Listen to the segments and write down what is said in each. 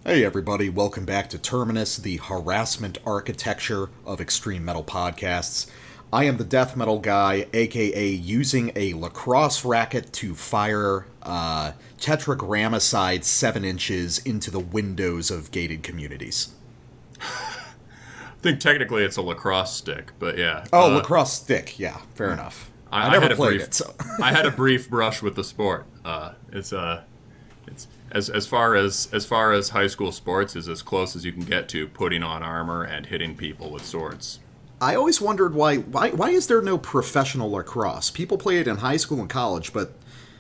Hey everybody, welcome back to Terminus, the harassment architecture of extreme metal podcasts. I am the death metal guy, aka using a lacrosse racket to fire tetragrammacides 7 inches into the windows of gated communities. I think technically it's a lacrosse stick, but yeah. Oh, lacrosse stick, yeah, fair enough. I never played it, so. I had a brief brush with the sport. It's as far as high school sports is as close as you can get to putting on armor and hitting people with swords. I always wondered why is there no professional lacrosse? People play it in high school and college, but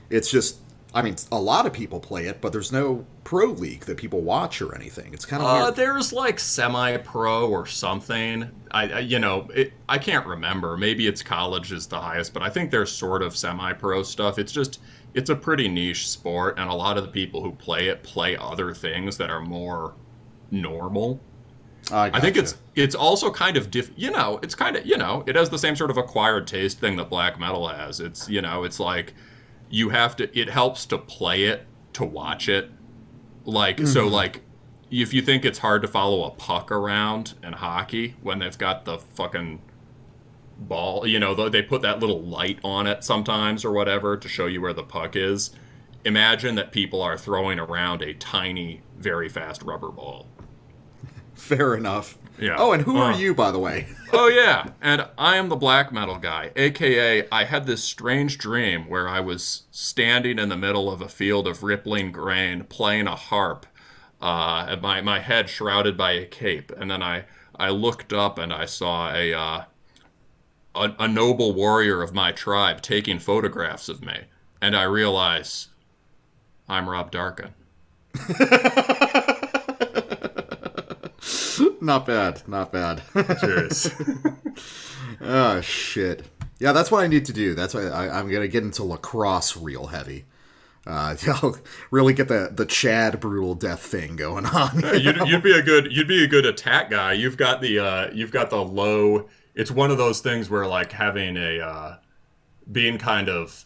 it's just, I mean, a lot of people play it, but there's no pro league that people watch or anything. It's kind of weird. There's like semi-pro or something. I can't remember. Maybe it's college is the highest, but I think there's sort of semi-pro stuff. It's a pretty niche sport, and a lot of the people who play it play other things that are more normal. I think it's also kind of it's kind of, it has the same sort of acquired taste thing that black metal has. It's like you have to, it helps to play it to watch it. So if you think it's hard to follow a puck around in hockey when they've got the fucking ball, they put that little light on it sometimes or whatever to show you where the puck is. Imagine that people are throwing around a tiny, very fast rubber ball. Fair enough. Yeah. Oh, and who are you, by the way? Oh, yeah. And I am the black metal guy, a.k.a. I had this strange dream where I was standing in the middle of a field of rippling grain, playing a harp, and my head shrouded by a cape. And then I looked up and I saw a noble warrior of my tribe taking photographs of me. And I realized I'm Rob Darkin. Not bad. Cheers. Oh, shit. Yeah, that's what I need to do. That's why I'm going to get into lacrosse real heavy. I'll really get the Chad brutal death thing going on. You'd be a good attack guy. You've got the low. It's one of those things where like having being kind of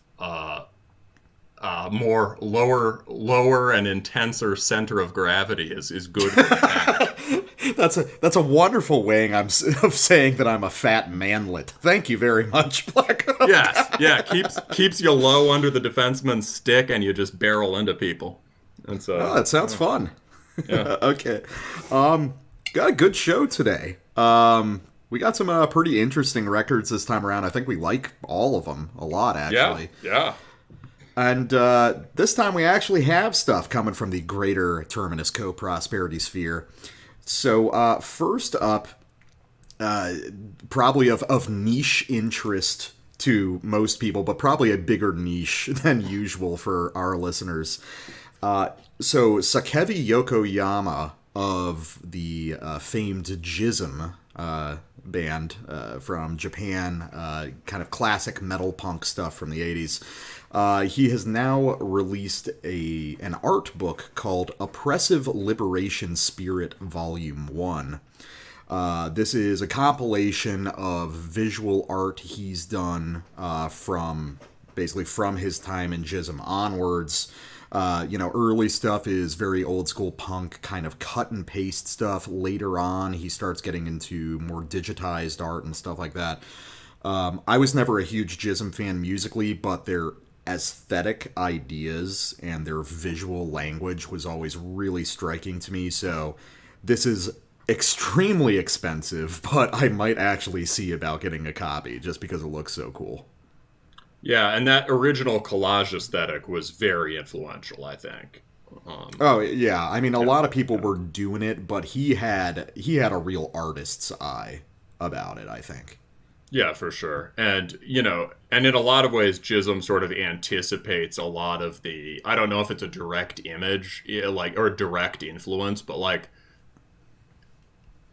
more lower and intenser center of gravity is good for attack. That's a wonderful way of saying that I'm a fat manlet. Thank you very much, Black. Yes, yeah, keeps you low under the defenseman's stick, and you just barrel into people. And so, that sounds fun. Yeah. Okay, got a good show today. We got some pretty interesting records this time around. I think we like all of them a lot, actually. Yeah. And this time we actually have stuff coming from the greater Terminus co-prosperity sphere. So first up, probably of niche interest to most people, but probably a bigger niche than usual for our listeners. So Sakevi Yokoyama of the famed Jism band from Japan, kind of classic metal punk stuff from the 80s. He has now released an art book called Oppressive Liberation Spirit Volume 1. This is a compilation of visual art he's done from his time in Jism onwards. Early stuff is very old school punk, kind of cut and paste stuff. Later on, he starts getting into more digitized art and stuff like that. I was never a huge Jism fan musically, but their aesthetic ideas and their visual language was always really striking to me. So this is extremely expensive, but I might actually see about getting a copy just because it looks so cool. Yeah, and that original collage aesthetic was very influential, I think. I mean, a lot of people were doing it, but he had a real artist's eye about it, I think. Yeah, for sure. And, and in a lot of ways, Jism sort of anticipates a lot of the, I don't know if it's a direct image, or a direct influence, but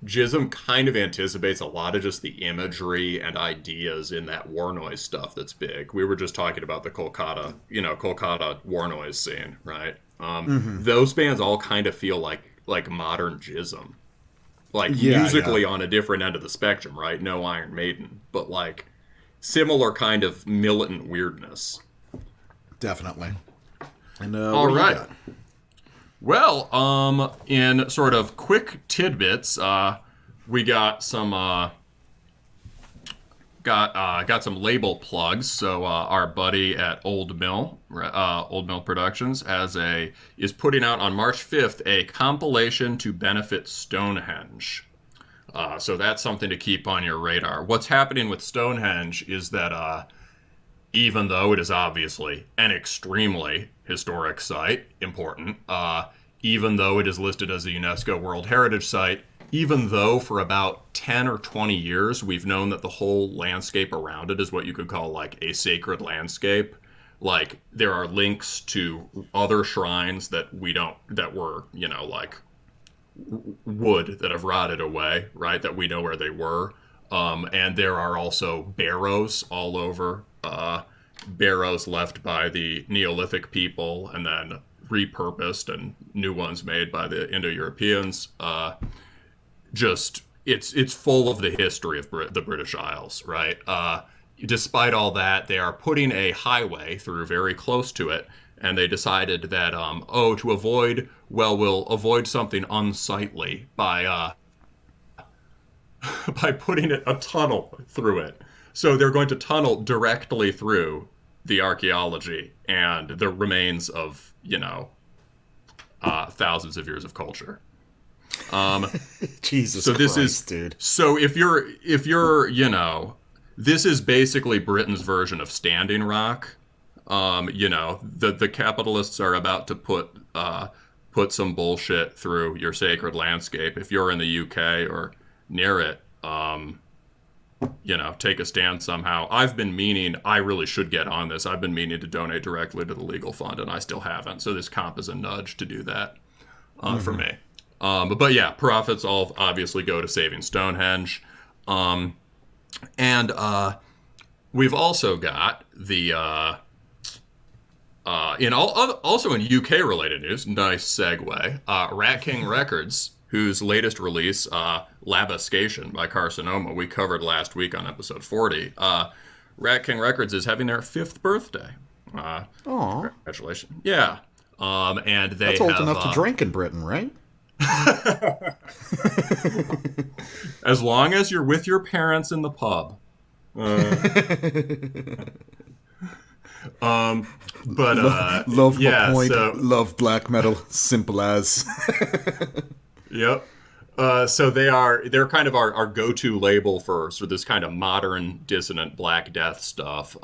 Jism kind of anticipates a lot of just the imagery and ideas in that war noise stuff that's big. We were just talking about the Kolkata war noise scene, right? Those bands all kind of feel like modern Jism. Musically on a different end of the spectrum, right? No Iron Maiden, but similar kind of militant weirdness. Definitely. And all right. Well, in sort of quick tidbits, we got some got some label plugs. So our buddy at Old Mill Productions is putting out on March 5th a compilation to benefit Stonehenge. So that's something to keep on your radar. What's happening with Stonehenge is that even though it is obviously an extremely historic site, important, even though it is listed as a UNESCO World Heritage Site, even though for about 10 or 20 years we've known that the whole landscape around it is what you could call like a sacred landscape. Like there are links to other shrines that were, like wood that have rotted away, right? That we know where they were. And there are also barrows all over, barrows left by the Neolithic people and then repurposed and new ones made by the Indo-Europeans. It's full of the history of the British Isles, right? Despite all that, they are putting a highway through very close to it, and they decided that, we'll avoid something unsightly by putting a tunnel through it. So they're going to tunnel directly through the archaeology and the remains of, thousands of years of culture. Jesus so this Christ, is, dude. So if you're, this is basically Britain's version of Standing Rock. The capitalists are about to put some bullshit through your sacred landscape. If you're in the UK or near it, take a stand somehow. I really should get on this. I've been meaning to donate directly to the legal fund, and I still haven't. So this comp is a nudge to do that for me. But yeah, profits all obviously go to saving Stonehenge. And we've also got the also in UK related news, nice segue, Rat King Records, whose latest release, Lavizan by Carcinoma, we covered last week on episode 40. Rat King Records is having their 5th birthday. Congratulations. Yeah. And that's old enough to drink in Britain, right? As long as you're with your parents in the pub. Love black metal, simple as. Yep. So they're kind of our go-to label for sort of this kind of modern dissonant Black Death stuff.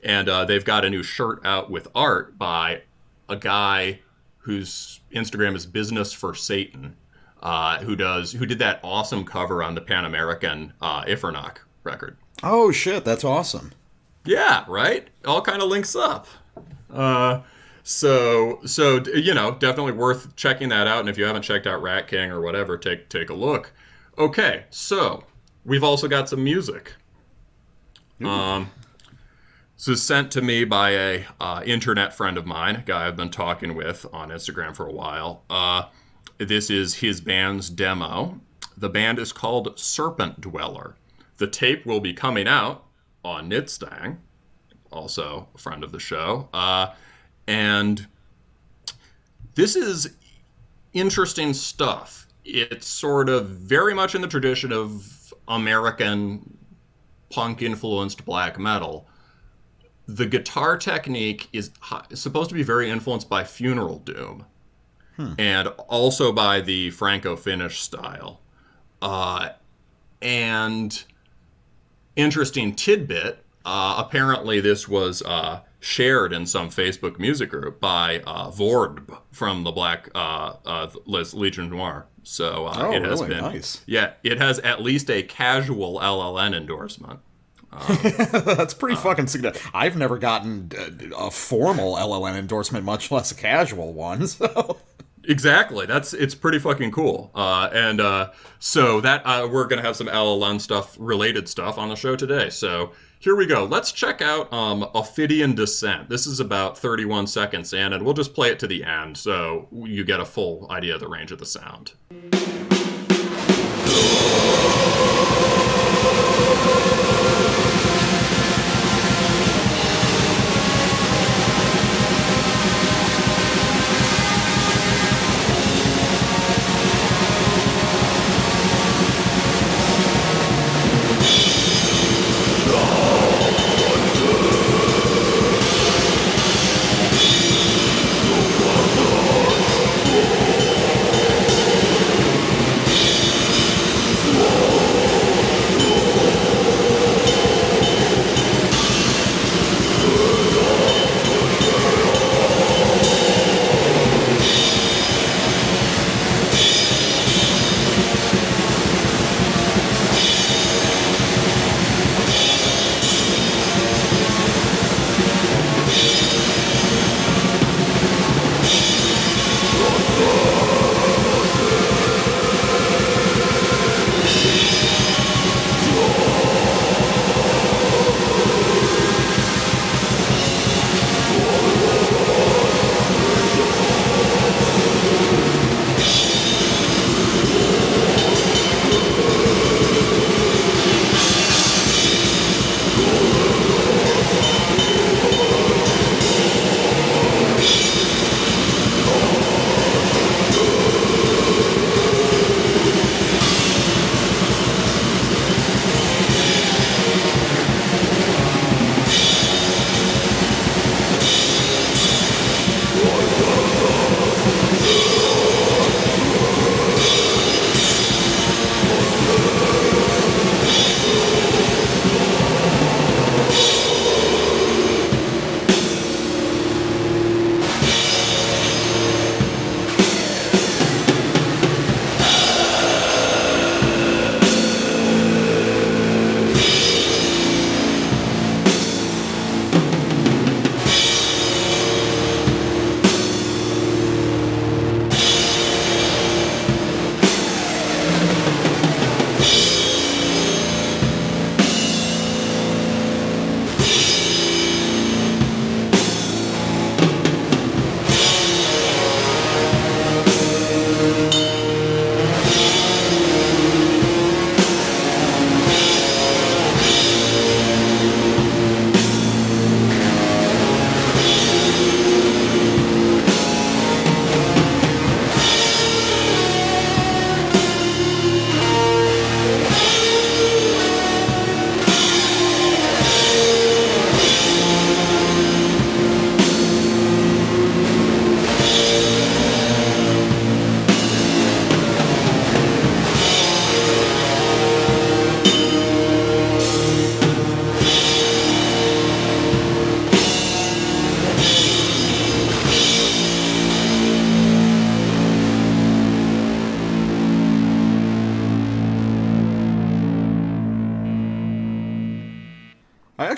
And they've got a new shirt out with art by a guy whose Instagram is Business for Satan, who did that awesome cover on the Pan American Ifernach record. Oh shit, that's awesome. Yeah, right? All kind of links up. So definitely worth checking that out. And if you haven't checked out Rat King or whatever, take a look. Okay, so we've also got some music. This is sent to me by a internet friend of mine, a guy I've been talking with on Instagram for a while. This is his band's demo. The band is called Serpent Dweller. The tape will be coming out on Nitstang, also a friend of the show. And this is interesting stuff. It's sort of very much in the tradition of American punk-influenced black metal. The guitar technique is supposed to be very influenced by Funeral Doom and also by the Franco-Finnish style. And interesting tidbit, apparently this was shared in some Facebook music group by Vord from the Black Legion Noir. So it has really? been Nice. Yeah, it has at least a casual LLN endorsement. That's pretty fucking significant. I've never gotten a formal LLN endorsement, much less a casual one. So exactly, it's pretty fucking cool. So that we're gonna have some LLN stuff, related stuff on the show today. So here we go. Let's check out Ophidian Descent. This is about 31 seconds in, and we'll just play it to the end so you get a full idea of the range of the sound.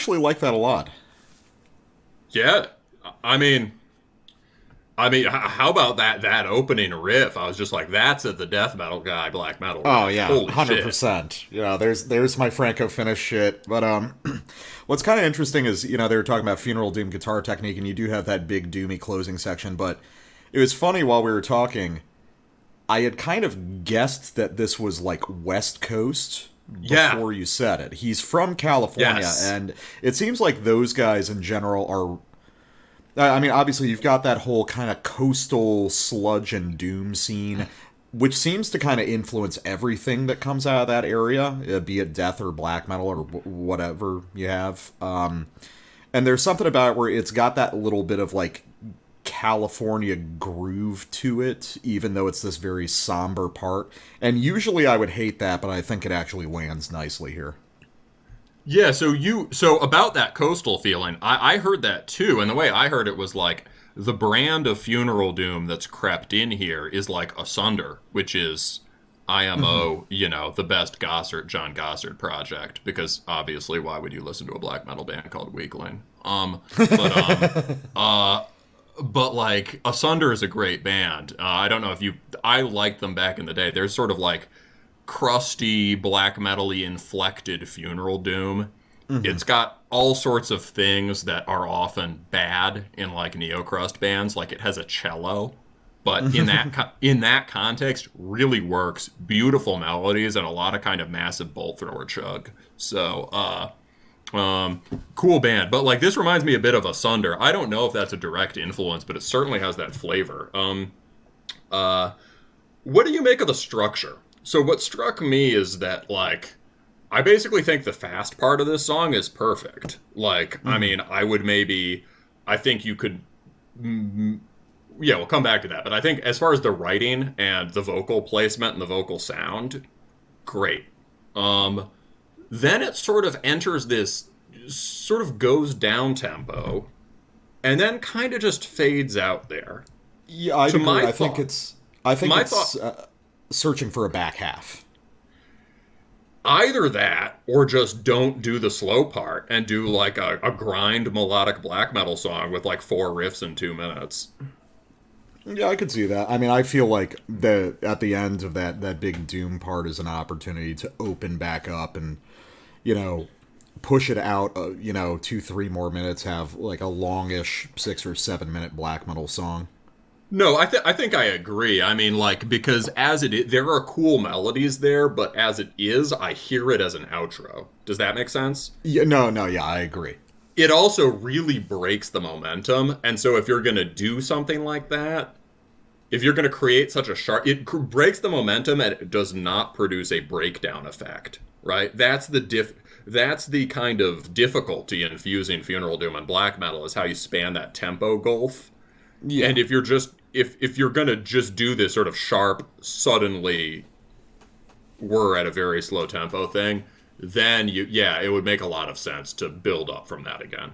actually like that a lot. Yeah, I mean, how about that opening riff? I was just like, that's at the death metal guy, black metal. Oh riff. yeah, Holy 100%. shit. You know, there's my Franco-Finnish shit. But what's kind of interesting is, you know, they were talking about Funeral Doom guitar technique, and you do have that big doomy closing section. But it was funny while we were talking, I had kind of guessed that this was like West Coast before you said it. He's from California, and it seems like those guys in general are. I mean, obviously, you've got that whole kind of coastal sludge and doom scene, which seems to kind of influence everything that comes out of that area, be it death or black metal or whatever you have. And there's something about it where it's got that little bit of, like, California groove to it, even though it's this very somber part. And usually I would hate that, but I think it actually lands nicely here. Yeah, so about that coastal feeling, I heard that too, and the way I heard it was like the brand of Funeral Doom that's crept in here is like Asunder, which is IMO, you know, the best John Gossard project, because obviously why would you listen to a black metal band called Weakling? But like Asunder is a great band. I don't know if I liked them back in the day. They're sort of like crusty, black metal-y inflected Funeral Doom. Mm-hmm. It's got all sorts of things that are often bad in like neo-crust bands. Like it has a cello, but in that context, really works. Beautiful melodies and a lot of kind of massive bolt thrower chug. So, cool band. But like this reminds me a bit of Asunder. I don't know if that's a direct influence, but it certainly has that flavor. What do you make of the structure? So what struck me is that, like, I basically think the fast part of this song is perfect. Like, I mean, I think you could, yeah, we'll come back to that. But I think as far as the writing and the vocal placement and the vocal sound, great. Then it sort of enters this, sort of goes down tempo, and then kind of just fades out there. Yeah, I agree. I think it's searching for a back half. Either that, or just don't do the slow part and do like a grind melodic black metal song with like 4 riffs in 2 minutes. Yeah, I could see that. I mean, I feel like at the end of that big doom part is an opportunity to open back up and, you know, push it out, 2-3 more minutes, have like a longish 6 or 7 minute black metal song. No, I think I agree. I mean, like, because as it is, there are cool melodies there, but as it is, I hear it as an outro. Does that make sense? Yeah, yeah, I agree. It also really breaks the momentum, and so if you're going to do something like that, if you're going to create such a sharp... It breaks the momentum and it does not produce a breakdown effect, right? That's the kind of difficulty in fusing Funeral Doom and black metal, is how you span that tempo gulf. Yeah. And if you're just... If you're going to just do this sort of sharp, suddenly we're at a very slow tempo thing, then it would make a lot of sense to build up from that again.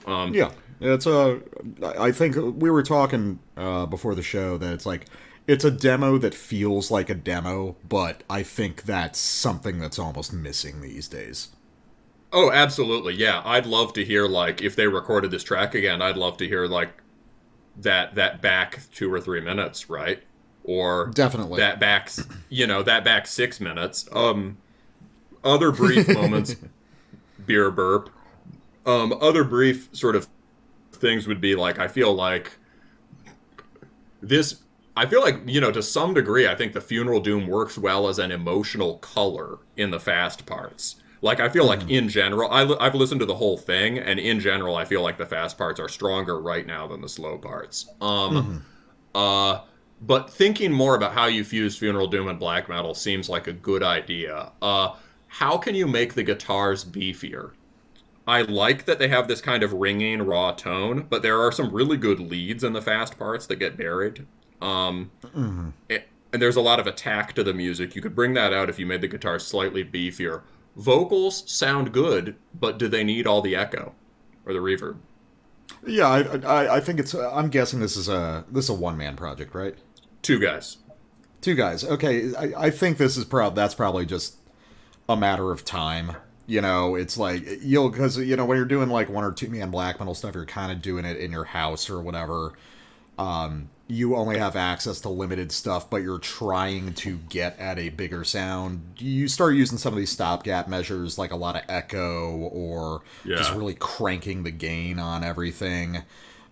I think we were talking before the show that it's a demo that feels like a demo, but I think that's something that's almost missing these days. Oh, absolutely. Yeah. I'd love to hear, like, if they recorded this track again, I'd love to hear, like, that back 2 or 3 minutes, right? Or definitely that back 6 minutes. Other brief moments, beer burp. Other brief sort of things would be like, I feel like, to some degree, I think the Funeral Doom works well as an emotional color in the fast parts. Like, I feel like, in general, I've listened to the whole thing, and in general, I feel like the fast parts are stronger right now than the slow parts. But thinking more about how you fuse Funeral Doom and black metal seems like a good idea. How can you make the guitars beefier? I like that they have this kind of ringing, raw tone, but there are some really good leads in the fast parts that get buried. And there's a lot of attack to the music. You could bring that out if you made the guitars slightly beefier. Vocals sound good, but do they need all the echo or the reverb? Yeah, I think it's. I'm guessing this is a one-man project, right? 2 guys. 2 guys. Okay, I think this is that's probably just a matter of time. You know, it's like, because, when you're doing like 1 or 2 man black metal stuff, you're kind of doing it in your house or whatever. You only have access to limited stuff, but you're trying to get at a bigger sound. You start using some of these stopgap measures, like a lot of echo or just really cranking the gain on everything.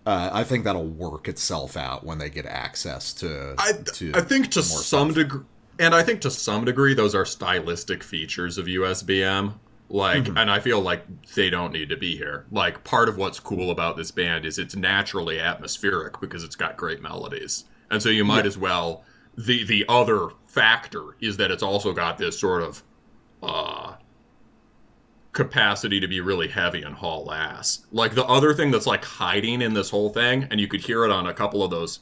I think that'll work itself out when they get access to I think to some degree, and I think to some degree, those are stylistic features of USBM. Like, and I feel like they don't need to be here. Like, part of what's cool about this band is it's naturally atmospheric because it's got great melodies. And so you might as well, the other factor is that it's also got this sort of capacity to be really heavy and haul ass. Like, the other thing that's like hiding in this whole thing, and you could hear it on a couple of those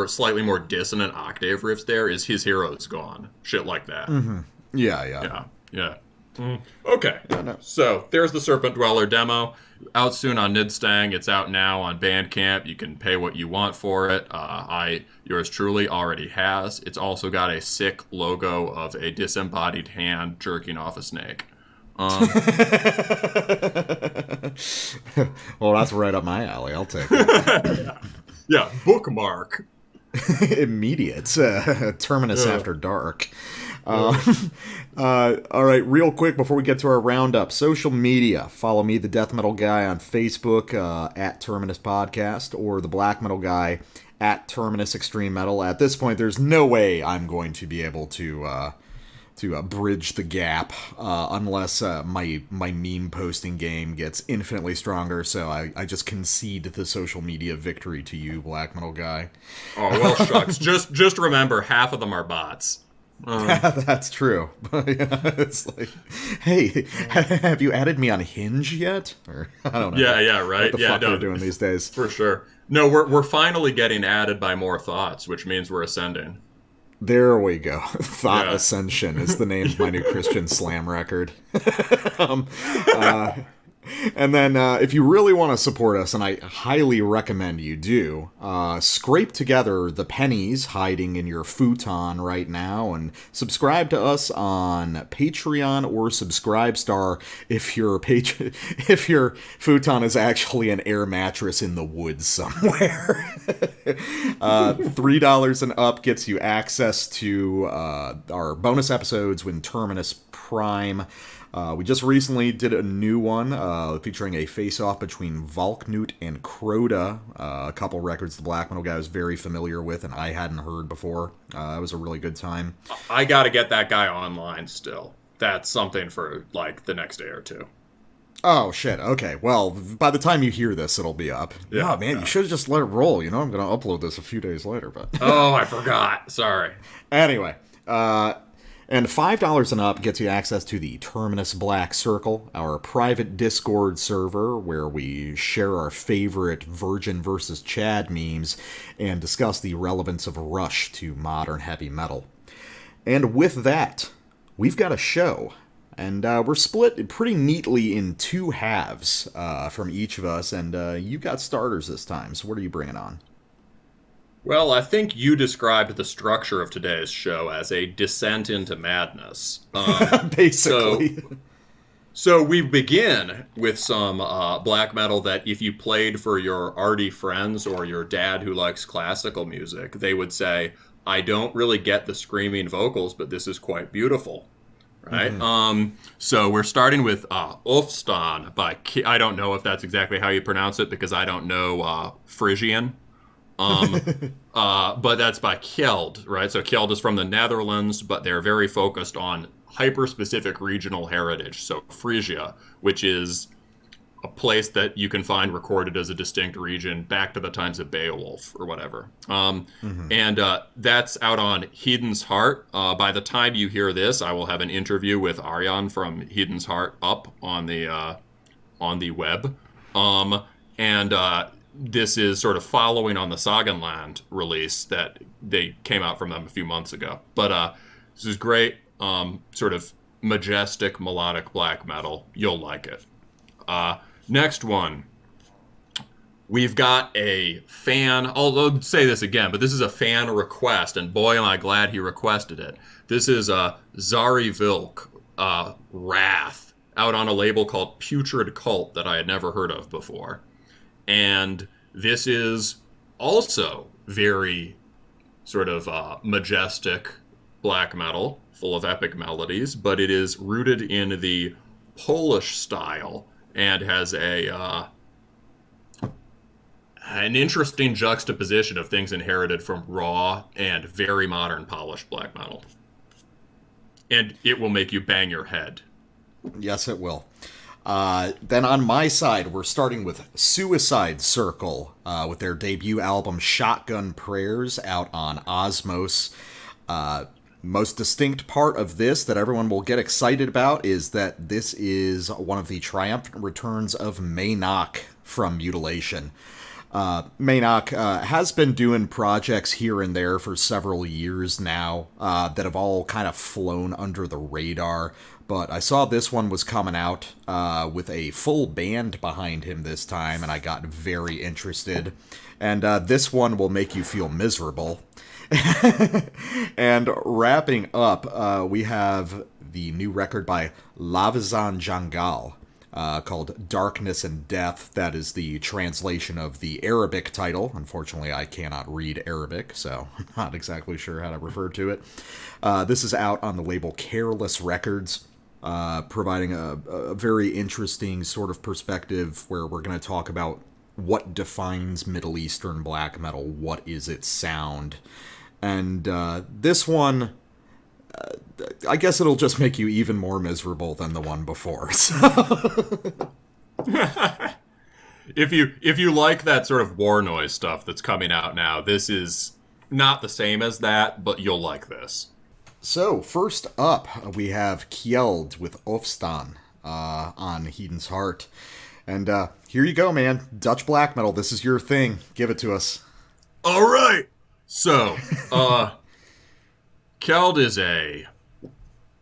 slightly more dissonant octave riffs there, is His Hero's Gone. Shit like that. Yeah. Okay, so there's the Serpent Dweller demo. Out soon on Nidstang. It's out now on Bandcamp. You can pay what you want for it. Yours truly already has. It's also got a sick logo of a disembodied hand jerking off a snake. Well, that's right up my alley. I'll take it. Yeah, bookmark. Immediate. Terminus after dark. All right, real quick before we get to our roundup, social media. Follow me, the Death Metal Guy, on Facebook at Terminus Podcast, or the Black Metal Guy at Terminus Extreme Metal. At this point, there's no way I'm going to be able to bridge the gap unless my meme posting game gets infinitely stronger. So I just concede the social media victory to you, Black Metal Guy. Oh, well, shucks. just remember, half of them are bots. That's true. It's like, hey, have you added me on Hinge yet? Or I don't know. Yeah, right. What the fuck we're doing these days? For sure. No, we're finally getting added by more thoughts, which means we're ascending. There we go. Thought Ascension is the name of my new Christian slam record. And then if you really want to support us, and I highly recommend you do, scrape together the pennies hiding in your futon right now and subscribe to us on Patreon or Subscribestar if your futon is actually an air mattress in the woods somewhere. $3 and up gets you access to our bonus episodes when Terminus Prime. We just recently did a new one featuring a face-off between Valknut and Crota, a couple records the Black Metal Guy was very familiar with and I hadn't heard before. It was a really good time. I gotta get that guy online still. That's something for, like, the next day or two. Oh, shit. Okay. Well, by the time you hear this, it'll be up. Yeah, man, you should have just let it roll. You know, I'm going to upload this a few days later, but... Oh, I forgot. Sorry. Anyway, and $5 and up gets you access to the Terminus Black Circle, our private Discord server where we share our favorite Virgin versus Chad memes and discuss the relevance of Rush to modern heavy metal. And with that, we've got a show, and we're split pretty neatly in two halves from each of us, and you got starters this time, so what are you bringing on? Well, I think you described the structure of today's show as a descent into madness. Basically. So we begin with some black metal that if you played for your arty friends or your dad who likes classical music, they would say, I don't really get the screaming vocals, but this is quite beautiful. Right? Mm-hmm. So we're starting with Ôfstân by... I don't know if that's exactly how you pronounce it because I don't know Frisian. But that's by Kjeld, right? So Kjeld is from the Netherlands, but they're very focused on hyper-specific regional heritage. So Frisia, which is a place that you can find recorded as a distinct region back to the times of Beowulf or whatever. And that's out on Heidens Hart. By the time you hear this, I will have an interview with Arjan from Heidens Hart up on the web. This is sort of following on the Saganland release that they came out from them a few months ago. But this is great, sort of majestic, melodic black metal. You'll like it. Next one. We've got a fan, I'll say this again, but this is a fan request, and boy am I glad he requested it. This is Szary Wilk Wrath out on a label called Putrid Cult that I had never heard of before. And this is also very sort of majestic black metal, full of epic melodies, but it is rooted in the Polish style and has an interesting juxtaposition of things inherited from raw and very modern polished black metal. And it will make you bang your head. Yes, it will. Then on my side, we're starting with Suicide Circle with their debut album Shotgun Prayers out on Osmos. Most distinct part of this that everyone will get excited about is that this is one of the triumphant returns of Maynok from Mutilation. Maynok has been doing projects here and there for several years now that have all kind of flown under the radar, but I saw this one was coming out with a full band behind him this time, and I got very interested. And this one will make you feel miserable. And wrapping up, we have the new record by Lavizan Jangal, called Darkness and Death. That is the translation of the Arabic title. Unfortunately, I cannot read Arabic, so I'm not exactly sure how to refer to it. This is out on the label Careless Records, providing a very interesting sort of perspective where we're going to talk about what defines Middle Eastern black metal, what is its sound. And this one, I guess it'll just make you even more miserable than the one before. So. If you like that sort of war noise stuff that's coming out now, this is not the same as that, but you'll like this. So, first up, we have Kjeld with Ôfstân on Heidens Hart. And here you go, man. Dutch black metal, this is your thing. Give it to us. All right. So, Kjeld is a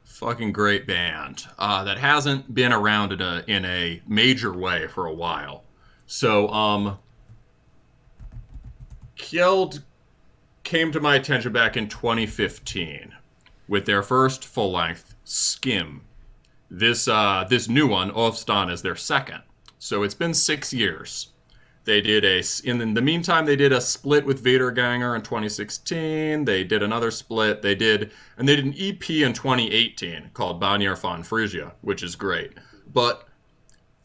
fucking great band that hasn't been around in a major way for a while. So, Kjeld came to my attention back in 2015 with their first full-length, Skym. This new one, Ôfstân, is their second. So it's been 6 years. They did in the meantime, they did a split with Vaderganger in 2016. They did another split. They did an EP in 2018 called Banjer van Frisia, which is great. But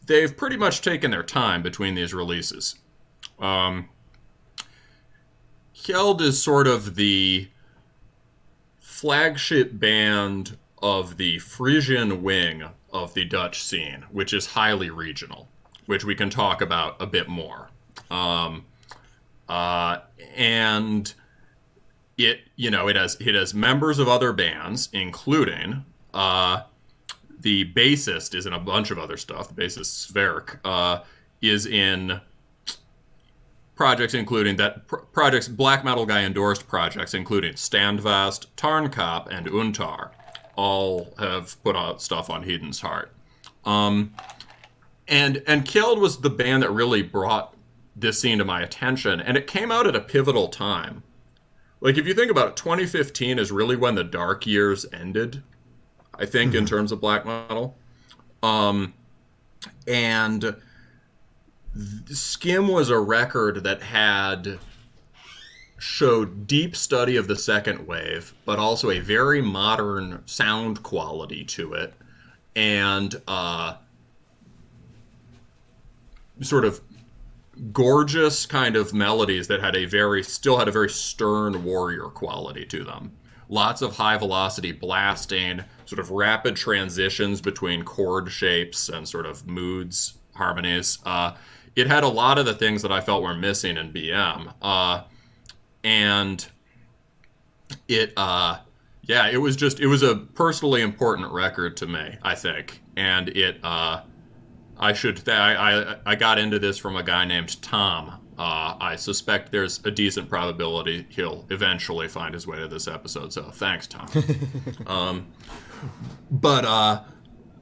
they've pretty much taken their time between these releases. Kjeld is sort of the flagship band of the Frisian wing of the Dutch scene, which is highly regional, which we can talk about a bit more. And it has members of other bands, including the bassist is in a bunch of other stuff. The bassist Sverk is in projects including projects black metal guy endorsed projects including Standvast, Tarnkop, and Untar. All have put out stuff on Heidens Hart. And Kjeld was the band that really brought this scene to my attention, and it came out at a pivotal time. Like, if you think about it, 2015 is really when the dark years ended, I think, in terms of black metal. And Skym was a record that showed deep study of the second wave, but also a very modern sound quality to it, and sort of gorgeous kind of melodies that still had a very stern warrior quality to them. Lots of high velocity blasting, sort of rapid transitions between chord shapes and sort of moods, harmonies. It had a lot of the things that I felt were missing in BM. And it was a personally important record to me, I think. And I got into this from a guy named Tom. I suspect there's a decent probability he'll eventually find his way to this episode, so thanks, Tom. But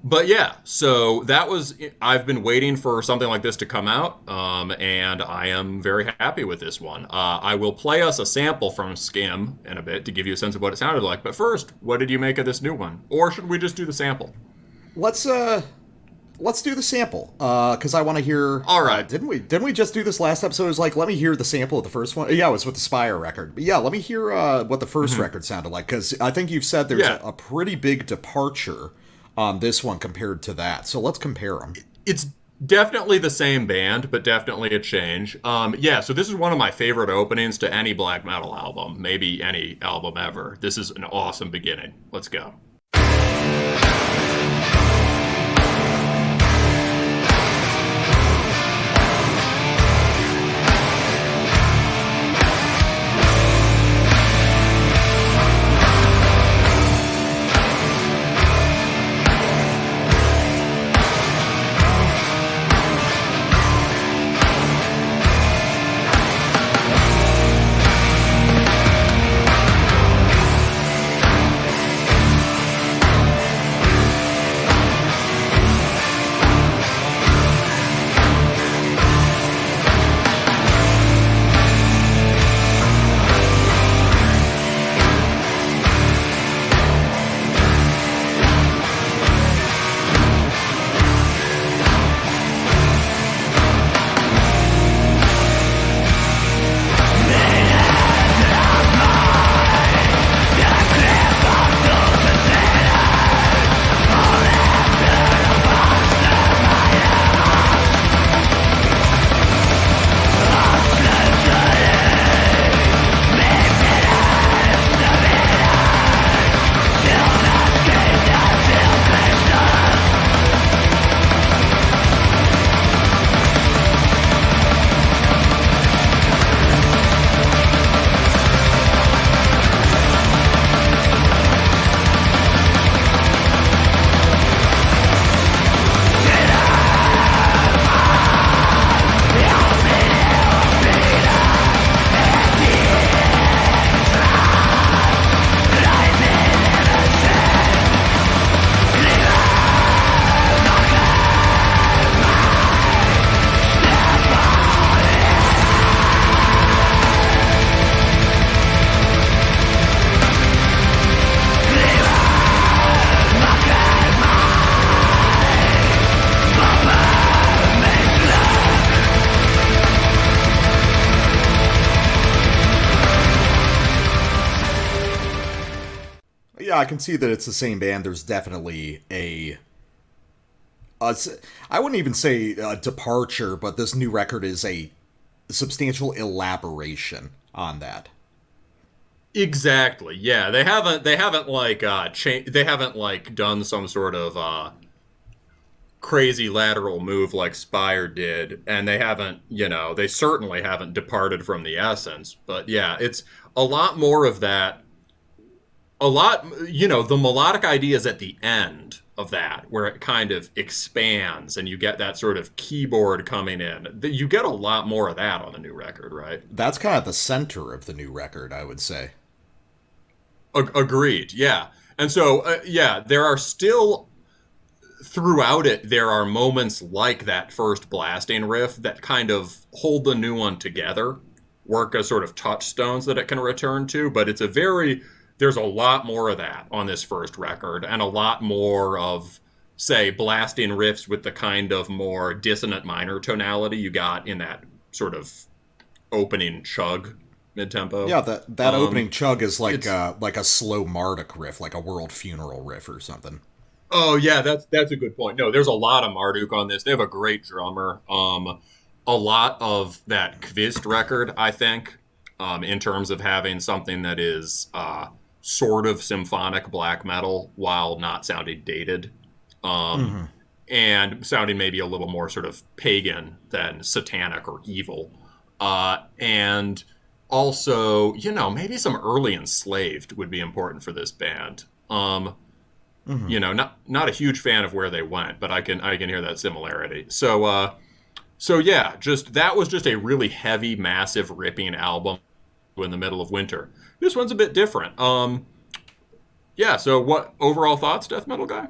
But yeah, so that was, I've been waiting for something like this to come out, and I am very happy with this one. I will play us a sample from Skym in a bit to give you a sense of what it sounded like. But first, what did you make of this new one? Or should we just do the sample? Let's do the sample, because I want to hear. All right. Didn't we just do this last episode? It was like, let me hear the sample of the first one. Yeah, it was with the Spire record. But yeah, let me hear what the first record sounded like, because I think you've said there's a pretty big departure on this one compared to that. So let's compare them. It's definitely the same band, but definitely a change. Yeah, so this is one of my favorite openings to any black metal album, maybe any album ever. This is an awesome beginning. Let's go. I can see that it's the same band. There's definitely I wouldn't even say a departure, but this new record is a substantial elaboration on that. Exactly. Yeah, they haven't like they haven't like done some sort of crazy lateral move like Spire did, and they haven't, they certainly haven't departed from the essence. But yeah, it's a lot more of that. The melodic ideas at the end of that, where it kind of expands and you get that sort of keyboard coming in. You get a lot more of that on the new record, right? That's kind of the center of the new record, I would say. Agreed, yeah. And so, there are still, throughout it, there are moments like that first blasting riff that kind of hold the new one together, work as sort of touchstones that it can return to, but there's a lot more of that on this first record, and a lot more of, say, blasting riffs with the kind of more dissonant minor tonality you got in that sort of opening chug mid-tempo. Yeah, that opening chug is like a slow Marduk riff, like a World Funeral riff or something. Oh, yeah, that's a good point. No, there's a lot of Marduk on this. They have a great drummer. A lot of that Kvist record, I think, in terms of having something that is sort of symphonic black metal while not sounding dated, and sounding maybe a little more sort of pagan than satanic or evil, and also maybe some early Enslaved would be important for this band. Not a huge fan of where they went, but I can hear that similarity. So yeah, that was just a really heavy, massive, ripping album in the middle of winter. This one's a bit different. So what overall thoughts, Death Metal Guy?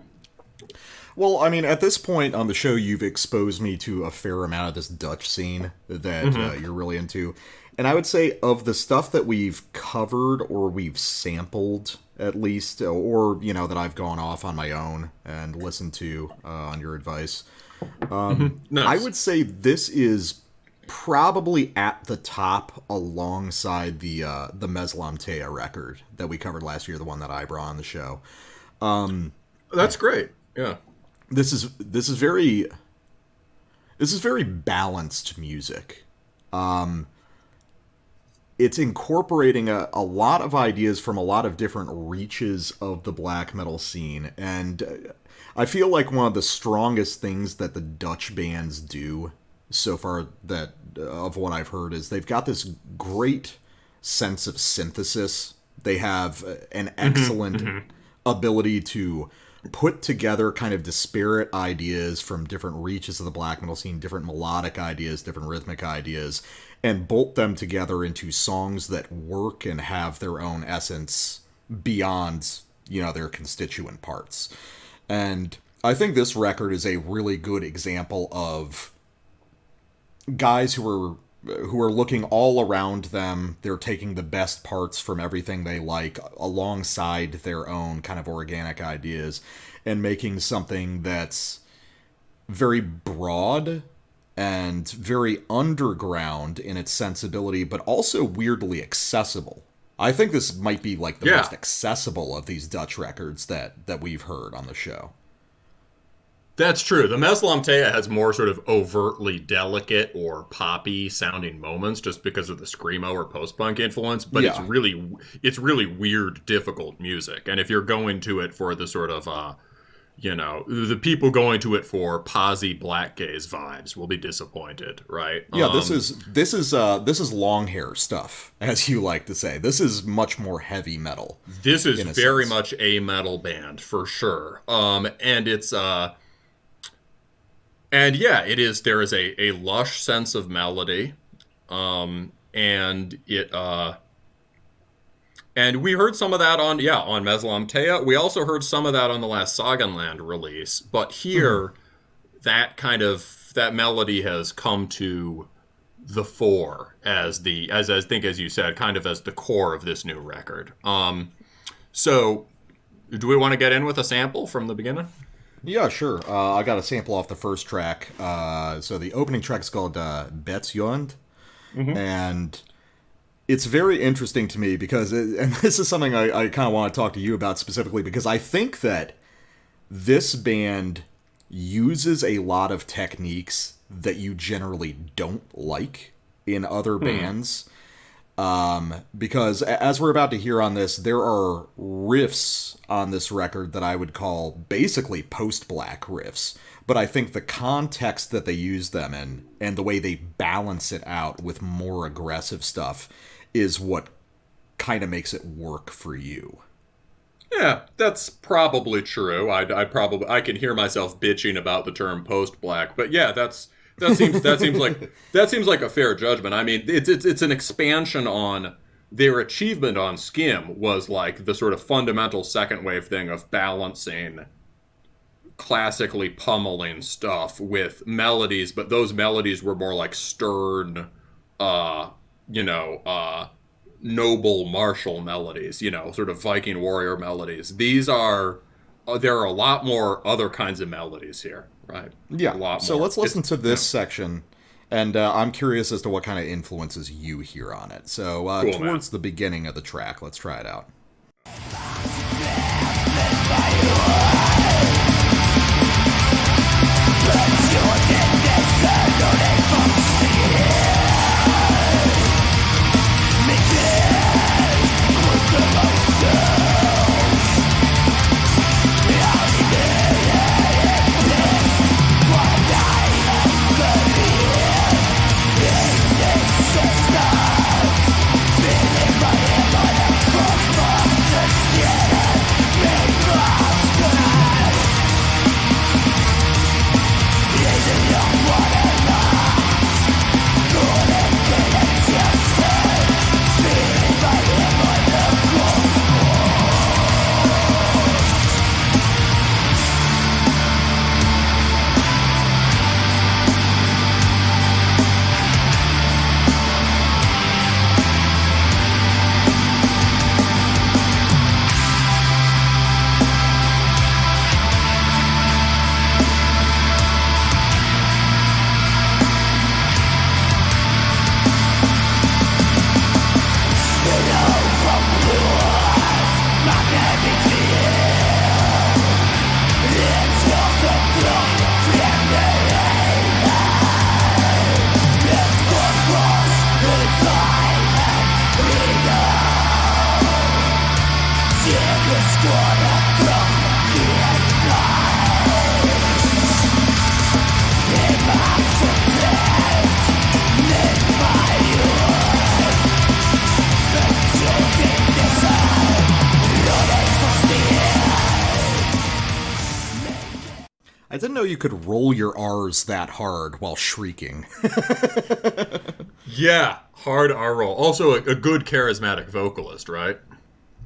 Well, I mean, at this point on the show, you've exposed me to a fair amount of this Dutch scene that you're really into. And I would say of the stuff that we've covered or we've sampled, at least, or, you know, that I've gone off on my own and listened to on your advice, Nice. I would say this is probably at the top alongside the Meslamtea record that we covered last year, the one that I brought on the show. That's great. Yeah. This is very balanced music. It's incorporating a lot of ideas from a lot of different reaches of the black metal scene, and I feel like one of the strongest things that the Dutch bands do so far, that of what I've heard, is they've got this great sense of synthesis. They have an excellent ability to put together kind of disparate ideas from different reaches of the black metal scene, different melodic ideas, different rhythmic ideas, and bolt them together into songs that work and have their own essence beyond, you know, their constituent parts. And I think this record is a really good example of guys who are looking all around them. They're taking the best parts from everything they like alongside their own kind of organic ideas and making something that's very broad and very underground in its sensibility, but also weirdly accessible. I think this might be like the most accessible of these Dutch records that we've heard on the show. That's true. The Meslamtea has more sort of overtly delicate or poppy sounding moments just because of the screamo or post-punk influence, but it's really weird, difficult music. And if you're going to it for the sort of the people going to it for posy black gaze vibes will be disappointed, right? Yeah, this is long hair stuff, as you like to say. This is much more heavy metal. This is very much a metal band for sure. And it's and yeah, it is. There is a lush sense of melody, and it and we heard some of that on Meslamtea. We also heard some of that on the last Saganland release. But here, that melody has come to the fore as I think, as you said, kind of as the core of this new record. So, do we want to get in with a sample from the beginning? Yeah, sure. I got a sample off the first track. So the opening track is called Betsjond, and it's very interesting to me because, and this is something I kind of want to talk to you about specifically, because I think that this band uses a lot of techniques that you generally don't like in other bands. Because as we're about to hear on this, there are riffs on this record that I would call basically post-black riffs. But I think the context that they use them in and the way they balance it out with more aggressive stuff is what kind of makes it work for you. Yeah, that's probably true. I can hear myself bitching about the term post-black, but yeah, that seems like a fair judgment. I mean, it's an expansion on their achievement on Skym was like the sort of fundamental second wave thing of balancing classically pummeling stuff with melodies, but those melodies were more like stern, noble martial melodies, sort of Viking warrior melodies. There are a lot more other kinds of melodies here, right? Yeah. A lot so more. Let's listen to this section, and I'm curious as to what kind of influences you hear on it. So Cool, towards the beginning of the track, let's try it out. I didn't know you could roll your R's that hard while shrieking. Yeah, hard R roll. Also, a good charismatic vocalist, right?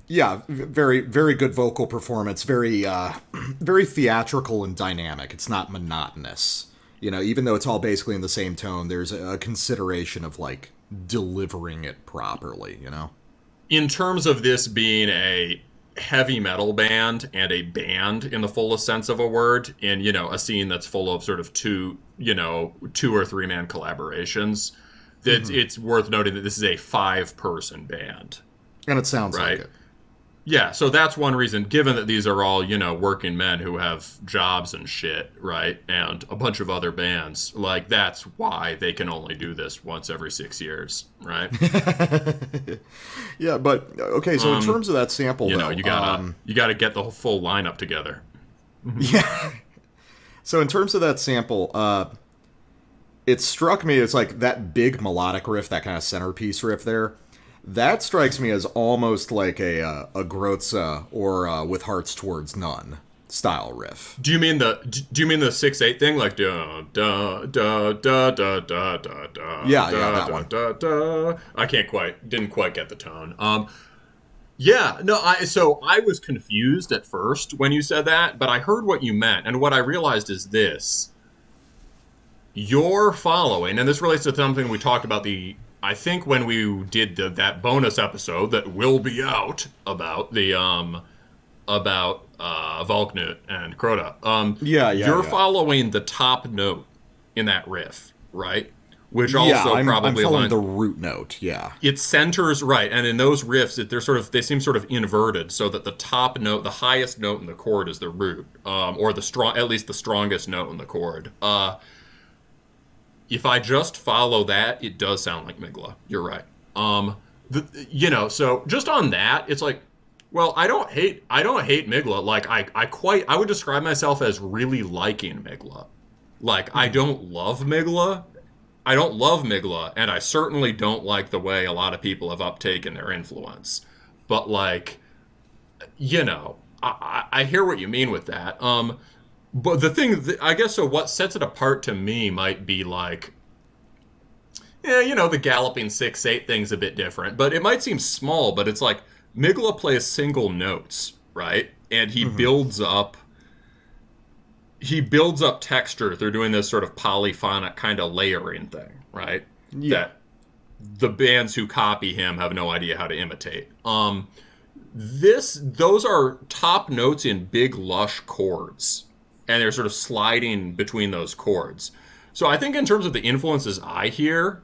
Yeah, very, very good vocal performance. Very, very theatrical and dynamic. It's not monotonous. You know, even though it's all basically in the same tone, there's a consideration of, like, delivering it properly, you know? In terms of this being a heavy metal band and a band in the fullest sense of a word, in, you know, a scene that's full of sort of two or three man collaborations, that it's worth noting that this is a 5-person band. And it sounds right? like it. Yeah, so that's one reason, given that these are all, you know, working men who have jobs and shit, right? And a bunch of other bands. Like, that's why they can only do this once every 6 years, right? Yeah, but, okay, so in terms of that sample, you know, though, you gotta get the whole full lineup together. Yeah. So in terms of that sample, it struck me as, like, that big melodic riff, that kind of centerpiece riff there. That strikes me as almost like a Grotza or With Hearts Towards None style riff. Do you mean the 6/8 thing, like da da da da da da da da? Yeah, that one. Da, da. I didn't quite get the tone. Yeah, no, so I was confused at first when you said that, but I heard what you meant, and what I realized is this: you're following, and this relates to something we talked about I think when we did that bonus episode that will be out about the Valknut and Crota. You're following the top note in that riff, right? Which also I'm following aligns the root note. Yeah, it centers right, and in those riffs, they seem sort of inverted, so that the top note, the highest note in the chord, is the root, or at least the strongest note in the chord. If I just follow that, it does sound like Migla. You're right. So just on that, it's like, well, I don't hate Migla. Like I would describe myself as really liking Migla. Like I don't love Migla. And I certainly don't like the way a lot of people have uptaken their influence. But like, you know, I hear what you mean with that. But the thing, I guess, so what sets it apart to me might be like, yeah, you know, the galloping 6/8 thing's a bit different, but it might seem small, but it's like Migla plays single notes, right? And he builds up texture through doing this sort of polyphonic kind of layering thing, right? Yeah. That the bands who copy him have no idea how to imitate. Those are top notes in big lush chords. And they're sort of sliding between those chords. So I think in terms of the influences I hear,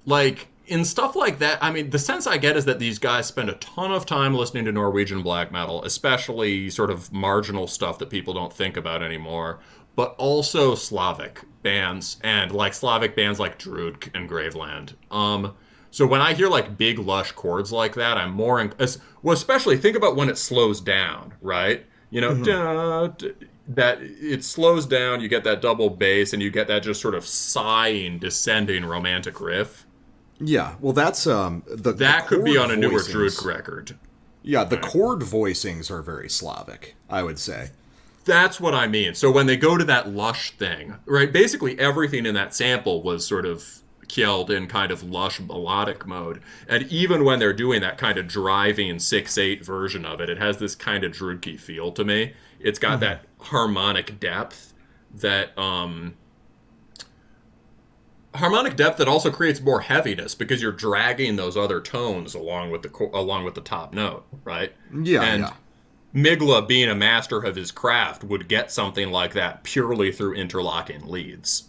like, in stuff like that, I mean, the sense I get is that these guys spend a ton of time listening to Norwegian black metal, especially sort of marginal stuff that people don't think about anymore, but also Slavic bands, and, like, Slavic bands like Drudk and Graveland. So when I hear, like, big, lush chords like that, I'm more... well, especially, think about when it slows down, right? You know, that it slows down, you get that double bass, and you get that just sort of sighing, descending romantic riff. Yeah, well, that's that could be on a newer Drudk record. Yeah, the chord voicings are very Slavic, I would say. That's what I mean. So when they go to that lush thing, right, basically everything in that sample was sort of Kjeld in kind of lush melodic mode. And even when they're doing that kind of driving 6/8 version of it, it has this kind of Drudky feel to me. It's got that harmonic depth that also creates more heaviness because you're dragging those other tones along with the top note, right? Yeah, and Migla, being a master of his craft, would get something like that purely through interlocking leads,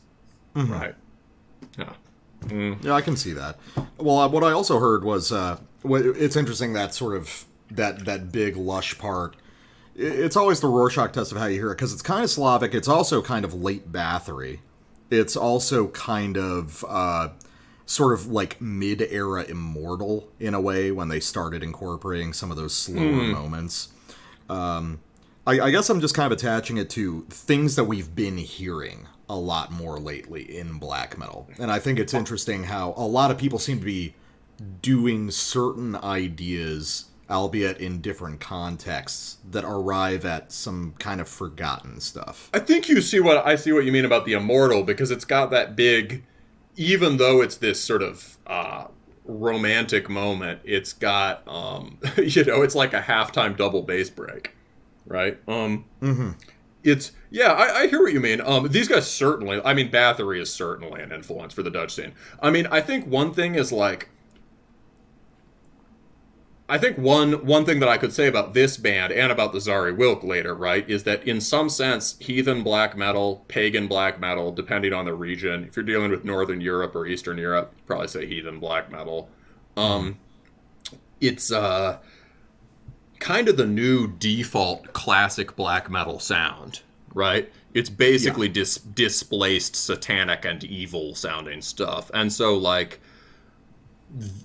right? Yeah. Yeah, I can see that. Well, what I also heard was it's interesting that sort of that big lush part. It's always the Rorschach test of how you hear it, because it's kind of Slavic. It's also kind of late Bathory. It's also kind of sort of like mid-era Immortal in a way, when they started incorporating some of those slower moments. I guess I'm just kind of attaching it to things that we've been hearing a lot more lately in black metal. And I think it's interesting how a lot of people seem to be doing certain ideas, albeit in different contexts, that arrive at some kind of forgotten stuff. I think I see what you mean about the immortal, because it's got that big, even though it's this sort of romantic moment, it's got it's like a halftime double bass break, right? It's I hear what you mean. These guys certainly, I mean, Bathory is certainly an influence for the Dutch scene. I mean, I think one thing is like, I think one thing that I could say about this band and about the Szary Wilk later, right, is that in some sense, heathen black metal, pagan black metal, depending on the region, if you're dealing with Northern Europe or Eastern Europe, probably say heathen black metal. It's kind of the new default classic black metal sound, right? It's basically displaced satanic and evil sounding stuff. And so, like,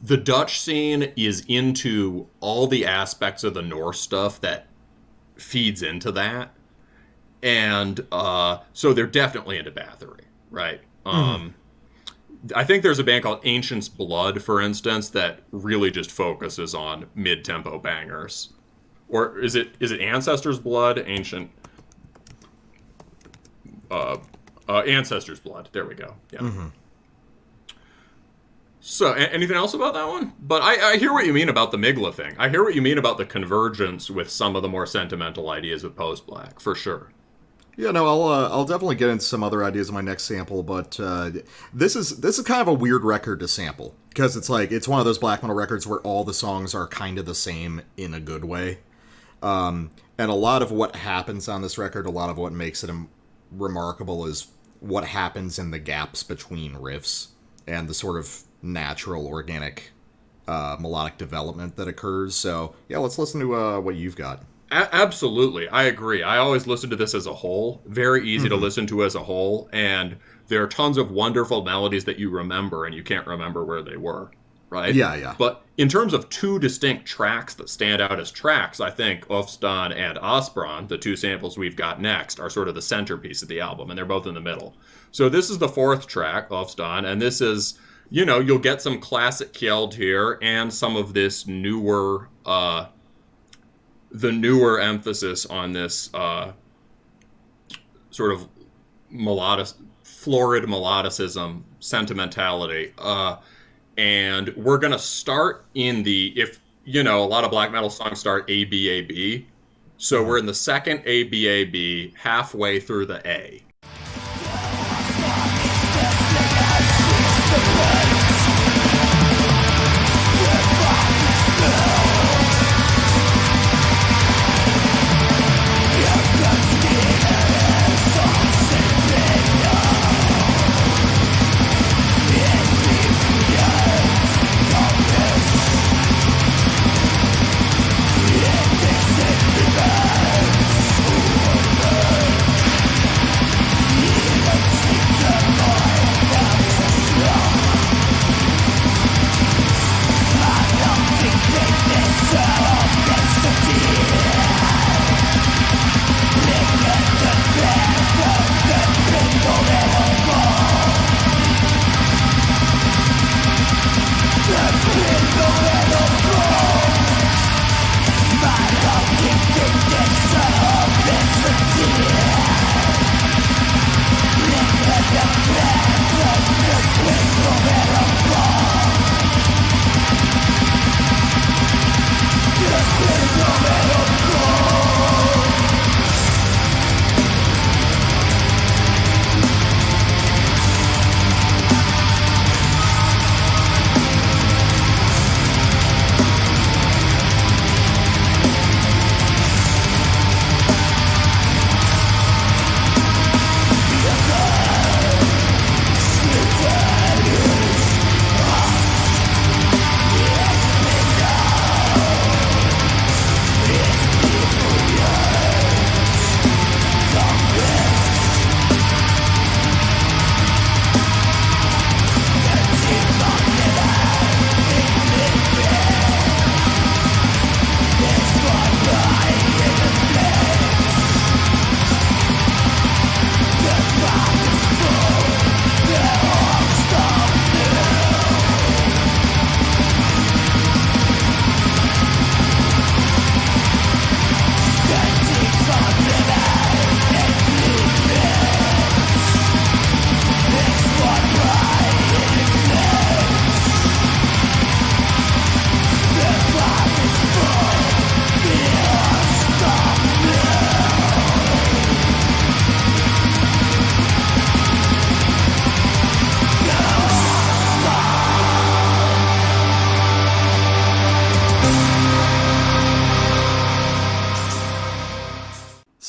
the Dutch scene is into all the aspects of the Norse stuff that feeds into that. And so they're definitely into Bathory, right? I think there's a band called Ancient's Blood, for instance, that really just focuses on mid-tempo bangers. Or is it Ancestors' Blood? Ancestors' Blood. There we go. Yeah. So, anything else about that one? But I hear what you mean about the Migla thing. I hear what you mean about the convergence with some of the more sentimental ideas of post-black, for sure. Yeah, no, I'll definitely get into some other ideas in my next sample, but this is kind of a weird record to sample, because it's one of those black metal records where all the songs are kind of the same in a good way. And a lot of what happens on this record, a lot of what makes it remarkable is what happens in the gaps between riffs and the sort of natural, organic, melodic development that occurs. So, yeah, let's listen to what you've got. Absolutely. I agree. I always listen to this as a whole. Very easy to listen to as a whole. And there are tons of wonderful melodies that you remember and you can't remember where they were, right? Yeah. But in terms of two distinct tracks that stand out as tracks, I think Ôfstân and Ôsbrand, the two samples we've got next, are sort of the centerpiece of the album, and they're both in the middle. So this is the fourth track, Ôfstân, and this is, you'll get some classic Kjeld here and some of this newer, the newer emphasis on this sort of florid melodicism, sentimentality. And we're going to start in a lot of black metal songs start ABAB. So we're in the second ABAB, halfway through the A.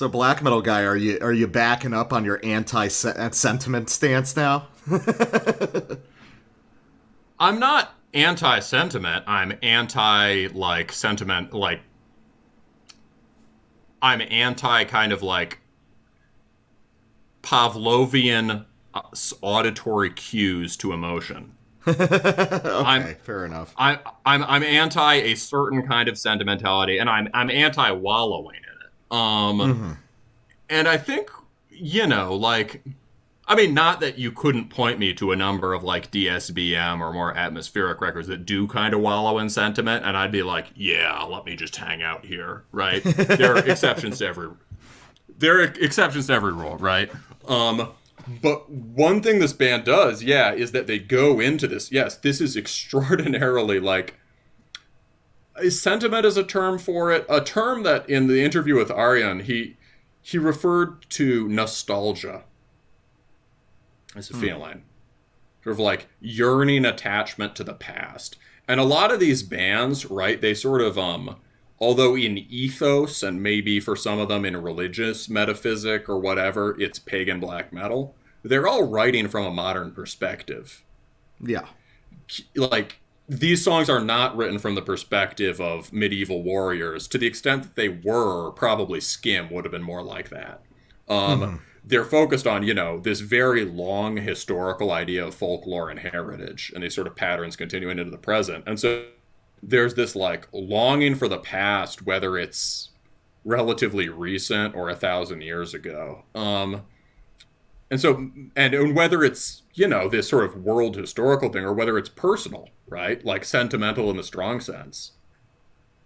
So black metal guy, are you backing up on your anti-sentiment stance now? I'm not anti-sentiment. I'm anti sentiment. I'm anti kind of Pavlovian auditory cues to emotion. Okay, fair enough. I'm anti a certain kind of sentimentality, and I'm anti wallowing in it. And I think, not that you couldn't point me to a number of DSBM or more atmospheric records that do kind of wallow in sentiment, and I'd be like, yeah, let me just hang out here, right? There are exceptions to every rule, right? But one thing this band does, is that they go into this. Yes, this is extraordinarily sentiment is a term for it. A term that in the interview with Arjan, he referred to nostalgia as a feeling. Sort of yearning attachment to the past. And a lot of these bands, right, they sort of, although in ethos and maybe for some of them in religious metaphysic or whatever, it's pagan black metal, they're all writing from a modern perspective. Yeah. These songs are not written from the perspective of medieval warriors. To the extent that they were, probably Skym would have been more like that. They're focused on, this very long historical idea of folklore and heritage, and these sort of patterns continuing into the present. And so there's this longing for the past, whether it's relatively recent or 1,000 years ago. And so, and whether it's, this sort of world historical thing or whether it's personal, right? Sentimental in the strong sense,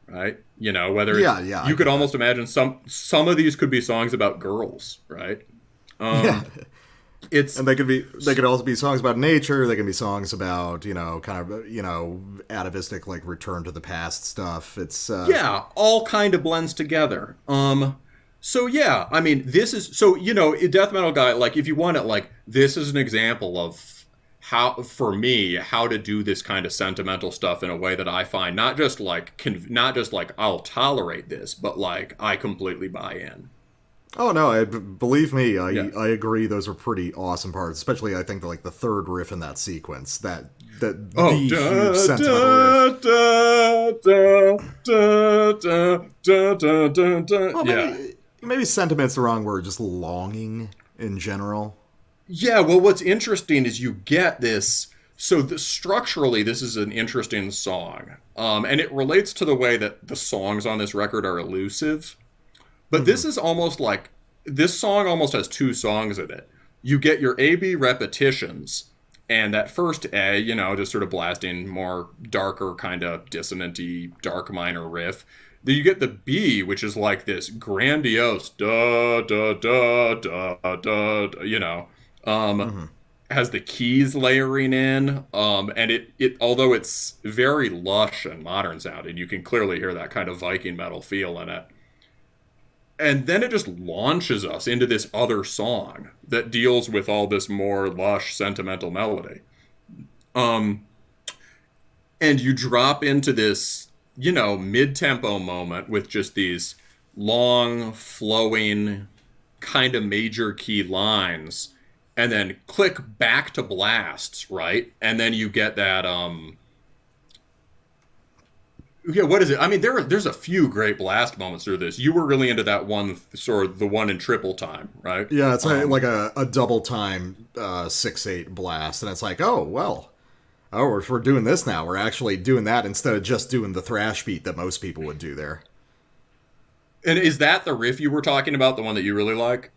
right? Whether you could almost imagine some of these could be songs about girls, right? And they could also be songs about nature. They can be songs about, kind of, atavistic, return to the past stuff. It's, all kind of blends together. So this is, a death metal guy, if you want it, this is an example of how to do this kind of sentimental stuff in a way that I find not just I'll tolerate this, but I completely buy in. Oh no! Believe me, I agree. Those are pretty awesome parts, especially I think the third riff in that sequence. Huge sentimental riff. Maybe sentiment's the wrong word. Just longing in general. Yeah. Well, what's interesting is you get this. So structurally, this is an interesting song, and it relates to the way that the songs on this record are elusive. But this is almost this song almost has two songs in it. You get your A-B repetitions, and that first A, just sort of blasting more darker, kind of dissonant-y, dark minor riff. Then you get the B, which is this grandiose da da da da da, has the keys layering in, and it although it's very lush and modern sounding, you can clearly hear that kind of Viking metal feel in it. And then it just launches us into this other song that deals with all this more lush, sentimental melody. And you drop into this, mid-tempo moment with just these long, flowing, kind of major key lines, and then click back to blasts, right? And then you get that, what is it? I mean, there's a few great blast moments through this. You were really into that one, sort of the one in triple time, right? Yeah, it's a double time 6/8 blast, and it's if we're doing this now, we're actually doing that instead of just doing the thrash beat that most people would do there. And is that the riff you were talking about, the one that you really like?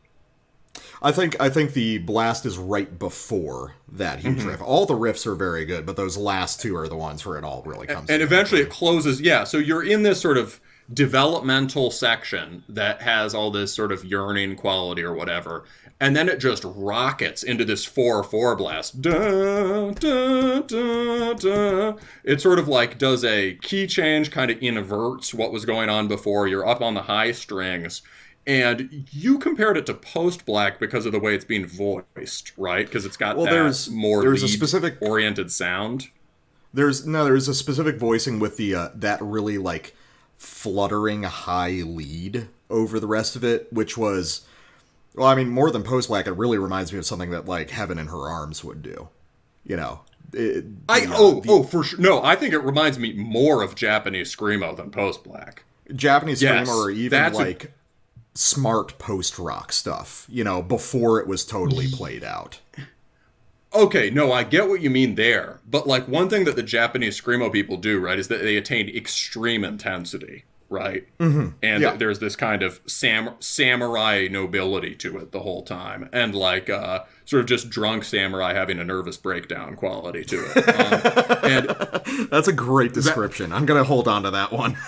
I think the blast is right before that huge riff. All the riffs are very good, but those last two are the ones where it all really comes. And eventually it closes. Yeah, so you're in this sort of developmental section that has all this sort of yearning quality or whatever, and then it just rockets into this 4/4 blast. Da, da, da, da. It sort of does a key change, kind of inverts what was going on before. You're up on the high strings. And you compared it to post-black because of the way it's being voiced, right? Because it's got that more lead-oriented sound. There's a specific voicing with the that really fluttering high lead over the rest of it, which was, well, I mean, more than post-black, it really reminds me of something that, like, Heaven in Her Arms would do. You know? For sure. No, I think it reminds me more of Japanese Screamo than post-black. Japanese Screamo, or even, like, smart post-rock stuff, you know, before it was totally played out. Okay, no, I get what you mean there. But, like, one thing that the Japanese Screamo people do, right, is that they attain extreme intensity, right? Mm-hmm. And there's this kind of samurai nobility to it the whole time. And, like, sort of just drunk samurai having a nervous breakdown quality to it. And that's a great description. I'm going to hold on to that one.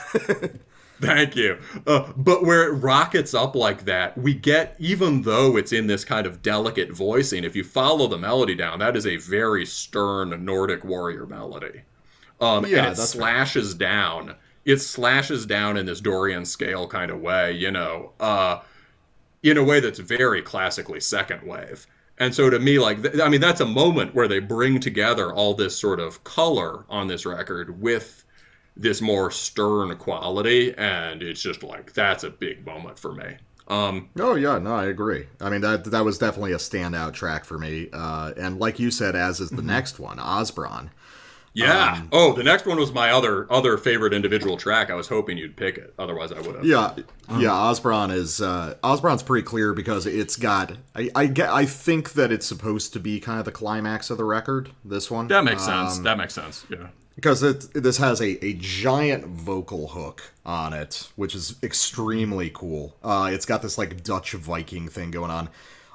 Thank you. But where it rockets up like that, we get, even though it's in this kind of delicate voicing, if you follow the melody down, that is a very stern Nordic warrior melody. And it slashes down. It slashes down in this Dorian scale kind of way, you know, in a way that's very classically second wave. And so to me, like, I mean, that's a moment where they bring together all this sort of color on this record with this more stern quality, and it's just like, that's a big moment for me. I agree. I mean, that was definitely a standout track for me. And like you said, as is the next one, Osbron. Yeah. The next one was my other favorite individual track. I was hoping you'd pick it. Otherwise, I would have. Yeah. Osbron is Osbron's pretty clear because it's got. I think that it's supposed to be kind of the climax of the record. This one. That makes sense. Yeah. Because this has a giant vocal hook on it, which is extremely cool. It's got this like Dutch Viking thing going on.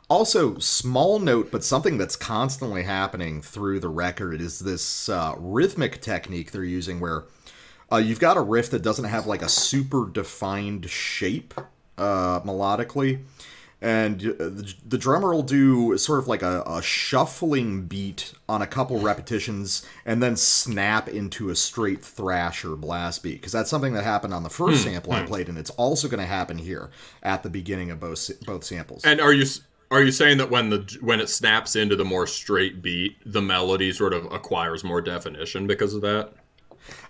Also, small note, but something that's constantly happening through the record is this rhythmic technique they're using where you've got a riff that doesn't have like a super defined shape melodically. And the drummer will do sort of like a shuffling beat on a couple repetitions and then snap into a straight thrash or blast beat. Because that's something that happened on the first sample I played, and it's also going to happen here at the beginning of both samples. And are you saying that when it snaps into the more straight beat, the melody sort of acquires more definition because of that?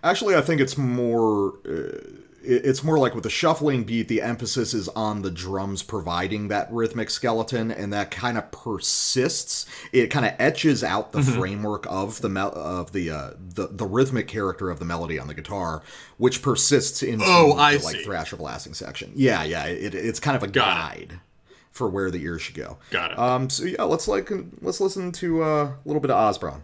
Actually, I think it's more... It's more like with the shuffling beat, the emphasis is on the drums providing that rhythmic skeleton, and that kind of persists. It kind of etches out the framework of the rhythmic character of the melody on the guitar, which persists into the thrash or blasting section. Yeah, it's kind of a guide for where the ear should go. Got it. So yeah, let's listen to a little bit of Osbron.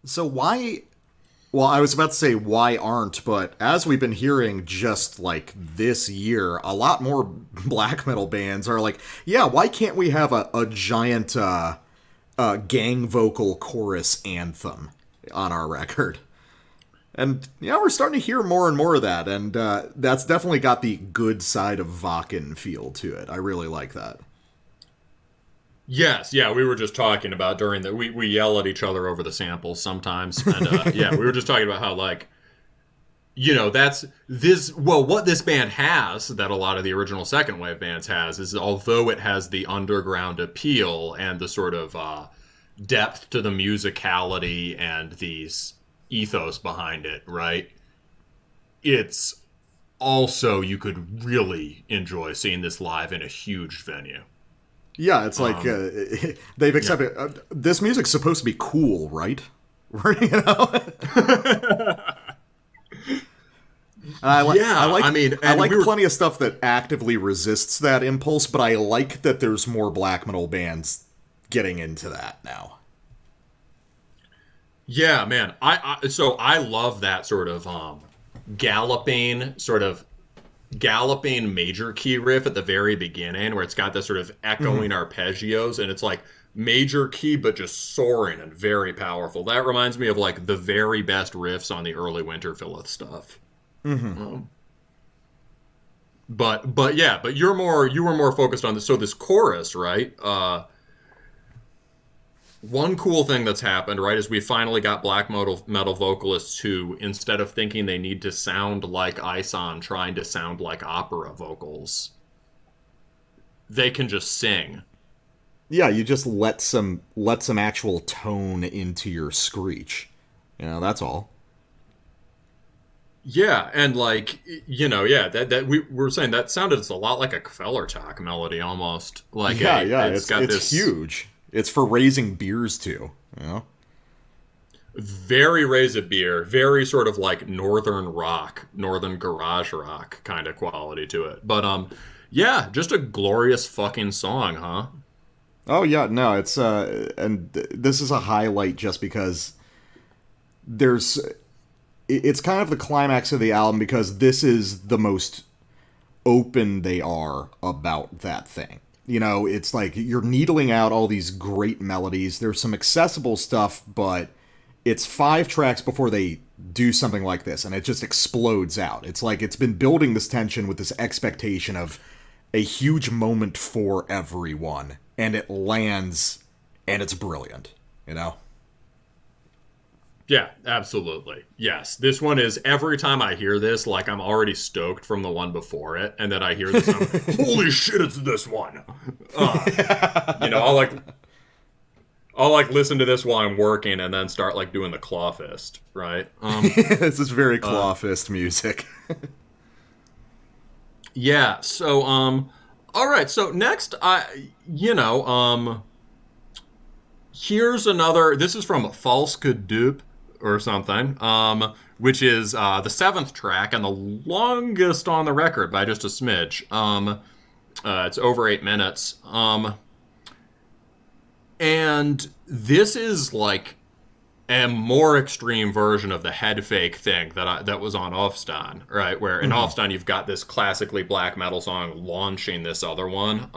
So why Well, I was about to say why aren't, but as we've been hearing just like this year, a lot more black metal bands are like, yeah, why can't we have a giant gang vocal chorus anthem on our record? And, yeah, we're starting to hear more and more of that, and that's definitely got the good side of Wacken feel to it. I really like that. Yes, yeah, we were just talking about during the... We yell at each other over the samples sometimes, and, yeah, we were just talking about how, like, you know, that's... what this band has, that a lot of the original second wave bands has, is although it has the underground appeal and the sort of depth to the musicality and these ethos behind it, right? It's also, you could really enjoy seeing this live in a huge venue. Yeah, it's like they've accepted this music's supposed to be cool, right? You know. I like plenty of stuff that actively resists that impulse, but I like that there's more black metal bands getting into that now. Yeah, man. I love that sort of galloping major key riff at the very beginning, where it's got this sort of echoing arpeggios, and it's like major key but just soaring and very powerful. That reminds me of like the very best riffs on the early Winterfilleth stuff. But you were more focused on this. So this chorus, right? One cool thing that's happened, right, is we finally got black metal vocalists who, instead of thinking they need to sound like Ison trying to sound like opera vocals, they can just sing. Yeah, you just let some actual tone into your screech. You know, that's all. Yeah, and like, you know, yeah, that we were saying that sounded a lot like a Kvelertak melody almost. Like, it's huge. It's for raising beers too, you know? Very raise a beer, very sort of like northern garage rock kind of quality to it. But yeah, just a glorious fucking song, huh? Oh yeah, no, it's and this is a highlight just because it's kind of the climax of the album, because this is the most open they are about that thing. You know, it's like you're needling out all these great melodies. There's some accessible stuff, but it's 5 tracks before they do something like this, and it just explodes out. It's like it's been building this tension with this expectation of a huge moment for everyone, and it lands, and it's brilliant, you know? Yeah, absolutely. Yes. This one is, every time I hear this, like, I'm already stoked from the one before it, and then I hear this, I'm, holy shit, it's this one. You know, I'll listen to this while I'm working and then start, like, doing the claw fist, right? This is very claw fist music. Yeah, so, all right, so next, here's another, this is from Falske Dupe, or something, which is the 7th track and the longest on the record by just a smidge. It's over 8 minutes. And this is like a more extreme version of the head fake thing that was on Ôfstân, right? Where in Ôfstân you've got this classically black metal song launching this other one.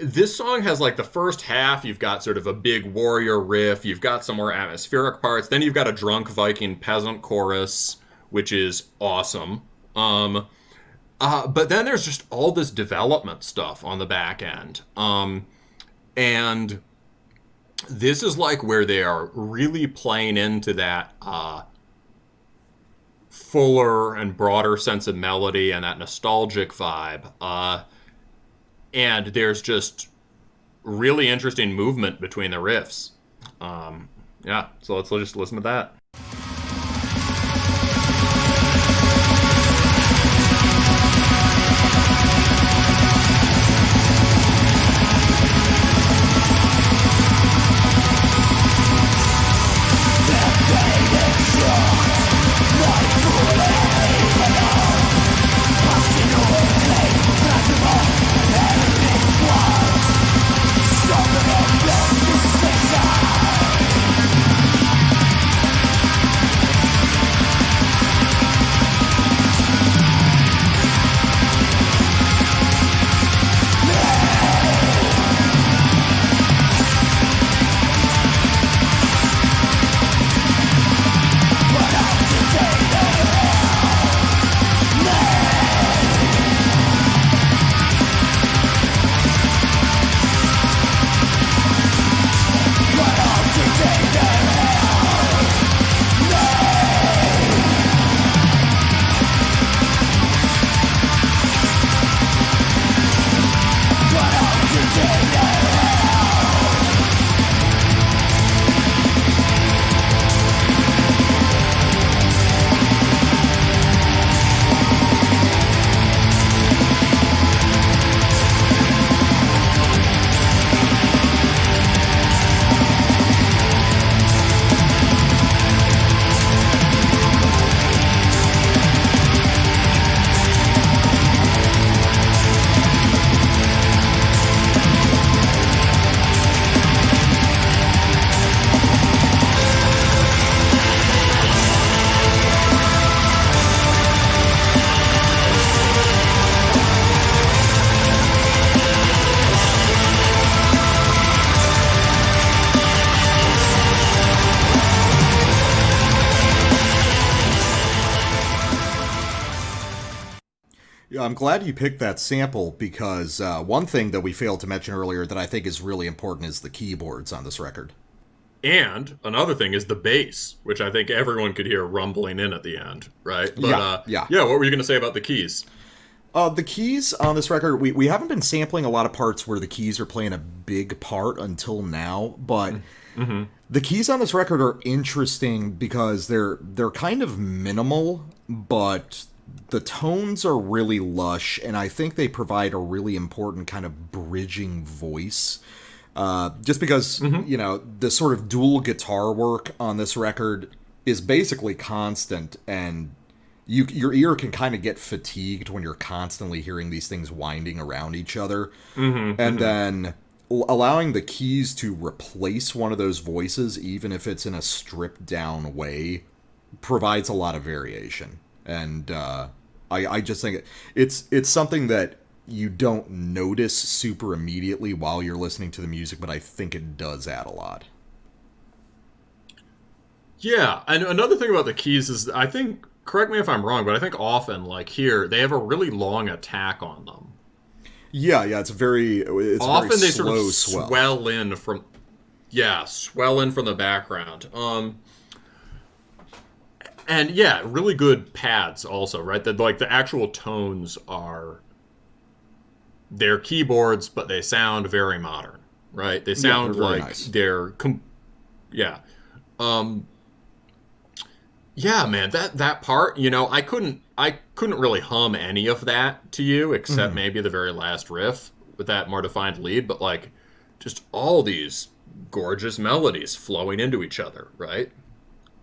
This song has, like, the first half, you've got sort of a big warrior riff, you've got some more atmospheric parts, then you've got a drunk Viking peasant chorus, which is awesome. But then there's just all this development stuff on the back end. And this is, like, where they are really playing into that fuller and broader sense of melody and that nostalgic vibe. And there's just really interesting movement between the riffs. Yeah, so let's just listen to that. I'm glad you picked that sample because one thing that we failed to mention earlier that I think is really important is the keyboards on this record. And another thing is the bass, which I think everyone could hear rumbling in at the end, right? But, yeah. What were you going to say about the keys? The keys on this record, we haven't been sampling a lot of parts where the keys are playing a big part until now, but the keys on this record are interesting because they're kind of minimal, but the tones are really lush, and I think they provide a really important kind of bridging voice. Just because, the sort of dual guitar work on this record is basically constant, and your ear can kind of get fatigued when you're constantly hearing these things winding around each other. Then allowing the keys to replace one of those voices, even if it's in a stripped down way, provides a lot of variation. And I just think it's something that you don't notice super immediately while you're listening to the music, but I think it does add a lot. Yeah, and another thing about the keys is, I think, correct me if I'm wrong, but I think often, like here, they have a really long attack on them. Yeah, it's often very they slow sort of swell in from the background. And yeah, really good pads also, right? That like the actual tones they're keyboards, but they sound very modern, right? They sound like nice. They're man, that part, I couldn't really hum any of that to you except maybe the very last riff with that more defined lead, but like just all these gorgeous melodies flowing into each other, right?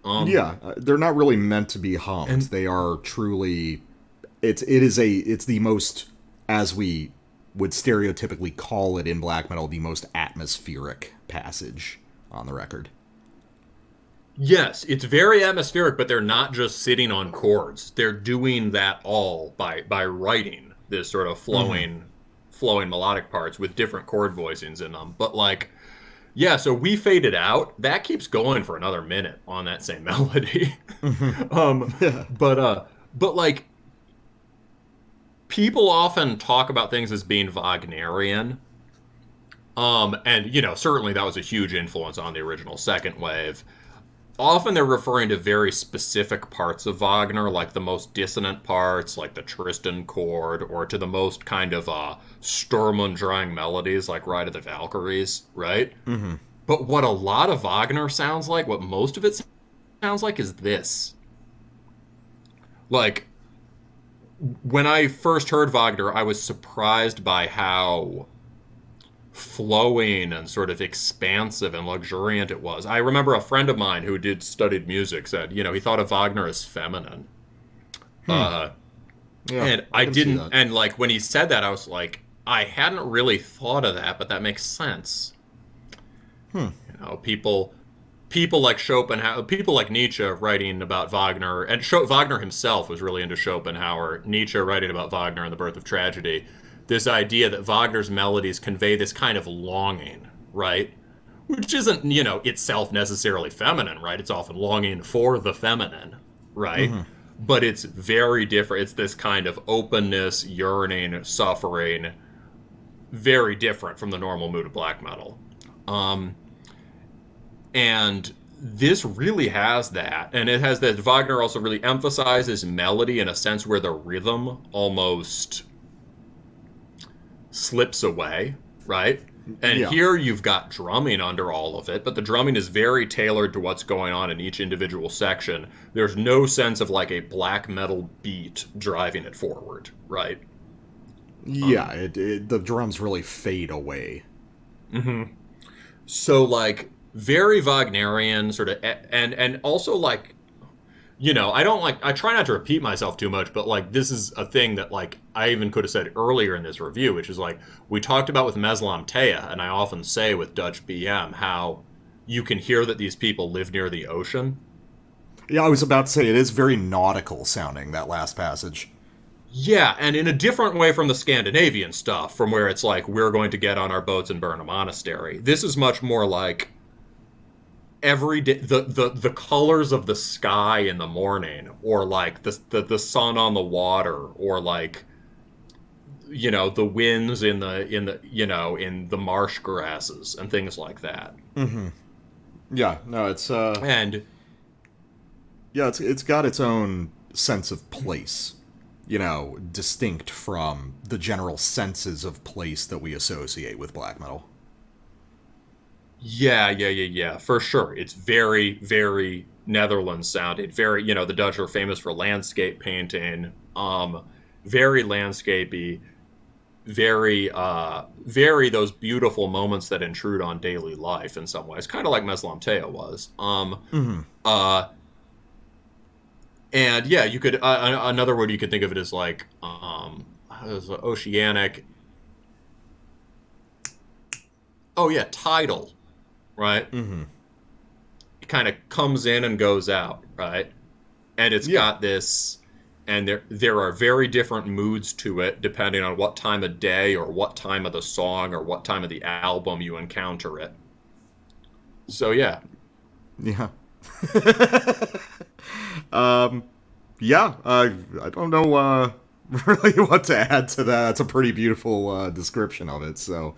They're not really meant to be hummed. They are truly it's the most, as we would stereotypically call it in black metal, the most atmospheric passage on the record. Yes, it's very atmospheric, but they're not just sitting on chords. They're doing that all by writing this sort of flowing melodic parts with different chord voicings in them. But like, so We Faded Out, that keeps going for another minute on that same melody. But like, people often talk about things as being Wagnerian. And, certainly that was a huge influence on the original second wave. Often they're referring to very specific parts of Wagner, like the most dissonant parts, like the Tristan chord, or to the most kind of Sturm und Drang melodies, like Ride of the Valkyries, right? But what a lot of Wagner sounds like, what most of it sounds like, is this. Like, when I first heard Wagner, I was surprised by how flowing and sort of expansive and luxuriant it was. I remember a friend of mine who studied music said, he thought of Wagner as feminine. And I didn't, and like when he said that, I was like, I hadn't really thought of that, but that makes sense. People like Schopenhauer, people like Nietzsche writing about Wagner, and Wagner himself was really into Schopenhauer. Nietzsche writing about Wagner and the Birth of Tragedy. This idea that Wagner's melodies convey this kind of longing, right? Which isn't, itself necessarily feminine, right? It's often longing for the feminine, right? But it's very different. It's this kind of openness, yearning, suffering, very different from the normal mood of black metal. And this really has that. And it has that. Wagner also really emphasizes melody in a sense where the rhythm almost slips away, right? And here you've got drumming under all of it, but the drumming is very tailored to what's going on in each individual section. There's no sense of like a black metal beat driving it forward, right? The drums really fade away. So like very Wagnerian sort of, and also like, I try not to repeat myself too much, but like this is a thing that like I even could have said earlier in this review, which is like we talked about with Meslam Teya, and I often say with Dutch BM how you can hear that these people live near the ocean. Yeah, I was about to say it is very nautical sounding, that last passage. Yeah, and in a different way from the Scandinavian stuff, from where it's like we're going to get on our boats and burn a monastery. This is much more like every day, the colors of the sky in the morning, or like the sun on the water, or like the winds in the marsh grasses and things like that. Mm-hmm. Yeah, no, And it's got its own sense of place, distinct from the general senses of place that we associate with black metal. yeah, for sure. It's very, very Netherlands sounded. Very, the Dutch are famous for landscape painting. Very landscapey, very those beautiful moments that intrude on daily life in some ways, kind of like Meslam Teo was. Mm-hmm. And yeah, you could another word you could think of it as like oceanic. Oh yeah, tidal, right? Mm-hmm. It kind of comes in and goes out, right? And it's got this, and there are very different moods to it depending on what time of day or what time of the song or what time of the album you encounter it. So yeah. Yeah. I don't know really what to add to that. It's a pretty beautiful description of it. So,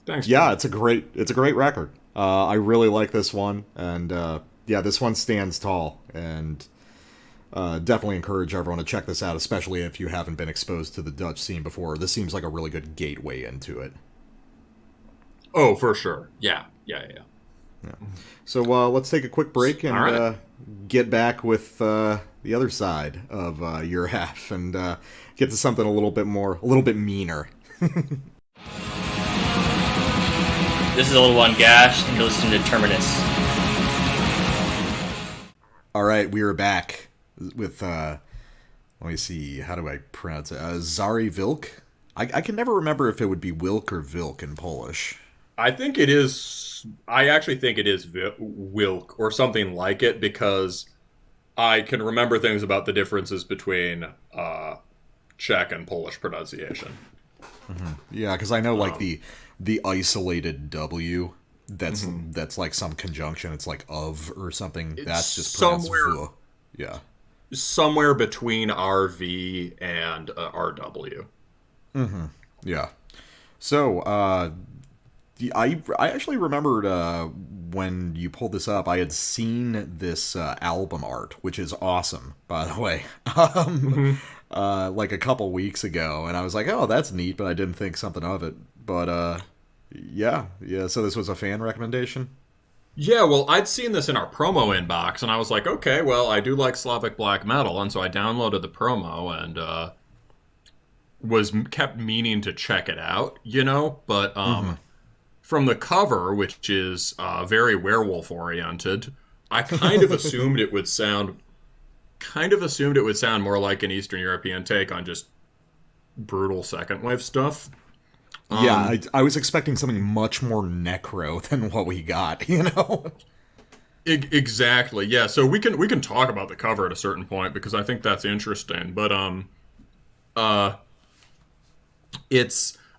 Thanks. Yeah, it's a great record. I really like this one, and this one stands tall, and definitely encourage everyone to check this out, especially if you haven't been exposed to the Dutch scene before. This seems like a really good gateway into it. Oh, for sure. Yeah. So let's take a quick break and get back with the other side of your half and get to something a little bit meaner. This is Old One Gash, and you're listening to Terminus. All right, we are back with, let me see, how do I pronounce it? Szary Wilk? I can never remember if it would be Wilk or Wilk in Polish. I actually think it is Wilk or something like it, because I can remember things about the differences between Czech and Polish pronunciation. Mm-hmm. Yeah, because I know like the isolated W that's like some conjunction. It's like of or something. That's just somewhere. Yeah, somewhere between RV and RW. Mm-hmm. Yeah. So I actually remembered when you pulled this up, I had seen this album art, which is awesome, by the way. Like a couple weeks ago, and I was like, oh, that's neat, but I didn't think something of it. But yeah, so this was a fan recommendation? Yeah, well, I'd seen this in our promo inbox, and I was like, okay, well, I do like Slavic black metal, and so I downloaded the promo and kept meaning to check it out, but from the cover, which is very werewolf oriented, I kind of assumed it would sound more like an Eastern European take on just brutal second wave stuff. Yeah, I was expecting something much more necro than what we got, Exactly. Yeah. So we can talk about the cover at a certain point, because I think that's interesting. But I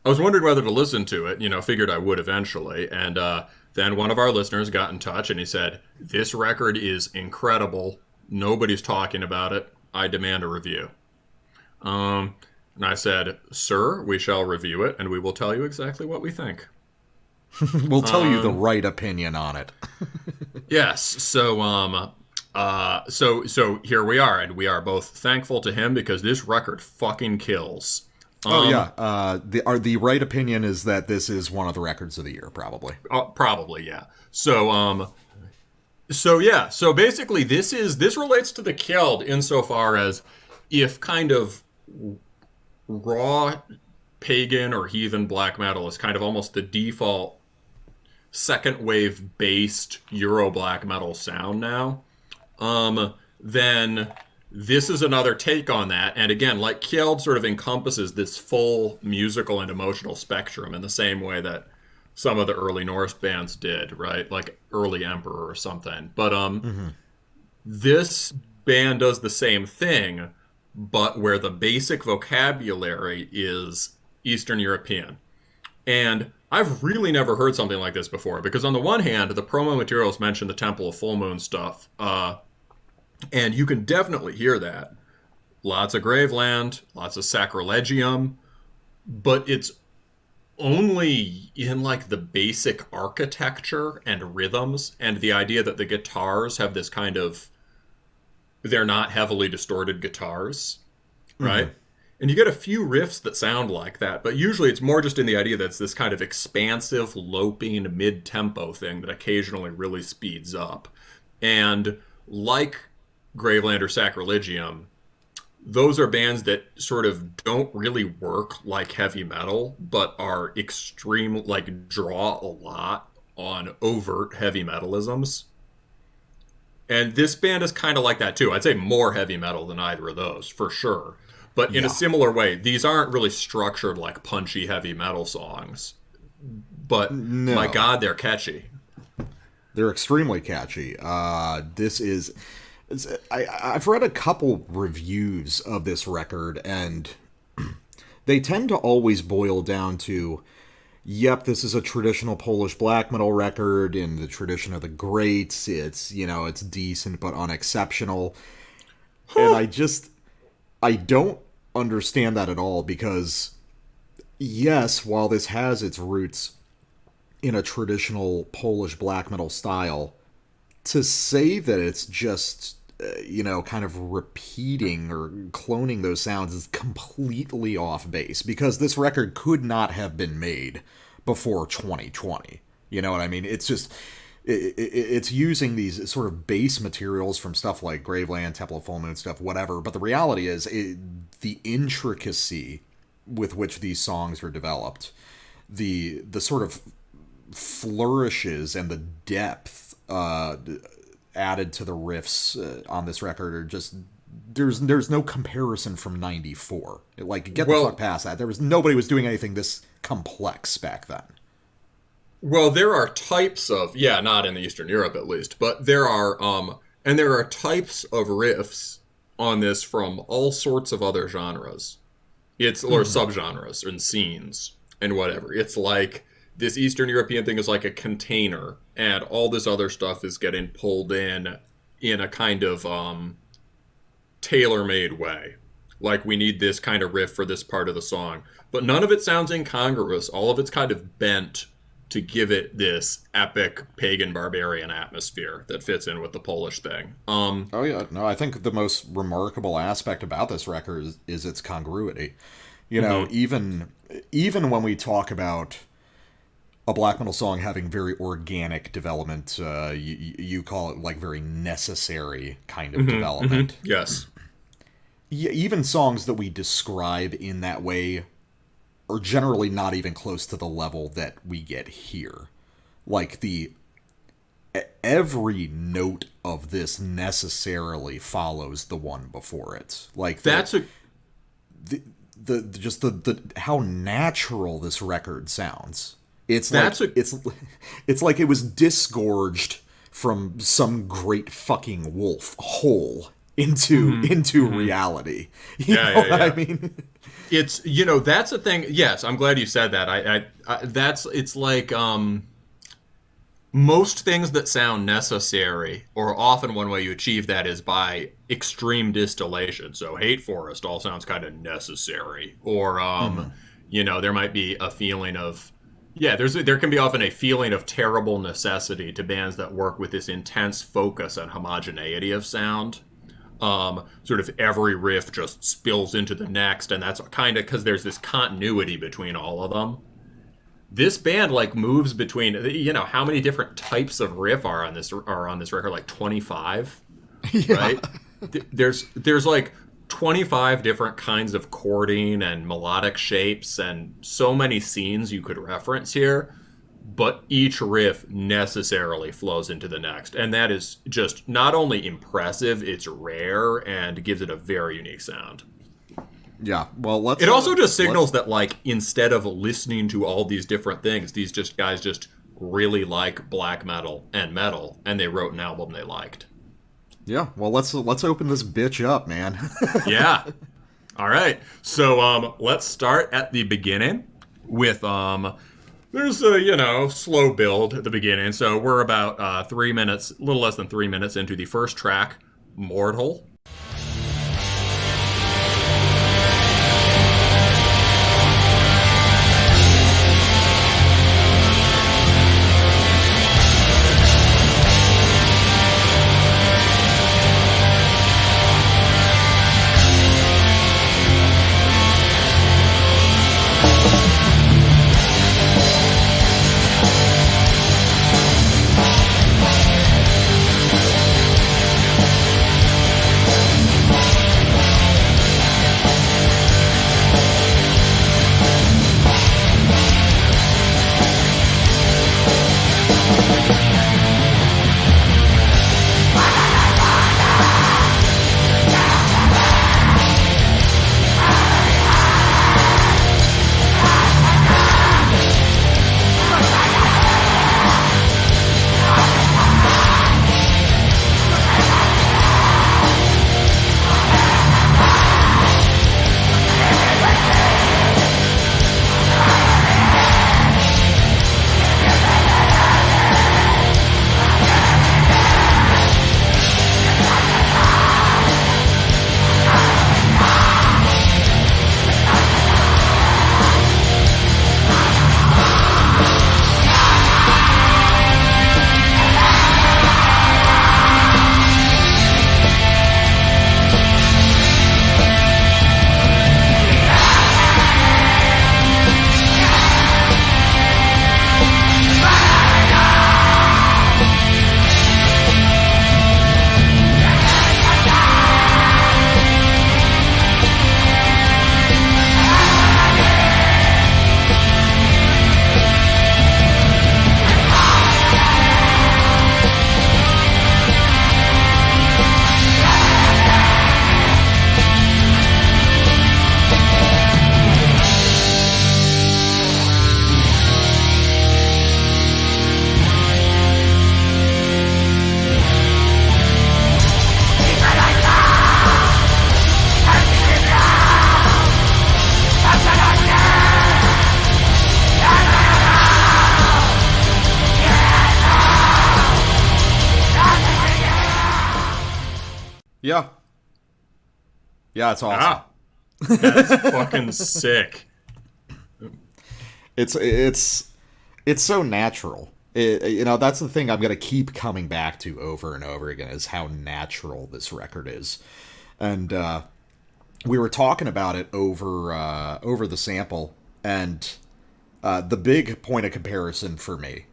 was wondering whether to listen to it. Figured I would eventually, and then one of our listeners got in touch and he said, "This record is incredible. Nobody's talking about it. I demand a review." And I said, "Sir, we shall review it, and we will tell you exactly what we think." We'll tell you the right opinion on it. Yes. So here we are, and we are both thankful to him because this record fucking kills. The right opinion is that this is one of the records of the year, probably. Probably, yeah. So basically, this relates to the Kjeld insofar as if kind of raw pagan or heathen black metal is kind of almost the default second wave based Euro black metal sound now, then this is another take on that. And again, like Kjeld sort of encompasses this full musical and emotional spectrum in the same way that some of the early Norse bands did, right? Like early Emperor or something. But this band does the same thing, but where the basic vocabulary is Eastern European. And I've really never heard something like this before, because on the one hand, the promo materials mention the Temple of Full Moon stuff, and you can definitely hear that. lots of Graveland, lots of Sacrilegium, but it's only in like the basic architecture and rhythms and the idea that the guitars have this kind of, they're not heavily distorted guitars, right? Mm-hmm. And you get a few riffs that sound like that, but usually it's more just in the idea that it's this kind of expansive, loping, mid-tempo thing that occasionally really speeds up. And like Graveland or Sacrilegium, those are bands that sort of don't really work like heavy metal, but are extreme, like draw a lot on overt heavy metalisms. And this band is kind of like that too. I'd say more heavy metal than either of those, for sure. But in a similar way, these aren't really structured like punchy heavy metal songs. But my God, they're catchy. They're extremely catchy. This is... I've read a couple reviews of this record, and they tend to always boil down to, yep, this is a traditional Polish black metal record in the tradition of the greats. It's, it's decent but unexceptional. And I don't understand that at all, because yes, while this has its roots in a traditional Polish black metal style, to say that it's just, kind of repeating or cloning those sounds is completely off base, because this record could not have been made before 2020. You know what I mean? It's just... It's using these sort of base materials from stuff like Graveland, Temple of Full Moon stuff, whatever. But the reality is the intricacy with which these songs are developed, the sort of flourishes and the depth added to the riffs on this record are just... There's no comparison from 94. Like, get the fuck past that. Nobody was doing anything this complex back then. Well, there are types of, not in Eastern Europe at least, but there are types of riffs on this from all sorts of other genres. Or subgenres and scenes and whatever. It's like this Eastern European thing is like a container, and all this other stuff is getting pulled in a kind of tailor-made way. Like, we need this kind of riff for this part of the song. But none of it sounds incongruous. All of it's kind of bent to give it this epic pagan barbarian atmosphere that fits in with the Polish thing. I think the most remarkable aspect about this record is its congruity. Even when we talk about a black metal song having very organic development, you call it like very necessary kind of development. Mm-hmm. Yes. Yeah, even songs that we describe in that way are generally not even close to the level that we get here. Like, every note of this necessarily follows the one before it. Like, how natural this record sounds. It's like it was disgorged from some great fucking wolf hole into reality. You know what I mean? It's, that's a thing. Yes, I'm glad you said that. It's like, most things that sound necessary, or often one way you achieve that is by extreme distillation. So Hate Forest all sounds kind of necessary. Or, there might be a feeling of, there can be often a feeling of terrible necessity to bands that work with this intense focus on homogeneity of sound. Sort of every riff just spills into the next, and that's kind of because there's this continuity between all of them. This band moves between, how many different types of riff are on this record? Like 25, right? There's like 25 different kinds of chording and melodic shapes, and so many scenes you could reference here. But each riff necessarily flows into the next. And that is just not only impressive, it's rare and gives it a very unique sound. Yeah, well, it also just signals that, instead of listening to all these different things, these guys just really like black metal, and they wrote an album they liked. Yeah, well, let's open this bitch up, man. Yeah. All right. So let's start at the beginning with... There's a, slow build at the beginning. So we're about 3 minutes, a little less than 3 minutes into the first track, Mortal. Yeah. Yeah, it's awesome. Ah, that's fucking sick. It's so natural. That's the thing I'm going to keep coming back to over and over again, is how natural this record is. And we were talking about it over the sample, and the big point of comparison for me,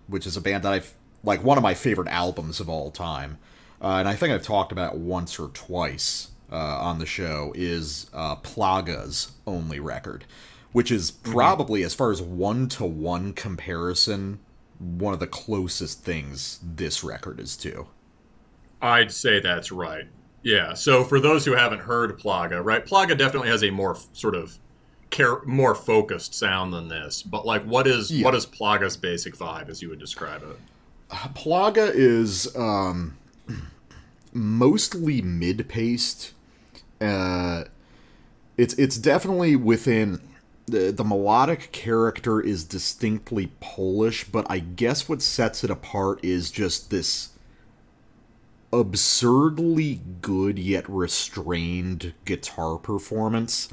which is a band that I've, like, one of my favorite albums of all time, and I think I've talked about once or twice on the show, is Plaga's only record, which is probably, as far as one-to-one comparison, one of the closest things this record is to. I'd say that's right. Yeah, so for those who haven't heard Plaga, right, Plaga definitely has a more sort of more focused sound than this, but, like, what is Plaga's basic vibe, as you would describe it? Plaga is mostly mid-paced. It's definitely within... The melodic character is distinctly Polish, but I guess what sets it apart is just this absurdly good yet restrained guitar performance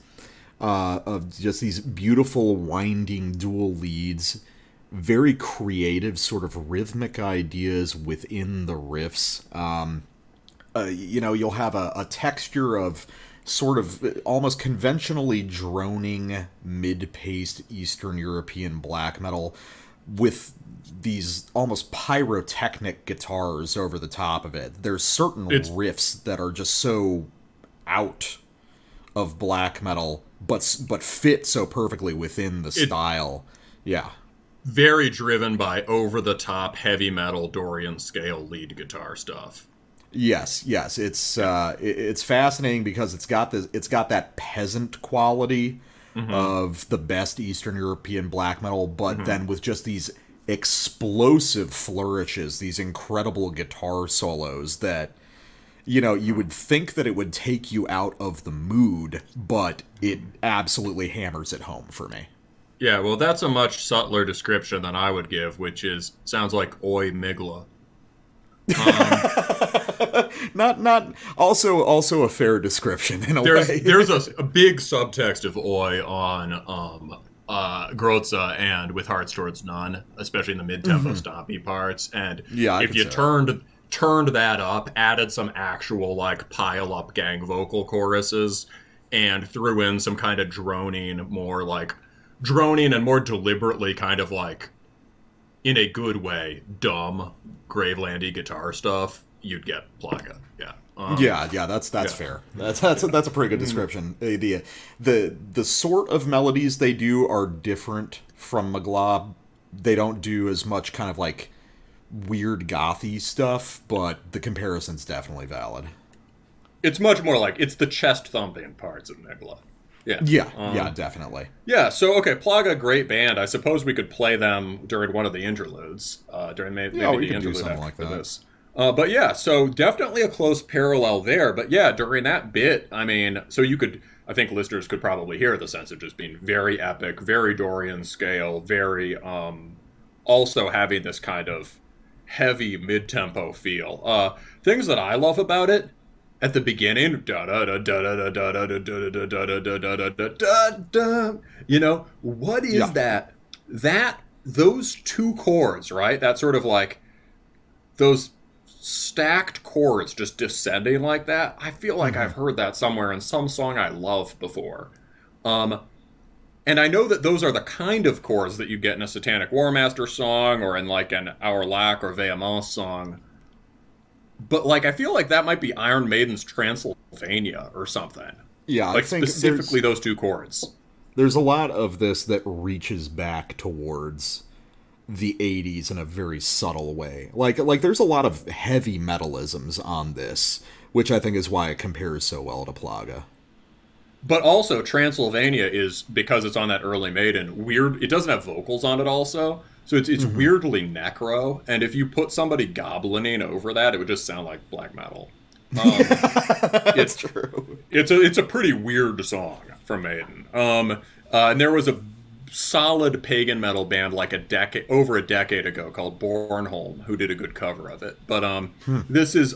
of just these beautiful winding dual leads, very creative sort of rhythmic ideas within the riffs. You'll have a texture of sort of almost conventionally droning mid-paced Eastern European black metal with these almost pyrotechnic guitars over the top of it. There's certain riffs that are just so out of black metal, but fit so perfectly within the style. Yeah. Very driven by over-the-top heavy metal Dorian scale lead guitar stuff. Yes, it's fascinating because it's got that peasant quality of the best Eastern European black metal, but then with just these explosive flourishes, these incredible guitar solos that, you would think that it would take you out of the mood, but it absolutely hammers it home for me. Yeah, well, that's a much subtler description than I would give, which sounds like oi migla. Not also a fair description in a way. There's a big subtext of oi on Grotza and With Hearts Towards None, especially in the mid-tempo stompy parts. And if you turned that up, added some actual like pile-up gang vocal choruses, and threw in some kind of droning and more deliberately kind of like, in a good way, dumb Gravelandy guitar stuff, you'd get Plaga. Yeah. That's fair. That's a pretty good description. The sort of melodies they do are different from Magla. They don't do as much kind of like weird gothy stuff, but the comparison's definitely valid. It's much more like it's the chest thumping parts of Magla. Yeah, definitely. Yeah, so, okay, Plaga, great band. I suppose we could play them during one of the interludes, during maybe the interlude after like this. But yeah, so definitely a close parallel there. But yeah, during that bit, I mean, so I think listeners could probably hear the sense of just being very epic, very Dorian scale, very, also having this kind of heavy mid-tempo feel. Things that I love about it, at the beginning, what is that? Those two chords, right? That sort of like those stacked chords just descending like that. I feel like I've heard that somewhere in some song I love before. And I know that those are the kind of chords that you get in a Satanic Warmaster song or in like an Our Lac or Vehemence song. But, like, I feel like that might be Iron Maiden's Transylvania or something. Yeah, like, I think specifically those two chords. There's a lot of this that reaches back towards the 80s in a very subtle way. Like there's a lot of heavy metalisms on this, which I think is why it compares so well to Plaga. But also, Transylvania is, because it's on that early Maiden, weird. It doesn't have vocals on it also. So it's weirdly necro, and if you put somebody goblining over that, it would just sound like black metal. It's true. It's a pretty weird song from Maiden. And there was a solid pagan metal band like over a decade ago called Bornholm who did a good cover of it. But this is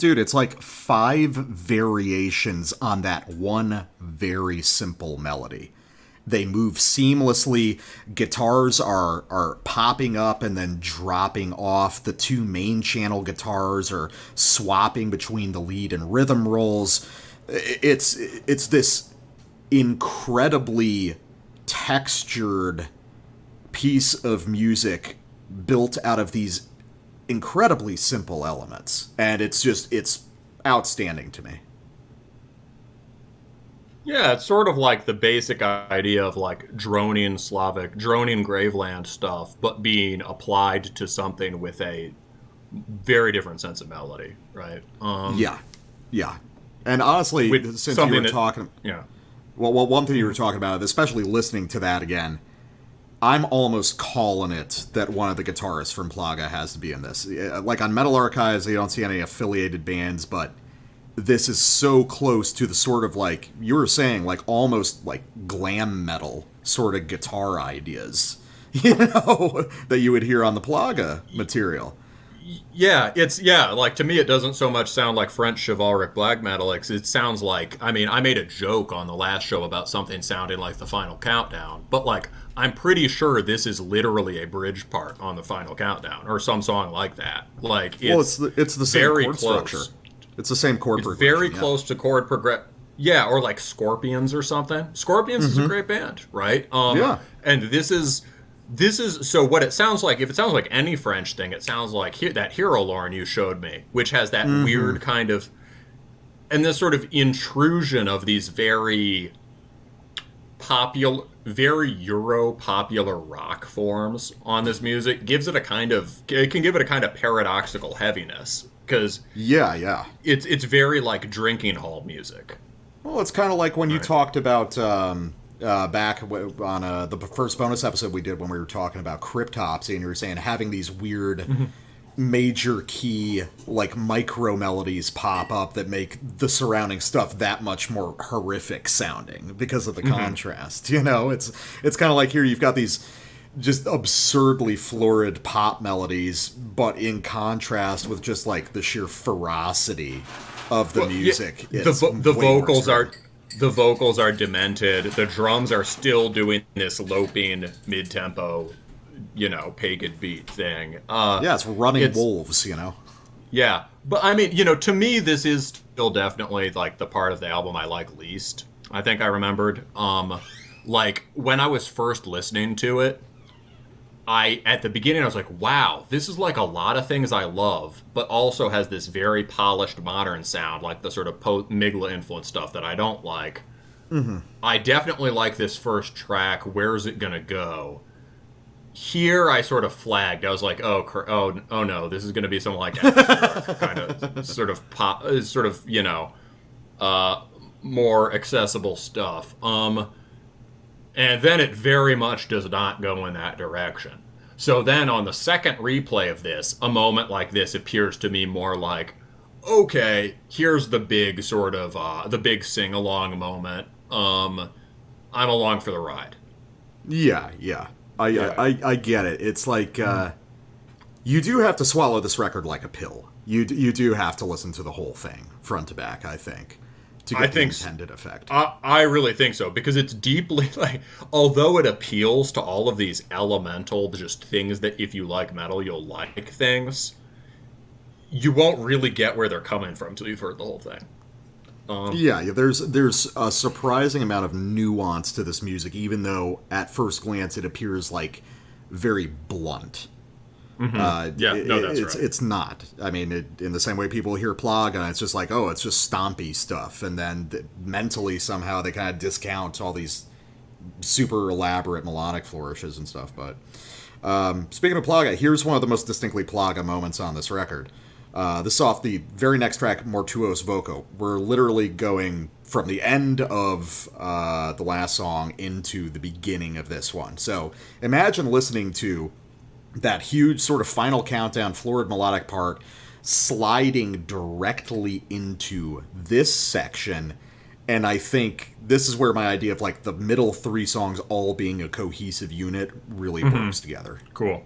Dude, it's like 5 variations on that one very simple melody. They move seamlessly. Guitars are popping up and then dropping off. The 2 main channel guitars are swapping between the lead and rhythm rolls. It's this incredibly textured piece of music built out of these incredibly simple elements, and it's outstanding to me. Yeah, it's sort of like the basic idea of like droning Graveland stuff, but being applied to something with a very different sense of melody, right? Yeah. And honestly, since you were talking... Yeah. Well, one thing you were talking about, especially listening to that again, I'm almost calling it that one of the guitarists from Plaga has to be in this. Like on Metal Archives, you don't see any affiliated bands, but this is so close to the sort of, like you were saying, like almost like glam metal sort of guitar ideas, that you would hear on the Plaga material. Yeah, like to me it doesn't so much sound like French chivalric black metal. It sounds like, I made a joke on the last show about something sounding like the Final Countdown, but like I'm pretty sure this is literally a bridge part on the Final Countdown or some song like that. Like it's the same chord structure. It's the same chord progression. Very close to chord progression. Yeah, or like Scorpions or something. Scorpions is a great band, right? And this is so what it sounds like. If it sounds like any French thing, it sounds like that Hero Lorn you showed me, which has that weird kind of, and this sort of intrusion of these very popular, very Euro popular rock forms on this music gives it it can give it a kind of paradoxical heaviness, because it's very like drinking hall music. Well, it's kind of like when you talked about back on the first bonus episode we did when we were talking about cryptopsy, and you were saying having these weird major key like micro melodies pop up that make the surrounding stuff that much more horrific sounding because of the contrast. It's kind of like here you've got these just absurdly florid pop melodies, but in contrast with just like the sheer ferocity of the music. Yeah, the vocals are demented. The drums are still doing this loping mid-tempo, pagan beat thing. It's running wolves, Yeah, but to me, this is still definitely like the part of the album I like least. I think I remembered. Like when I was first listening to it, at the beginning I was like, wow, this is like a lot of things I love, but also has this very polished modern sound, like the sort of Migla influence stuff that I don't like. I definitely like this first track, Where's It Gonna Go? Here I sort of flagged. I was like, oh no, this is gonna be something like kind of sort of pop, more accessible stuff. And then it very much does not go in that direction. So then on the second replay of this, a moment like this appears to me more like, okay, here's the big sort of, the big sing-along moment. I'm along for the ride. Yeah. I get it. It's like, you do have to swallow this record like a pill. You do have to listen to the whole thing, front to back, I think. To get the intended effect. I really think so, because it's deeply like, although it appeals to all of these elemental just things that if you like metal you'll like things, you won't really get where they're coming from till you've heard the whole thing. There's a surprising amount of nuance to this music, even though at first glance it appears like very blunt. That's right. It's not. In the same way people hear Plaga and it's just like, oh, it's just stompy stuff, and then mentally somehow they kind of discount all these super elaborate melodic flourishes and stuff. But speaking of Plaga, here's one of the most distinctly Plaga moments on this record. This is off the very next track, Mortuos Voco. We're literally going from the end of the last song into the beginning of this one. So imagine listening to that huge sort of final countdown, florid melodic part, sliding directly into this section. And I think this is where my idea of like the middle 3 songs all being a cohesive unit really works together. Cool.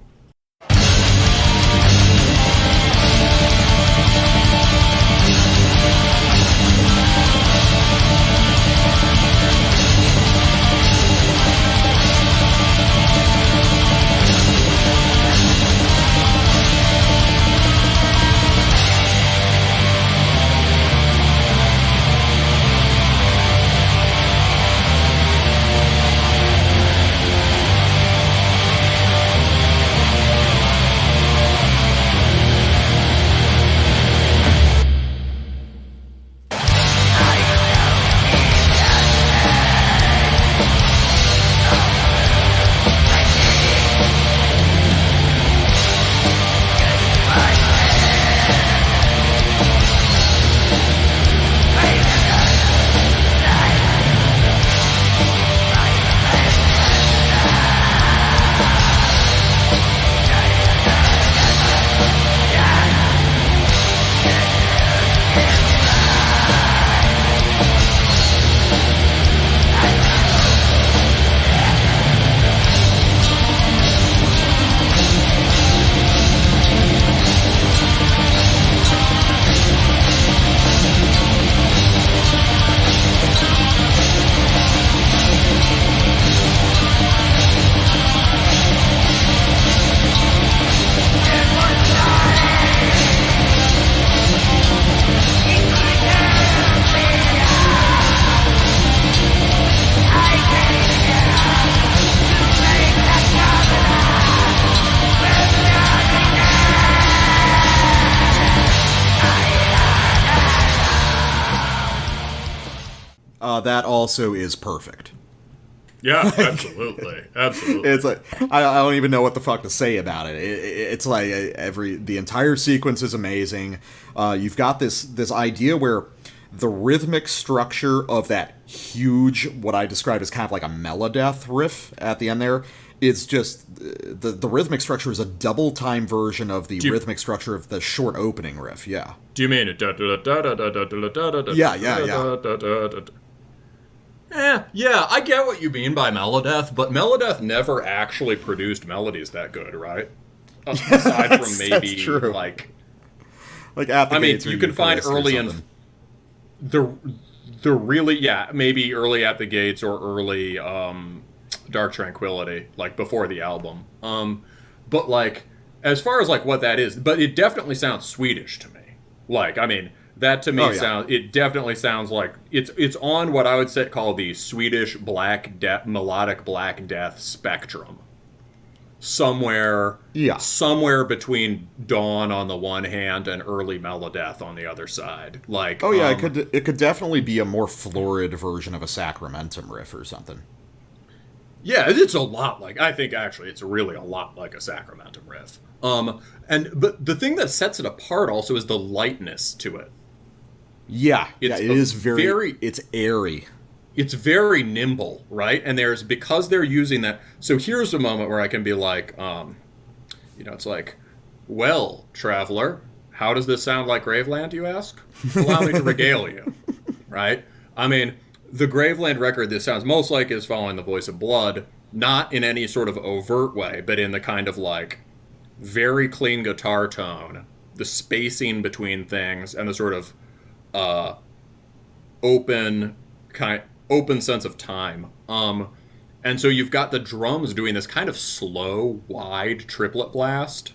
that also is perfect. Yeah, absolutely, absolutely. It's like I don't even know what the fuck to say about it. It's like the entire sequence is amazing. You've got this idea where the rhythmic structure of that huge, what I describe as kind of like a melodeath riff at the end there, is just the rhythmic structure is a double time version of the rhythmic structure of the short opening riff. Yeah. Do you mean it? Yeah, I get what you mean by melodeath, but melodeath never actually produced melodies that good, right? Aside from maybe like at the gates. You can find early in the really maybe early at the gates or early Dark Tranquility, like before the album. But like as far as like what that is, but it definitely sounds Swedish to me. Like, I mean, that to me it definitely sounds like it's on what I would call the Swedish melodic Black Death spectrum. Somewhere between Dawn on the one hand and early Melodeath on the other side. Like, it could definitely be a more florid version of a Sacramentum riff or something. Yeah, it's a lot like, I think actually it's really a lot like a Sacramentum riff. But the thing that sets it apart also is the lightness to it. Yeah, it is very it's airy. It's very nimble, right? And because they're using that. So here's a moment where I can be like, it's like, well, traveler, how does this sound like Graveland, you ask? Allow me to regale you, right? I mean, the Graveland record, this sounds most like is following the voice of Blood, not in any sort of overt way, but in the kind of like very clean guitar tone, the spacing between things, and the sort of open sense of time. And so you've got the drums doing this kind of slow, wide triplet blast,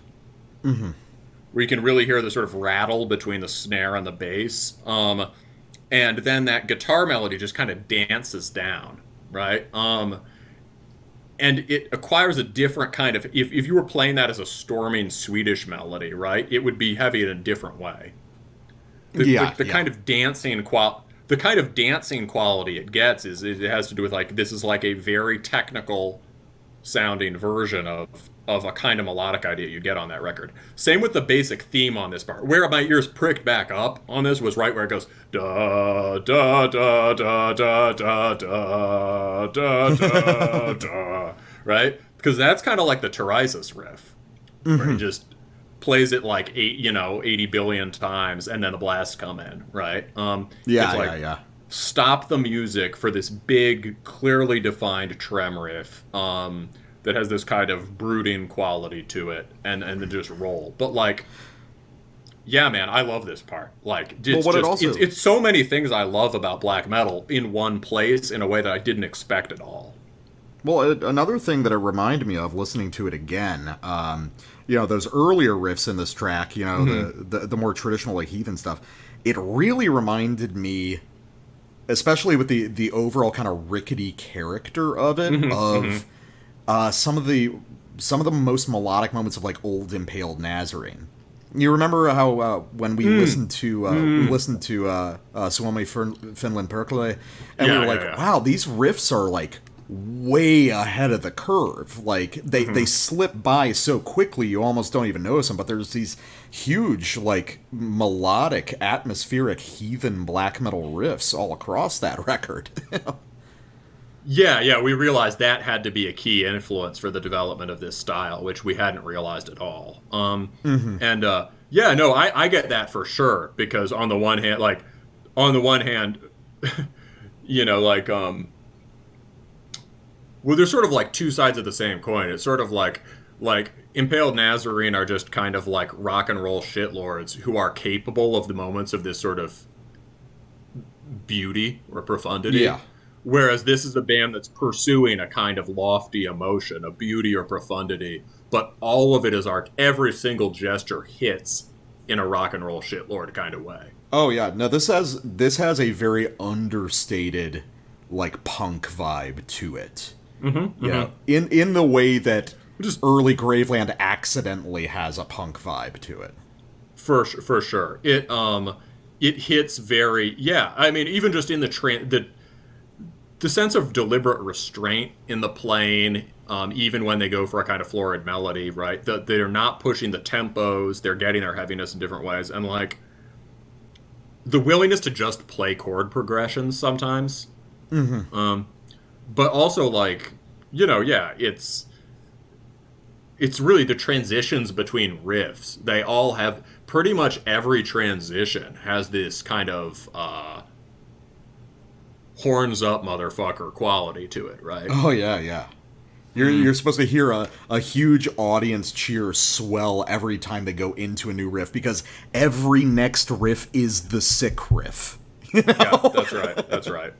where you can really hear the sort of rattle between the snare and the bass. And then that guitar melody just kind of dances down, right? And it acquires a different kind of... If you were playing that as a storming Swedish melody, right, it would be heavy in a different way. The kind of dancing quality it gets it has to do with like, this is like a very technical sounding version of a kind of melodic idea you get on that record. Same with the basic theme on this part. Where my ears pricked back up on this was right where it goes da da da da da da da da da da, right? Because that's kind of like the Terisis riff, where he just plays it like 80 billion times, and then the blasts come in, right? Stop the music for this big, clearly defined trem riff that has this kind of brooding quality to it, and then just roll. But like, yeah, man, I love this part. Like, it's so many things I love about black metal in one place in a way that I didn't expect at all. Well, another thing that it reminded me of listening to it again, those earlier riffs in this track, the more traditional like heathen stuff, it really reminded me, especially with the overall kind of rickety character of it, some of the most melodic moments of like old Impaled Nazarene. You remember how when we listened to Suomi Finland Perkele, and we were like, wow, these riffs are like way ahead of the curve. Like they slip by so quickly you almost don't even notice them, but there's these huge like melodic atmospheric heathen black metal riffs all across that record. Yeah, we realized that had to be a key influence for the development of this style, which we hadn't realized at all. I get that for sure, because on the one hand, well, there's sort of like two sides of the same coin. It's sort of like Impaled Nazarene are just kind of like rock and roll shitlords who are capable of the moments of this sort of beauty or profundity. Yeah. Whereas this is a band that's pursuing a kind of lofty emotion, a beauty or profundity, but all of it is every single gesture hits in a rock and roll shitlord kind of way. Oh yeah, no, this has a very understated like punk vibe to it. In the way that early Graveland accidentally has a punk vibe to it. For sure, it hits very I mean, even just in the the sense of deliberate restraint in the playing, even when they go for a kind of florid melody, right? They're not pushing the tempos, they're getting their heaviness in different ways, and like the willingness to just play chord progressions sometimes. Mm-hmm. But also like, it's really the transitions between riffs. They all have, pretty much every transition has this kind of horns up motherfucker quality to it, right? Oh yeah. You're supposed to hear a huge audience cheer swell every time they go into a new riff, because every next riff is the sick riff. Yeah, that's right.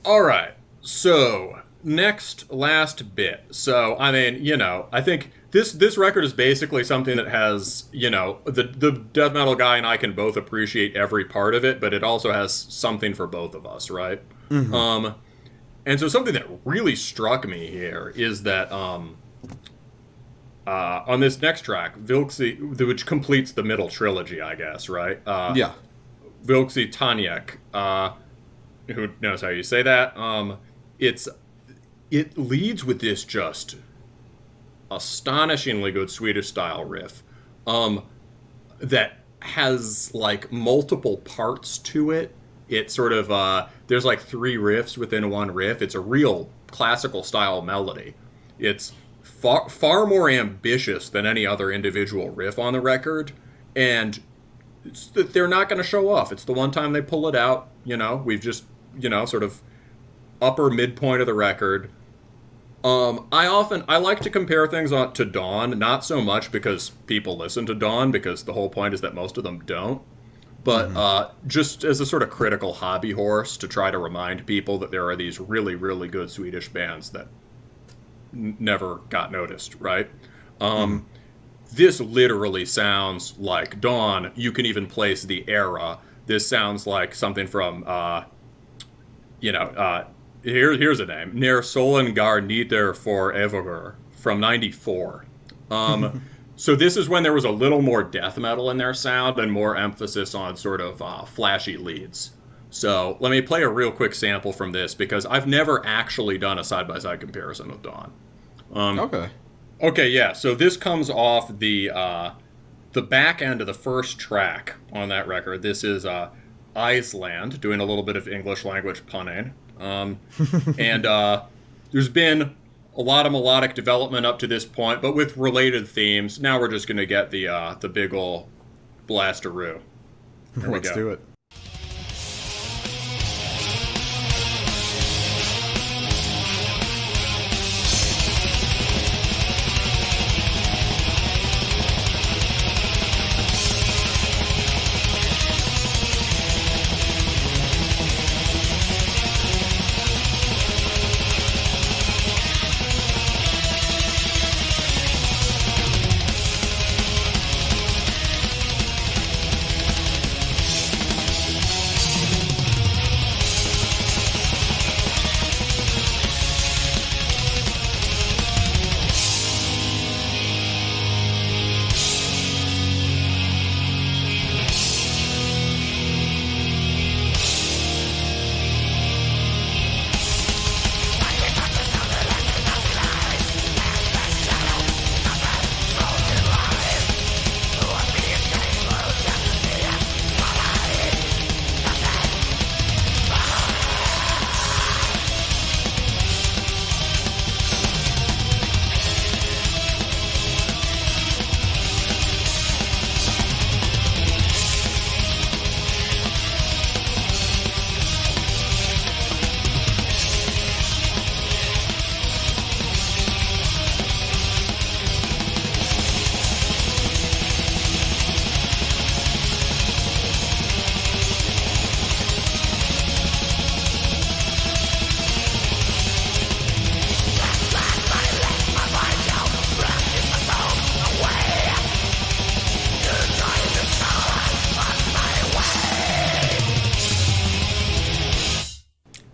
All right, so last bit. So, I mean, I think this record is basically something that has, the death metal guy and I can both appreciate every part of it, but it also has something for both of us, right? Mm-hmm. And so something that really struck me here is that on this next track, Vilksy, which completes the middle trilogy, I guess, right? Yeah. Vilksy Tanyak, who knows how you say that? It leads with this just astonishingly good Swedish style riff that has like multiple parts to it. It's sort of there's like 3 riffs within one riff. It's a real classical style melody. It's far more ambitious than any other individual riff on the record, and they're not going to show off. It's the one time they pull it out. We've just sort of upper midpoint of the record. I like to compare things to Dawn, not so much because people listen to Dawn, because the whole point is that most of them don't, but just as a sort of critical hobby horse to try to remind people that there are these really, really good Swedish bands that never got noticed, right? This literally sounds like Dawn. You can even place the era. This sounds like something from, here's a name. Ner Solen gar niter for Evoger from 94. So this is when there was a little more death metal in their sound and more emphasis on sort of flashy leads. So let me play a real quick sample from this, because I've never actually done a side-by-side comparison with Dawn. Okay, yeah. So this comes off the back end of the first track on that record. This is Iceland, doing a little bit of English language punning. And there's been a lot of melodic development up to this point, but with related themes. Now we're just going to get the big ol' blasteroo. Let's do it.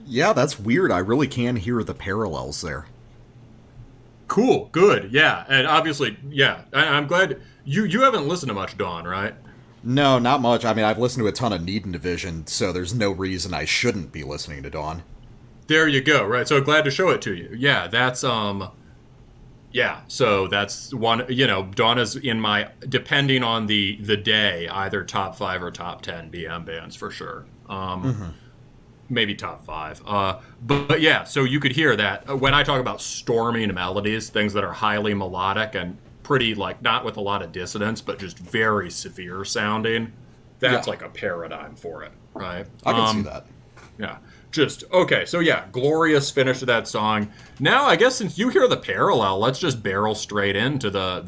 Yeah, that's weird. I really can hear the parallels there. Cool, good, yeah. And obviously, yeah, I'm glad you haven't listened to much Dawn, right? No, not much. I mean, I've listened to a ton of Need and Division, so there's no reason I shouldn't be listening to Dawn. There you go, right? So glad to show it to you. Yeah, that's yeah, so that's one, Dawn is in my, depending on the day, either top 5 or top 10 BM bands for sure. Maybe top 5. But yeah, so you could hear that when I talk about storming melodies, things that are highly melodic and pretty, like, not with a lot of dissonance, but just very severe sounding. That's like a paradigm for it, right? I can see that. Yeah. Okay, so yeah, glorious finish to that song. Now, I guess since you hear the parallel, let's just barrel straight into the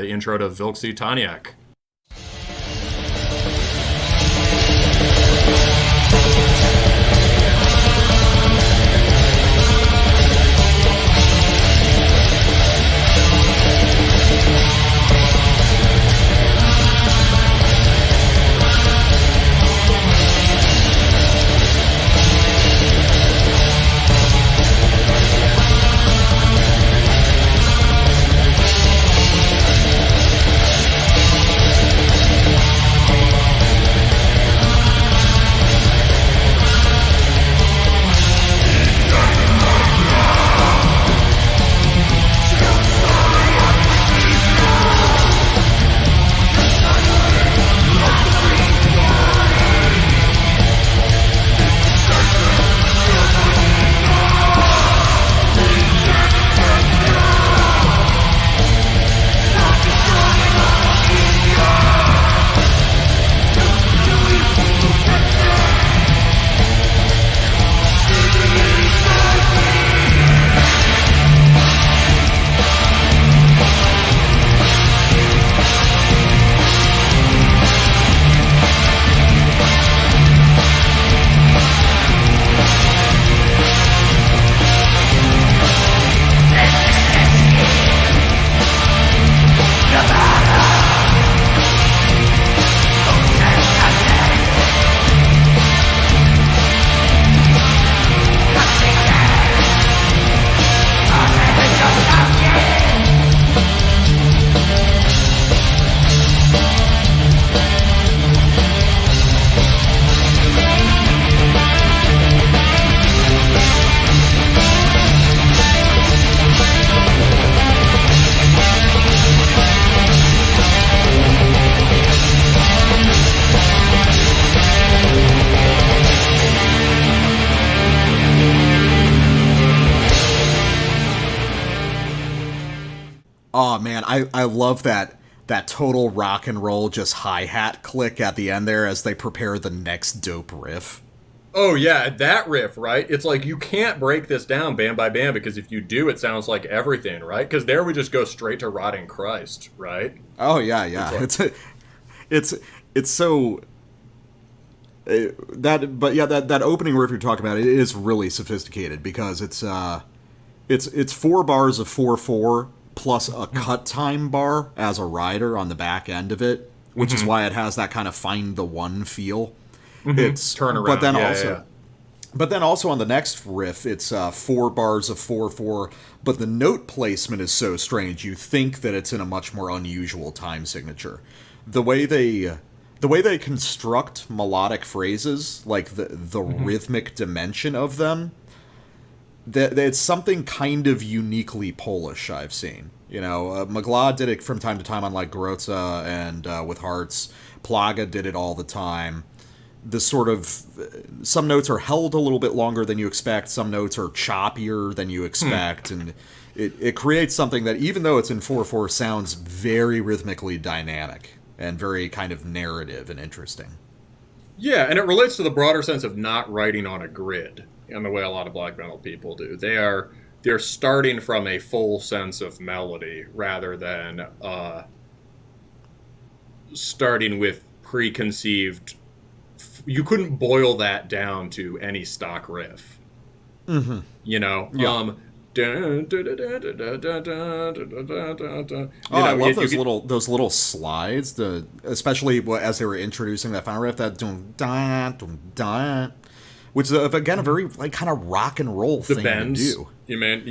intro to Wilksy Taniak. Oh man, I love that total rock and roll just hi-hat click at the end there as they prepare the next dope riff. Oh yeah, that riff, right? It's like you can't break this down band by band because if you do, it sounds like everything, right? Because there we just go straight to Rotting Christ, right? Oh yeah. It's so that opening riff you're talking about, it is really sophisticated because it's 4 bars of 4/4 plus a cut time bar as a rider on the back end of it, which is why it has that kind of find the one feel. It's turnaround, but then also on the next riff, it's 4 bars of 4/4, but the note placement is so strange. You think that it's in a much more unusual time signature. The way they construct melodic phrases, like the rhythmic dimension of them, that it's something kind of uniquely Polish I've seen. Magla did it from time to time on like Grotza and with Hearts. Plaga did it all the time. This sort of, some notes are held a little bit longer than you expect, some notes are choppier than you expect, and it creates something that, even though it's in 4/4, sounds very rhythmically dynamic and very kind of narrative and interesting. Yeah, and it relates to the broader sense of not writing on a grid in the way a lot of black metal people do. They're starting from a full sense of melody rather than starting with preconceived. You couldn't boil that down to any stock riff. Yeah. I love those little slides, especially as they were introducing that final riff, that dun dun dun dun, which is again a very like kind of rock and roll thing bends, to do. You mean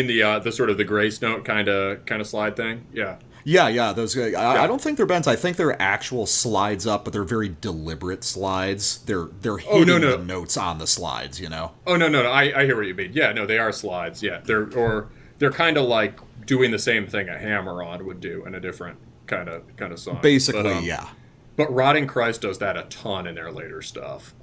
the sort of the grace note kind of slide thing? Yeah. Yeah, those. I don't think they're bends. I think they're actual slides up, but they're very deliberate slides. They're hitting the notes on the slides, you know. Oh no! I hear what you mean. Yeah, no, they are slides. Yeah, they're kind of like doing the same thing a hammer-on would do in a different kind of song. Basically, yeah. But Rotting Christ does that a ton in their later stuff.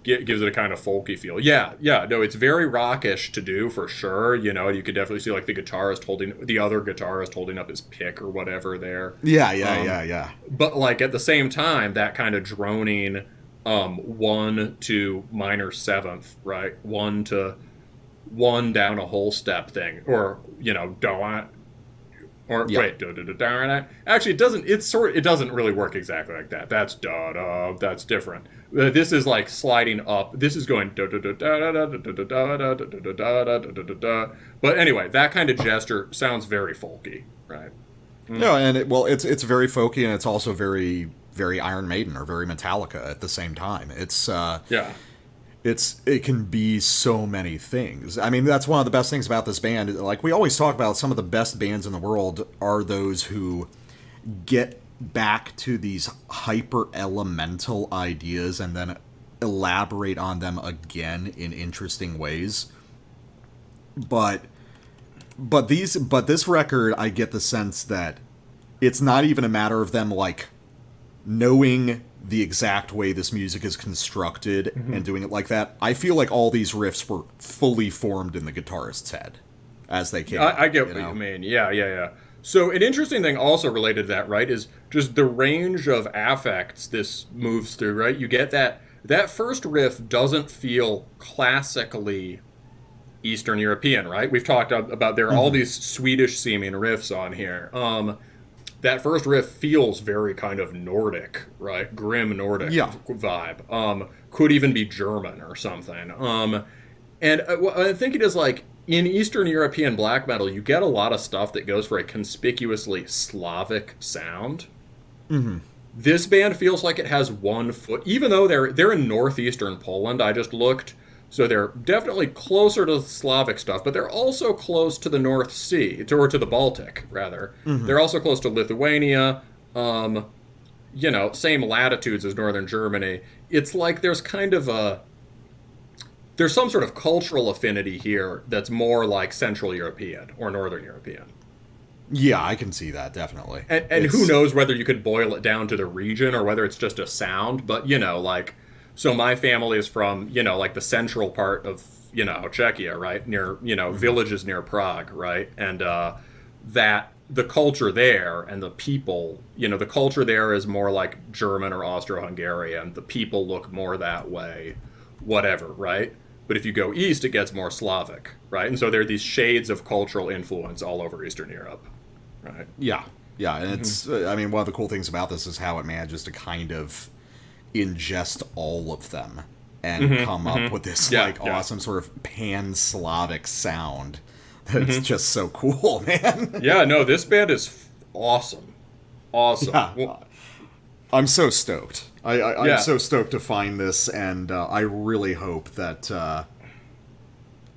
Gives it a kind of folky feel. Yeah. No, it's very rockish to do for sure. You know, you could definitely see like the other guitarist holding up his pick or whatever there. Yeah. But like at the same time, that kind of droning 1 to minor seventh, right? 1 down a whole step thing, or you know, don't. Or wait, actually, it doesn't. It doesn't really work exactly like that. That's da. That's different. This is like sliding up. This is going da. But anyway, that kind of gesture sounds very folky, right? No, and it's very folky, and it's also very, very Iron Maiden or very Metallica at the same time. It's it can be so many things. I mean, that's one of the best things about this band. Like, we always talk about, some of the best bands in the world are those who get back to these hyper-elemental ideas and then elaborate on them again in interesting ways. But this record, I get the sense that it's not even a matter of them, like, knowing the exact way this music is constructed and doing it like that. I feel like all these riffs were fully formed in the guitarist's head as they came. I get what you mean. Yeah. So an interesting thing also related to that, right, is just the range of affects this moves through, right? You get that first riff doesn't feel classically Eastern European, right? We've talked about there are all these Swedish-seeming riffs on here. That first riff feels very kind of Nordic, right? Grim Nordic vibe. Could even be German or something. And what I think it is, like, in Eastern European black metal, you get a lot of stuff that goes for a conspicuously Slavic sound. This band feels like it has one foot, even though they're in northeastern Poland. I just looked. So they're definitely closer to Slavic stuff, but they're also close to the North Sea, or to the Baltic, rather. They're also close to Lithuania, same latitudes as northern Germany. It's like there's some sort of cultural affinity here that's more like Central European or Northern European. Yeah, I can see that, definitely. And who knows whether you could boil it down to the region or whether it's just a sound, but, so my family is from, like the central part of, Czechia, right? Near, villages near Prague, right? And that the culture there and the people, the culture there is more like German or Austro-Hungarian. The people look more that way, whatever, right? But if you go east, it gets more Slavic, right? And so there are these shades of cultural influence all over Eastern Europe, right? Yeah. And it's, one of the cool things about this is how it manages to kind of ingest all of them and come up with this awesome sort of pan-Slavic sound. It's just so cool, man. Yeah, no, this band is awesome. Yeah. Well, I'm so stoked. I'm so stoked to find this, and I really hope that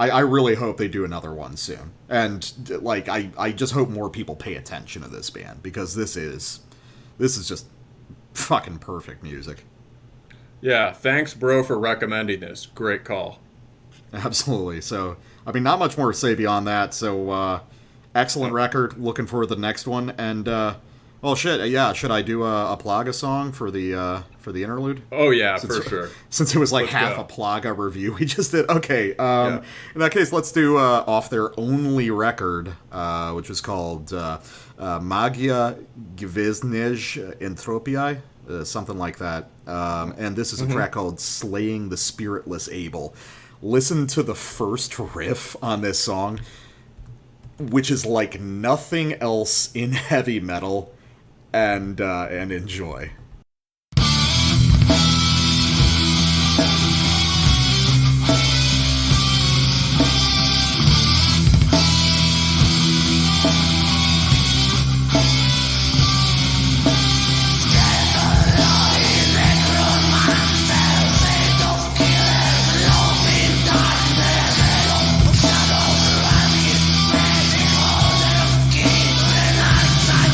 I really hope they do another one soon. And I just hope more people pay attention to this band, because this is just fucking perfect music. Yeah, thanks, bro, for recommending this. Great call. Absolutely. So, not much more to say beyond that. So, excellent record. Looking forward to the next one. And, should I do a Plaga song for the interlude? Oh, yeah, for sure. Since it was like half a Plaga review we just did. Okay, in that case, let's do off their only record, which was called Magia, Gwiezdnej, Entropii. Something like that. And this is a track called Slaying the Spiritless Abel. Listen to the first riff on this song, which is like nothing else in heavy metal, and enjoy. Inside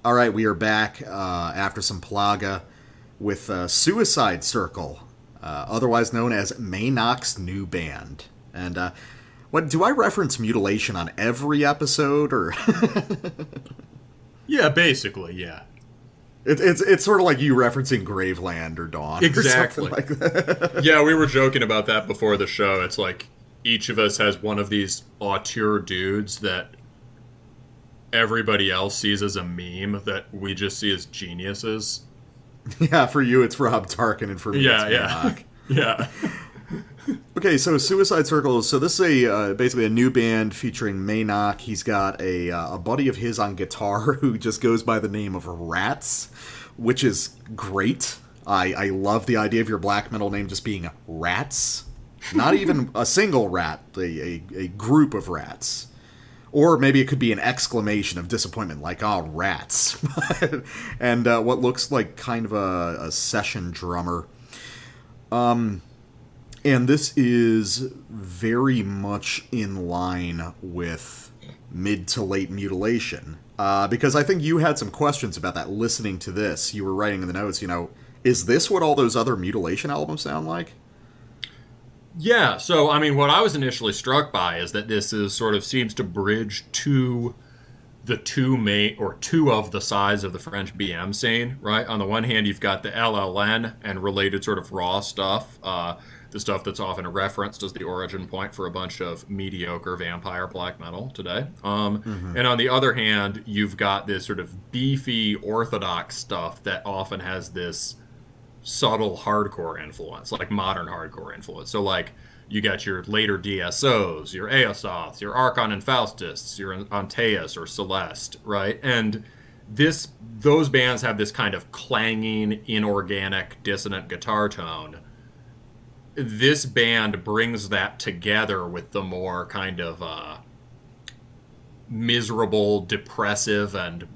All right, we are back after some Plaga with Suicide Circle, otherwise known as Maynok's new band. And what do I reference mutilation on every episode, or? Yeah, basically, yeah. It's sort of like you referencing Graveland or Dawn, exactly. or something like that. Yeah, we were joking about that before the show. It's like each of us has one of these auteur dudes that everybody else sees as a meme that we just see as geniuses. Yeah, for you it's Rob Tarkin, and for me it's Maynok. Yeah. Okay, so Suicide Circle. So this is basically a new band featuring Maynok. He's got a buddy of his on guitar who just goes by the name of Rats, which is great. I love the idea of your black metal name just being Rats. Not even a single rat, a group of rats. Or maybe it could be an exclamation of disappointment, like, oh, rats. And what looks like kind of a session drummer. And this is very much in line with mid to late Mutilation. Because I think you had some questions about that listening to this. You were writing in the notes, is this what all those other Mutilation albums sound like? Yeah, so, I mean, what I was initially struck by is that this is sort of seems to bridge to the two of the sides of the French BM scene, right? On the one hand, you've got the LLN and related sort of raw stuff, the stuff that's often referenced as the origin point for a bunch of mediocre vampire black metal today. And on the other hand, you've got this sort of beefy orthodox stuff that often has this subtle hardcore influence, like modern hardcore influence. So, like, you got your later DSOs, your Eosoths, your Archon and Faustus, your Antaeus or Celeste, right? And those bands have this kind of clanging, inorganic, dissonant guitar tone. This band brings that together with the more kind of miserable, depressive, and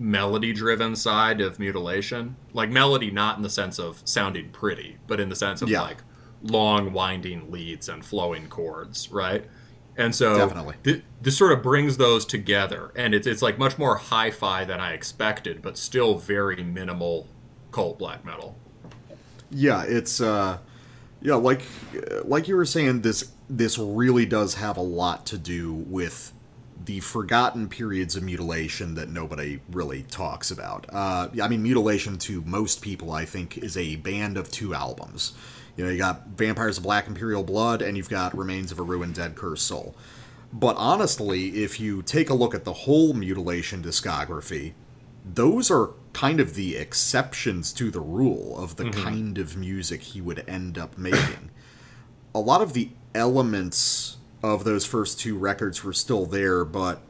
melody-driven side of Mutilation. Like, melody not in the sense of sounding pretty, but in the sense of, like, long, winding leads and flowing chords, right? And so definitely. This sort of brings those together, and it's like much more hi-fi than I expected, but still very minimal cult black metal. Yeah, it's like you were saying, this really does have a lot to do with the forgotten periods of Mutilation that nobody really talks about. I mean, Mutilation to most people, I think, is a band of two albums. You got Vampires of Black Imperial Blood, and you've got Remains of a Ruined Dead Cursed Soul. But honestly, if you take a look at the whole Mutilation discography, those are kind of the exceptions to the rule of the kind of music he would end up making. A lot of the elements of those first two records were still there, but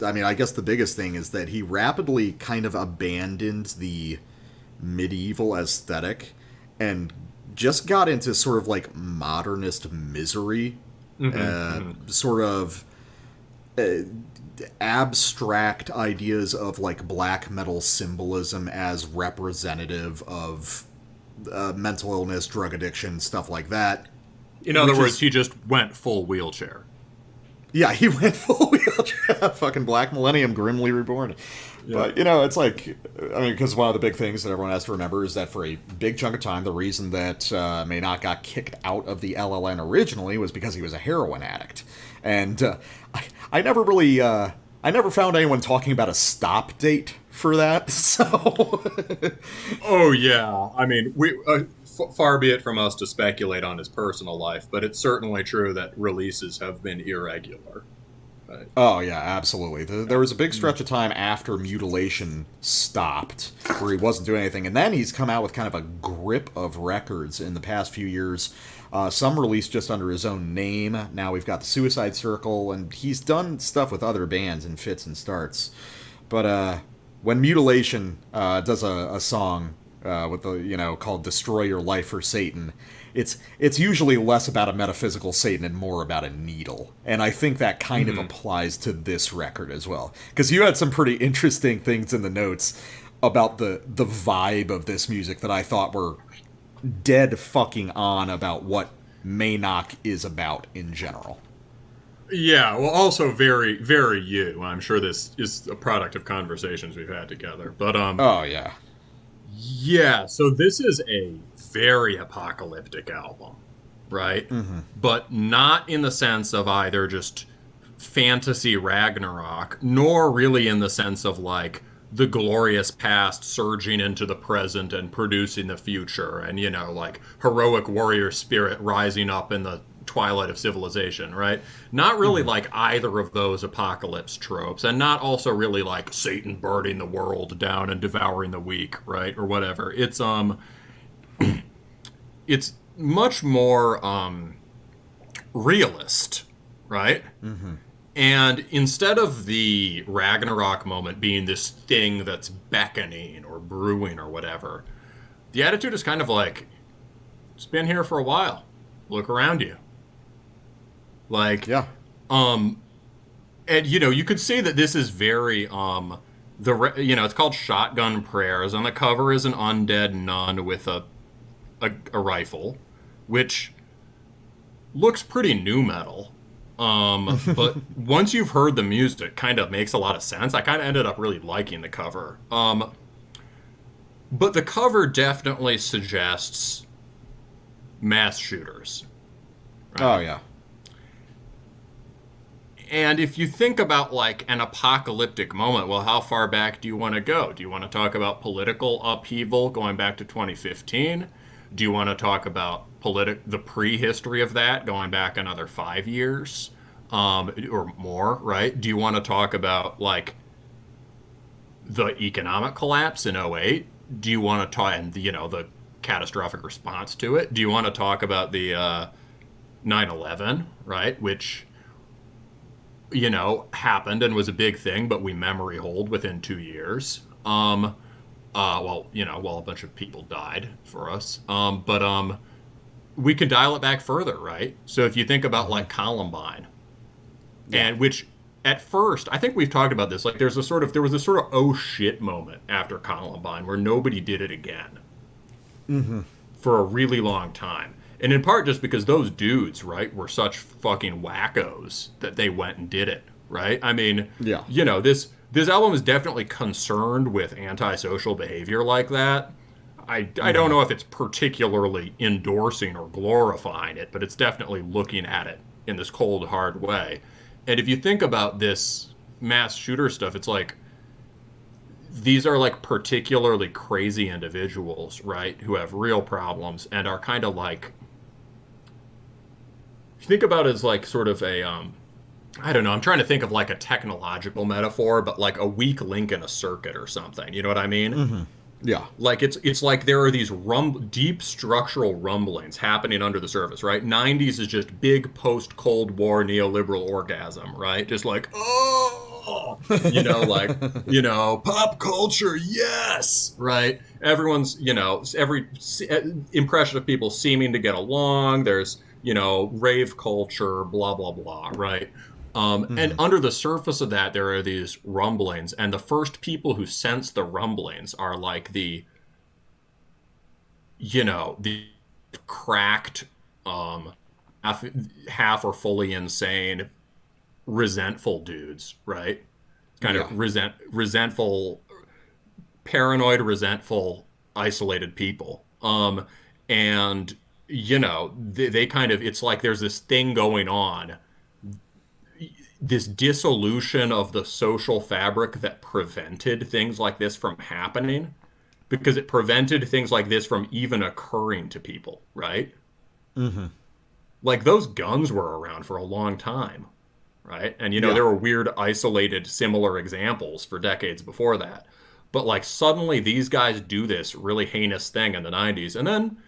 I mean, I guess the biggest thing is that he rapidly kind of abandoned the medieval aesthetic and just got into sort of like modernist misery, sort of abstract ideas of like black metal symbolism as representative of mental illness, drug addiction, stuff like that. In other words, he just went full wheelchair. Yeah, he went full wheelchair. Fucking Black Millennium, grimly reborn. Yeah. But, it's like, I mean, because one of the big things that everyone has to remember is that for a big chunk of time, the reason that Maynok got kicked out of the LLN originally was because he was a heroin addict. And I never really, I never found anyone talking about a stop date for that, so... Oh, yeah. I mean, far be it from us to speculate on his personal life, but it's certainly true that releases have been irregular. Right? Oh, yeah, absolutely. There was a big stretch of time after Mutilation stopped where he wasn't doing anything, and then he's come out with kind of a grip of records in the past few years. Some released just under his own name. Now we've got the Suicide Circle, and he's done stuff with other bands in fits and starts. But when Mutilation does a song with the called "Destroy Your Life for Satan," it's usually less about a metaphysical Satan and more about a needle, and I think that kind of applies to this record as well. Because you had some pretty interesting things in the notes about the vibe of this music that I thought were dead fucking on about what Maynok is about in general. Yeah, well, also very, very you. I'm sure this is a product of conversations we've had together. But oh yeah. Yeah, so this is a very apocalyptic album, right? But not in the sense of either just fantasy Ragnarok, nor really in the sense of like the glorious past surging into the present and producing the future, and like heroic warrior spirit rising up in the twilight of civilization, right? Not really like either of those apocalypse tropes, and not also really like Satan burning the world down and devouring the weak, right? Or whatever. It's it's much more realist, right? And instead of the Ragnarok moment being this thing that's beckoning or brewing or whatever, the attitude is kind of like, it's been here for a while. Look around you. Like, Yeah. and you could say that this is very, it's called Shotgun Prayers. On the cover is an undead nun with a rifle, which looks pretty nu metal. But once you've heard the music, it kind of makes a lot of sense. I kind of ended up really liking the cover. But the cover definitely suggests mass shooters. Right? Oh, yeah. And if you think about, like, an apocalyptic moment, well, how far back do you want to go? Do you want to talk about political upheaval going back to 2015? Do you want to talk about the prehistory of that going back another 5 years or more, right? Do you want to talk about, like, the economic collapse in '08? Do you want to talk, and the catastrophic response to it? Do you want to talk about the 9/11, right? Which, happened and was a big thing, but we memory hold within 2 years. While a bunch of people died for us. But we can dial it back further, right? So if you think about, like, Columbine, and which at first, I think we've talked about this, like, there was a sort of oh shit moment after Columbine where nobody did it again for a really long time. And in part just because those dudes, right, were such fucking wackos that they went and did it, right? I mean, this album is definitely concerned with antisocial behavior like that. I don't know if it's particularly endorsing or glorifying it, but it's definitely looking at it in this cold, hard way. And if you think about this mass shooter stuff, it's like, these are, like, particularly crazy individuals, right, who have real problems and are kind of like, if you think about it as, like, sort of a, I don't know, I'm trying to think of, like, a technological metaphor, but like a weak link in a circuit or something. You know what I mean? Yeah. Like, it's like there are these deep structural rumblings happening under the surface, right? 90s is just big post-Cold War neoliberal orgasm, right? Just like, pop culture, yes, right? Everyone's, every impression of people seeming to get along. There's, rave culture, blah, blah, blah, right? And under the surface of that, there are these rumblings, and the first people who sense the rumblings are like the cracked, half or fully insane, resentful dudes, right? Kind of resentful, paranoid, resentful, isolated people. And they kind of, it's like there's this thing going on, this dissolution of the social fabric that prevented things like this from happening, because it prevented things like this from even occurring to people, right? Like, those guns were around for a long time, right? And, there were weird, isolated, similar examples for decades before that. But, like, suddenly these guys do this really heinous thing in the 90s, and then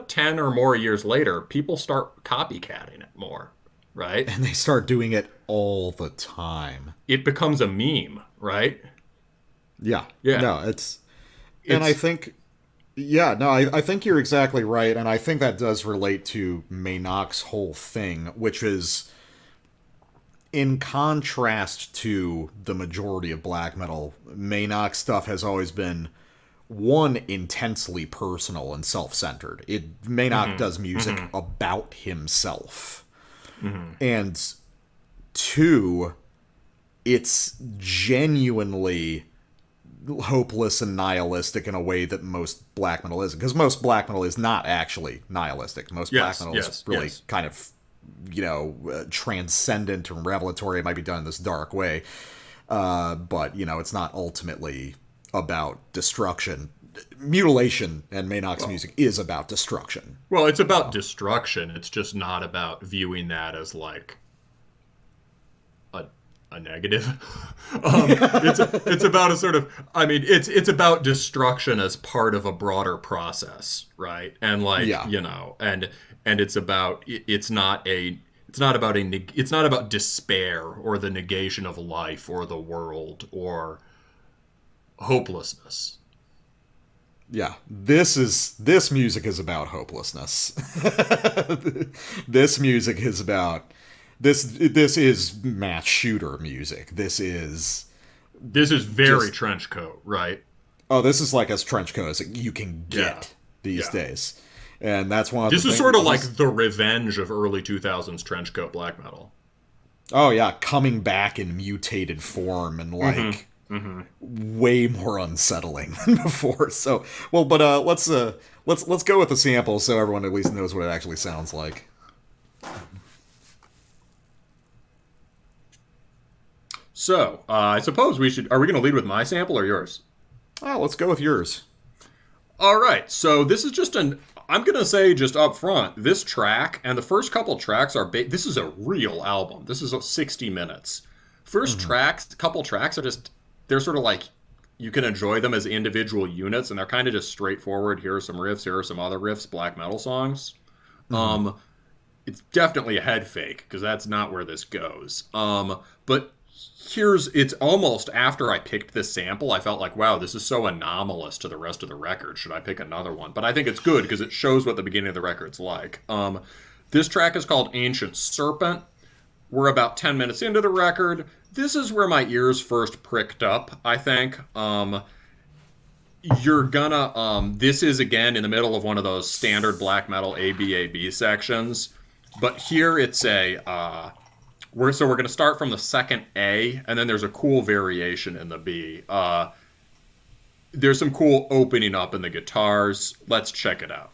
10 or more years later, people start copycatting it more, right? And they start doing it all the time. It becomes a meme, right? Yeah. Yeah. No, and I think, I think you're exactly right. And I think that does relate to Maynoc's whole thing, which is, in contrast to the majority of black metal, Maynoc's stuff has always been, one, intensely personal and self-centered. Maynock does music about himself. And two, it's genuinely hopeless and nihilistic in a way that most black metal isn't. Because most black metal is not actually nihilistic. Most black metal is really kind of, transcendent and revelatory. It might be done in this dark way. But, it's not ultimately about destruction. Mutilation and Maynoc's music is about destruction. Well, it's about destruction. It's just not about viewing that as, like, a negative. It's about a sort of, it's about destruction as part of a broader process, right? And, like, and it's about, it's not a It's not about it's not about despair or the negation of life or the world or hopelessness. Yeah, this music is about hopelessness. This music is about this is mass shooter music. This is very trench coat, right? Oh, this is like as trench coat as you can get these days. And that's one of this the is sort of like the revenge of early 2000s trench coat black metal. Oh yeah, coming back in mutated form and like way more unsettling than before. So, well, but let's go with the sample so everyone at least knows what it actually sounds like. So, I suppose we should. Are we going to lead with my sample or yours? Oh, let's go with yours. All right. So this is just I'm going to say just up front, this track and the first couple tracks are this is a real album. This is 60 minutes. First couple tracks are just, they're sort of like, you can enjoy them as individual units, and they're kind of just straightforward. Here are some riffs, here are some other riffs, black metal songs. It's definitely a head fake, because that's not where this goes. But it's almost after I picked this sample, I felt like, wow, this is so anomalous to the rest of the record. Should I pick another one? But I think it's good because it shows what the beginning of the record's like. This track is called Ancient Serpent. We're about 10 minutes into the record. This is where my ears first pricked up, I think. This is, again, in the middle of one of those standard black metal ABAB sections. But here it's we're going to start from the second A, and then there's a cool variation in the B. There's some cool opening up in the guitars. Let's check it out.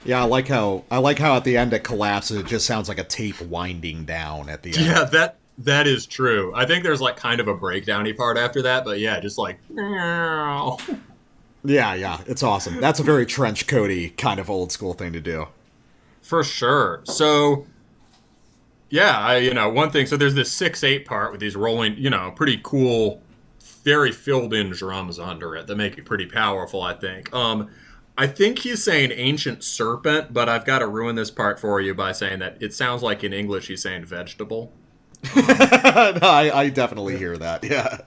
Yeah, I like how at the end it collapses. It just sounds like a tape winding down at the end. Yeah, that is true. I think there's like kind of a breakdowny part after that, but yeah, just like. Yeah, it's awesome. That's a very trench coaty kind of old school thing to do. For sure. So, yeah, one thing. So there's this 6/8 part with these rolling, pretty cool, very filled in drums under it that make it pretty powerful, I think. I think he's saying Ancient Serpent, but I've got to ruin this part for you by saying that it sounds like in English he's saying vegetable. No, I definitely hear that, yeah.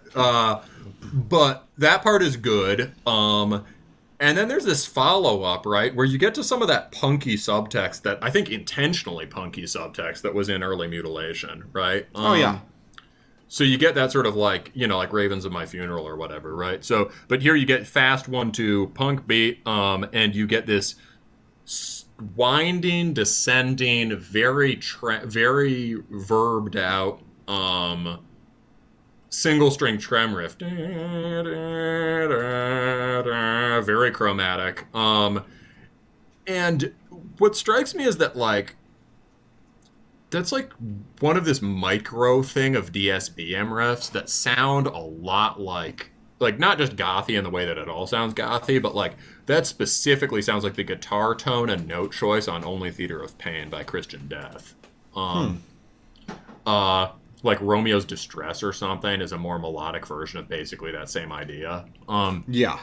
But that part is good. And then there's this follow-up, right, where you get to some of that punky subtext that, I think intentionally punky subtext that was in Early Mutilation, right? Oh, yeah. So you get that sort of like, like Ravens of My Funeral or whatever, right? So, but here you get fast 1-2 punk beat, and you get this winding, descending, very verbed out, single string trem riff, very chromatic. And what strikes me is that like that's like one of this micro thing of DSBM riffs that sound a lot like not just gothy in the way that it all sounds gothy, but like that specifically sounds like the guitar tone and note choice on Only Theater of Pain by Christian Death. Like Romeo's Distress or something is a more melodic version of basically that same idea. Yeah.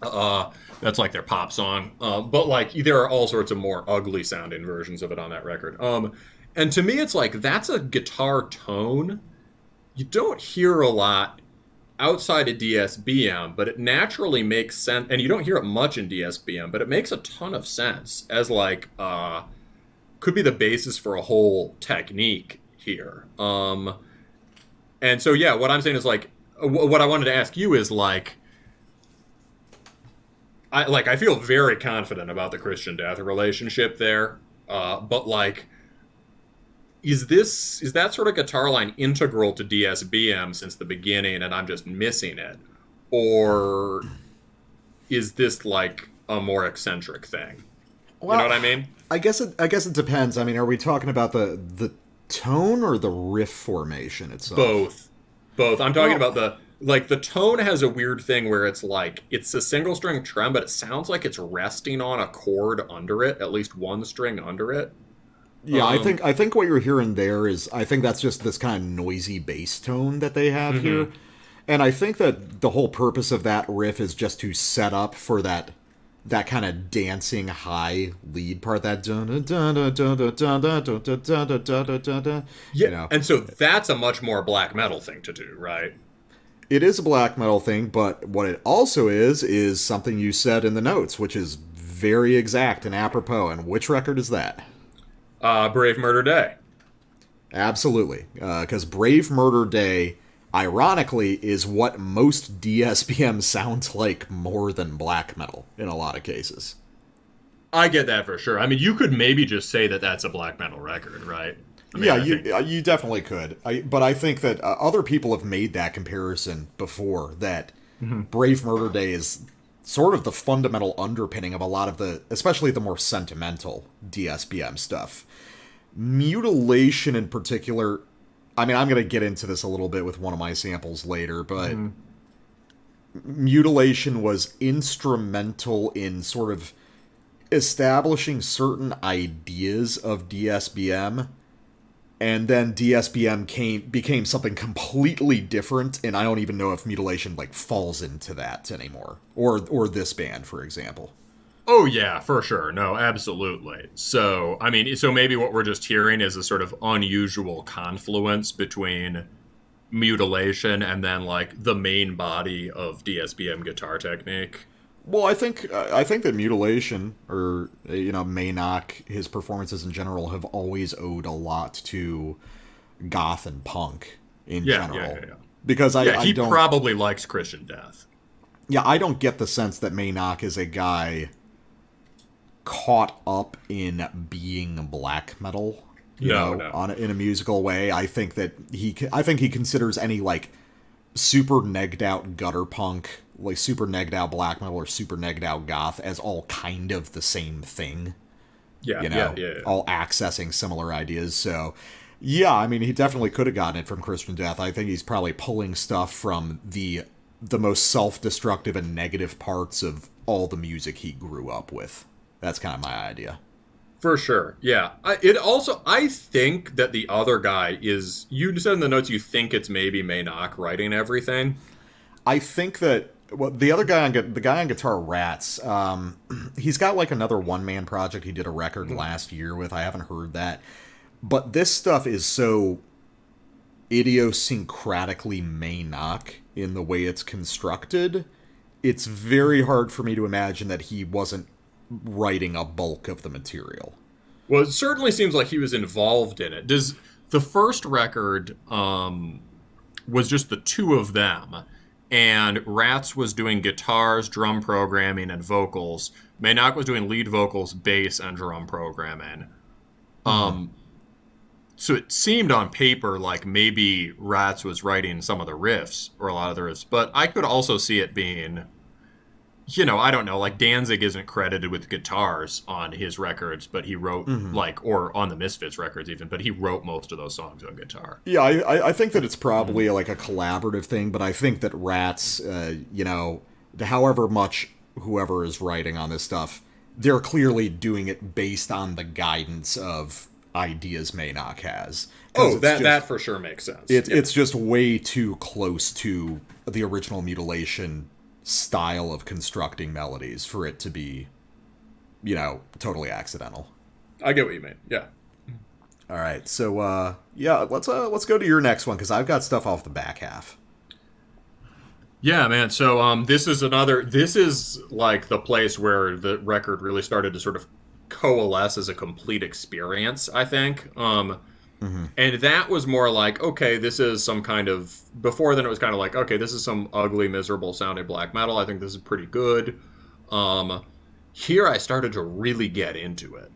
That's like their pop song. But like there are all sorts of more ugly sounding versions of it on that record. And to me, it's like that's a guitar tone you don't hear a lot outside of DSBM, but it naturally makes sense. And you don't hear it much in DSBM, but it makes a ton of sense as like could be the basis for a whole technique here. And so yeah, what I'm saying is like what I wanted to ask you is like I feel very confident about the Christian Death relationship there, but like. Is that sort of guitar line integral to DSBM since the beginning and I'm just missing it? Or is this like a more eccentric thing? Well, you know what I mean? I guess it depends. I mean, are we talking about the tone or the riff formation itself? Both. I'm talking about the tone has a weird thing where it's like it's a single string trem, but it sounds like it's resting on a chord under it, at least one string under it. Yeah, I think what you're hearing there is I think that's just this kind of noisy bass tone that they have here. And I think that the whole purpose of that riff is just to set up for that kind of dancing high lead part, that you know. And so that's a much more black metal thing to do, right? It is a black metal thing, but what it also is something you said in the notes, which is very exact and apropos. And which record is that? Brave Murder Day. Absolutely. Because Brave Murder Day, ironically, is what most DSBM sounds like more than black metal in a lot of cases. I get that for sure. I mean, you could maybe just say that that's a black metal record, right? I mean, you definitely could. But I think that other people have made that comparison before, that Brave Murder Day is sort of the fundamental underpinning of a lot of the, especially the more sentimental DSBM stuff. Mutilation in particular, I mean, I'm going to get into this a little bit with one of my samples later, but Mutilation was instrumental in sort of establishing certain ideas of DSBM, and then DSBM became something completely different, and I don't even know if Mutilation like falls into that anymore, or this band, for example. Oh yeah, for sure. No, absolutely. So, I mean, so maybe what we're just hearing is a sort of unusual confluence between Mutilation and then like the main body of DSBM guitar technique. Well, I think that Mutilation, or Maynok, his performances in general have always owed a lot to goth and punk in general. Yeah. Because he probably likes Christian Death. Yeah, I don't get the sense that Maynok is a guy caught up in being black metal, in a musical way. I think that he considers any like super negged out gutter punk, like super negged out black metal or super negged out goth as all kind of the same thing. Yeah. All accessing similar ideas. So yeah, I mean, he definitely could have gotten it from Christian Death. I think he's probably pulling stuff from the most self-destructive and negative parts of all the music he grew up with. That's kind of my idea. For sure, yeah. I think that the other guy is... You said in the notes you think it's maybe Maynok writing everything. I think that... Well, the guy on guitar, Rats, he's got like another one-man project he did a record last year with. I haven't heard that. But this stuff is so idiosyncratically Maynok in the way it's constructed. It's very hard for me to imagine that he wasn't writing a bulk of the material. Well, it certainly seems like he was involved in it. Does the first record was just the two of them, and Rats was doing guitars, drum programming, and vocals. Maynok was doing lead vocals, bass, and drum programming. So it seemed on paper like maybe Rats was writing some of the riffs, or a lot of the riffs, but I could also see it being I don't know, like Danzig isn't credited with guitars on his records, but he wrote or on the Misfits records even, but he wrote most of those songs on guitar. Yeah, I think that it's probably like a collaborative thing, but I think that Rats, however much whoever is writing on this stuff, they're clearly doing it based on the guidance of ideas Maynok has. That for sure makes sense. It's just way too close to the original Mutilation style of constructing melodies for it to be, totally accidental. I get what you mean. Yeah. All right. So, let's go to your next one, because I've got stuff off the back half. Yeah, man. So, this is like the place where the record really started to sort of coalesce as a complete experience, I think. And that was more like, okay, this is some kind of... Before then, it was kind of like, okay, this is some ugly, miserable sounding black metal. I think this is pretty good. Here, I started to really get into it.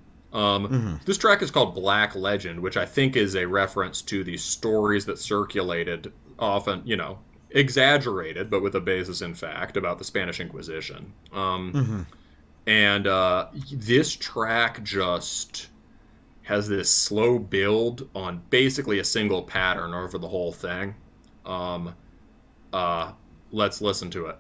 This track is called Black Legend, which I think is a reference to the stories that circulated, often, exaggerated, but with a basis in fact, about the Spanish Inquisition. And this track just has this slow build on basically a single pattern over the whole thing. Let's listen to it.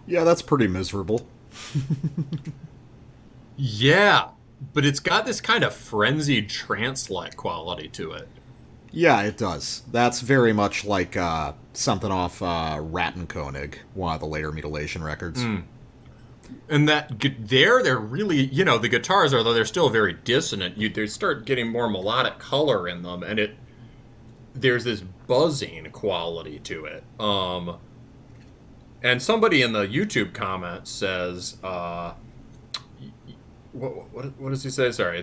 Yeah, that's pretty miserable. Yeah, but it's got this kind of frenzied trance-like quality to it. Yeah, it does. That's very much like something off Rattenkönig, one of the later Mutilation records. And they're really, the guitars, although they're still very dissonant, they start getting more melodic color in them, and there's this buzzing quality to it. And somebody in the YouTube comment says, what does he say? Sorry,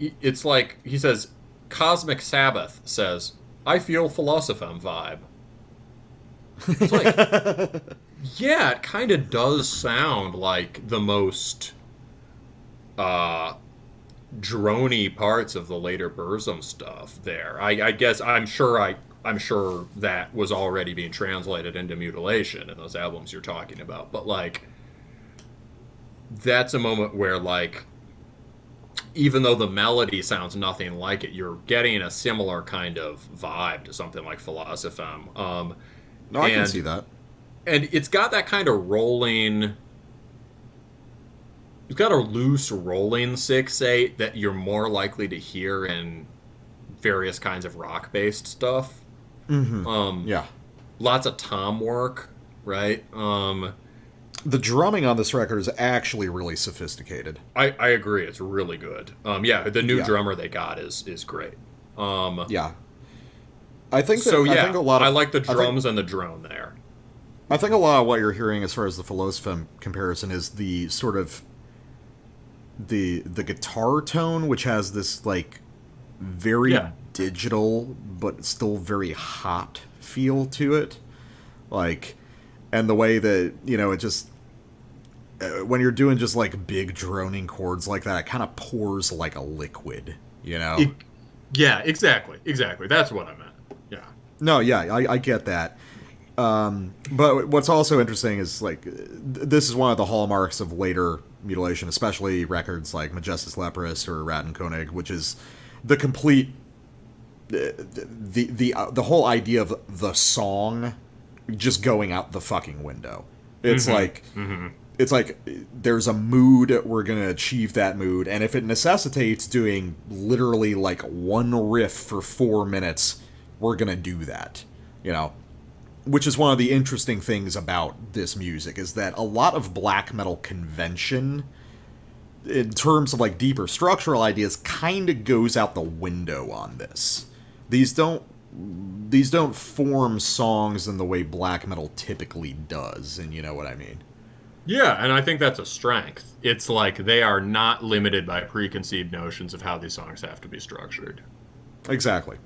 it's like, he says, Cosmic Sabbath says, I feel Philosopheme vibe. It's like, yeah, it kind of does sound like the most drony parts of the later Burzum stuff there. I guess, I'm sure that was already being translated into Mutilation in those albums you're talking about. But, like, that's a moment where, like, even though the melody sounds nothing like it, you're getting a similar kind of vibe to something like Philosopheme. I can see that. And it's got that kind of rolling, He's got a loose rolling 6/8 that you're more likely to hear in various kinds of rock-based stuff. Yeah. Lots of tom work, right? The drumming on this record is actually really sophisticated. I agree. It's really good. Yeah, the new drummer they got is great. Yeah. I think that, so. Yeah, I think a lot of, I like the drums and the drone there. I think a lot of what you're hearing as far as the fearsome comparison is the sort of the guitar tone, which has this like very digital but still very hot feel to it, like, and the way that, you know, it just when you're doing just like big droning chords like that, it kind of pours like a liquid, you know. Yeah, exactly. That's what I meant. Yeah. No, yeah, I get that. But what's also interesting is, like, this is one of the hallmarks of later Mutilation, especially records like Majestus Leprous or Rat and Koenig, which is the complete the whole idea of the song just going out the fucking window. It's it's like there's a mood, we're going to achieve that mood, and if it necessitates doing literally like one riff for 4 minutes, we're going to do that, you know. Which is one of the interesting things about this music, is that a lot of black metal convention, in terms of like deeper structural ideas, kind of goes out the window on this. These don't form songs in the way black metal typically does, and you know what I mean. Yeah, and I think that's a strength. It's like they are not limited by preconceived notions of how these songs have to be structured. Exactly.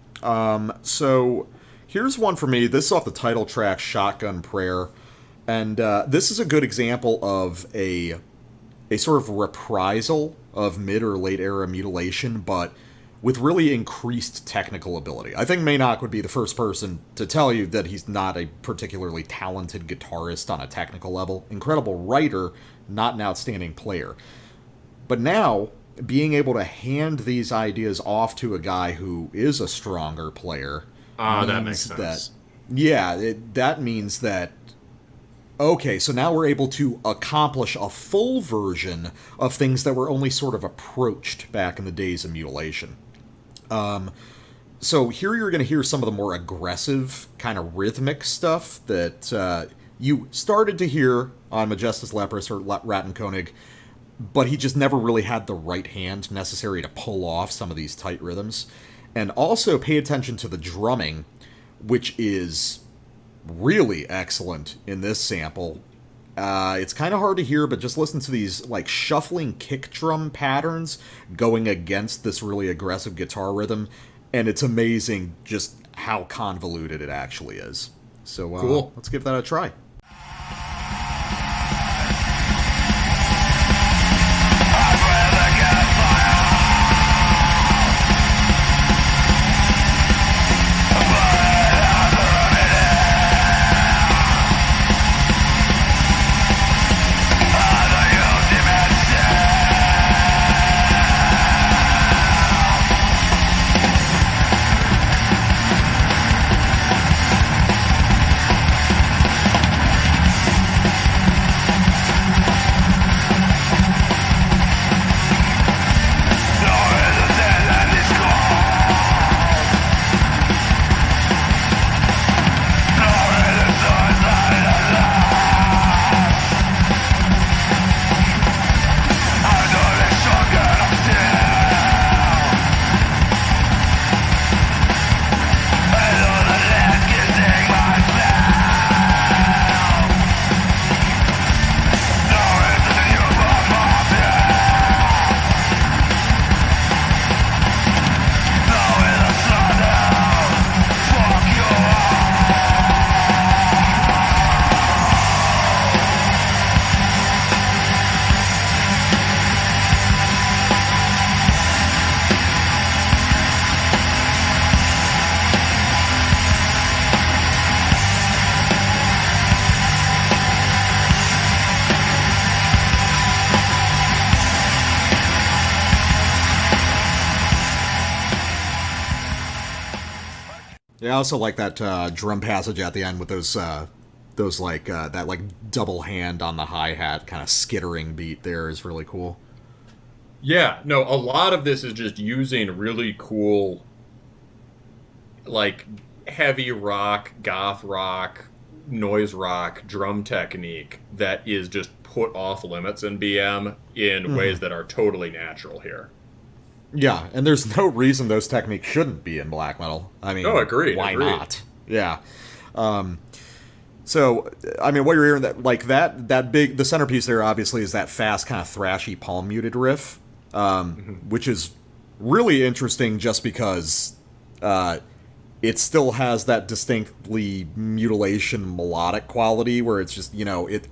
So here's one for me. This is off the title track, Shotgun Prayer. And this is a good example of a sort of reprisal of mid or late era Mutilation, but with really increased technical ability. I think Maynok would be the first person to tell you that he's not a particularly talented guitarist on a technical level. Incredible writer, not an outstanding player. But now, being able to hand these ideas off to a guy who is a stronger player... that makes sense. That means that, okay, so now we're able to accomplish a full version of things that were only sort of approached back in the days of Mutilation. So here you're going to hear some of the more aggressive, kind of rhythmic stuff that you started to hear on Majestus Leprous or Rat and Koenig, but he just never really had the right hand necessary to pull off some of these tight rhythms. And also pay attention to the drumming, which is really excellent in this sample. It's kind of hard to hear, but just listen to these like shuffling kick drum patterns going against this really aggressive guitar rhythm, and it's amazing just how convoluted it actually is. So cool. Let's give that a try. Yeah, I also like that drum passage at the end with those those like that like double hand on the hi-hat kind of skittering beat there is really cool. Yeah, no, a lot of this is just using really cool, like, heavy rock, goth rock, noise rock drum technique that is just put off limits in BM in ways that are totally natural here. Yeah, and there's no reason those techniques shouldn't be in black metal. I mean, agreed. Why not? Yeah. So, I mean, what you're hearing, the centerpiece there obviously is that fast, kind of thrashy, palm muted riff, which is really interesting just because it still has that distinctly mutilation melodic quality where it's just,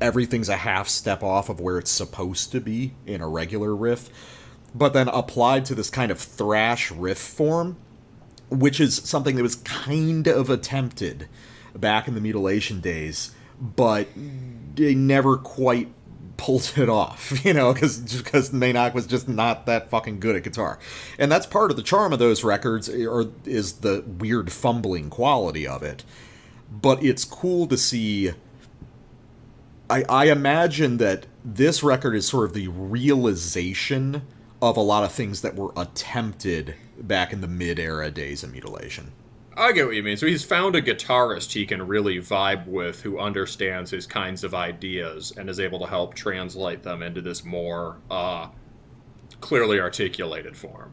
everything's a half step off of where it's supposed to be in a regular riff, but then applied to this kind of thrash riff form, which is something that was kind of attempted back in the mutilation days, but they never quite pulled it off, because Maynard was just not that fucking good at guitar. And that's part of the charm of those records, is the weird fumbling quality of it. But it's cool to see. I imagine that this record is sort of the realization of a lot of things that were attempted back in the mid-era days of mutilation. I get what you mean. So he's found a guitarist he can really vibe with who understands his kinds of ideas and is able to help translate them into this more clearly articulated form.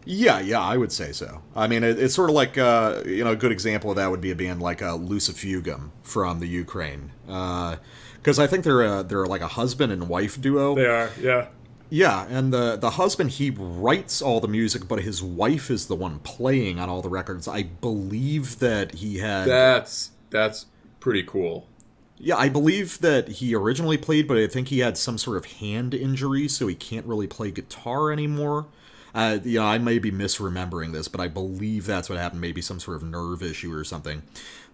Yeah, I would say so. I mean, it's sort of like, a good example of that would be a band like Lucifugum from the Ukraine. Because I think they're like a husband and wife duo. They are, yeah. Yeah, and the husband, he writes all the music, but his wife is the one playing on all the records. I believe that he had... That's pretty cool. Yeah, I believe that he originally played, but I think he had some sort of hand injury, so he can't really play guitar anymore. I may be misremembering this, but I believe that's what happened, maybe some sort of nerve issue or something.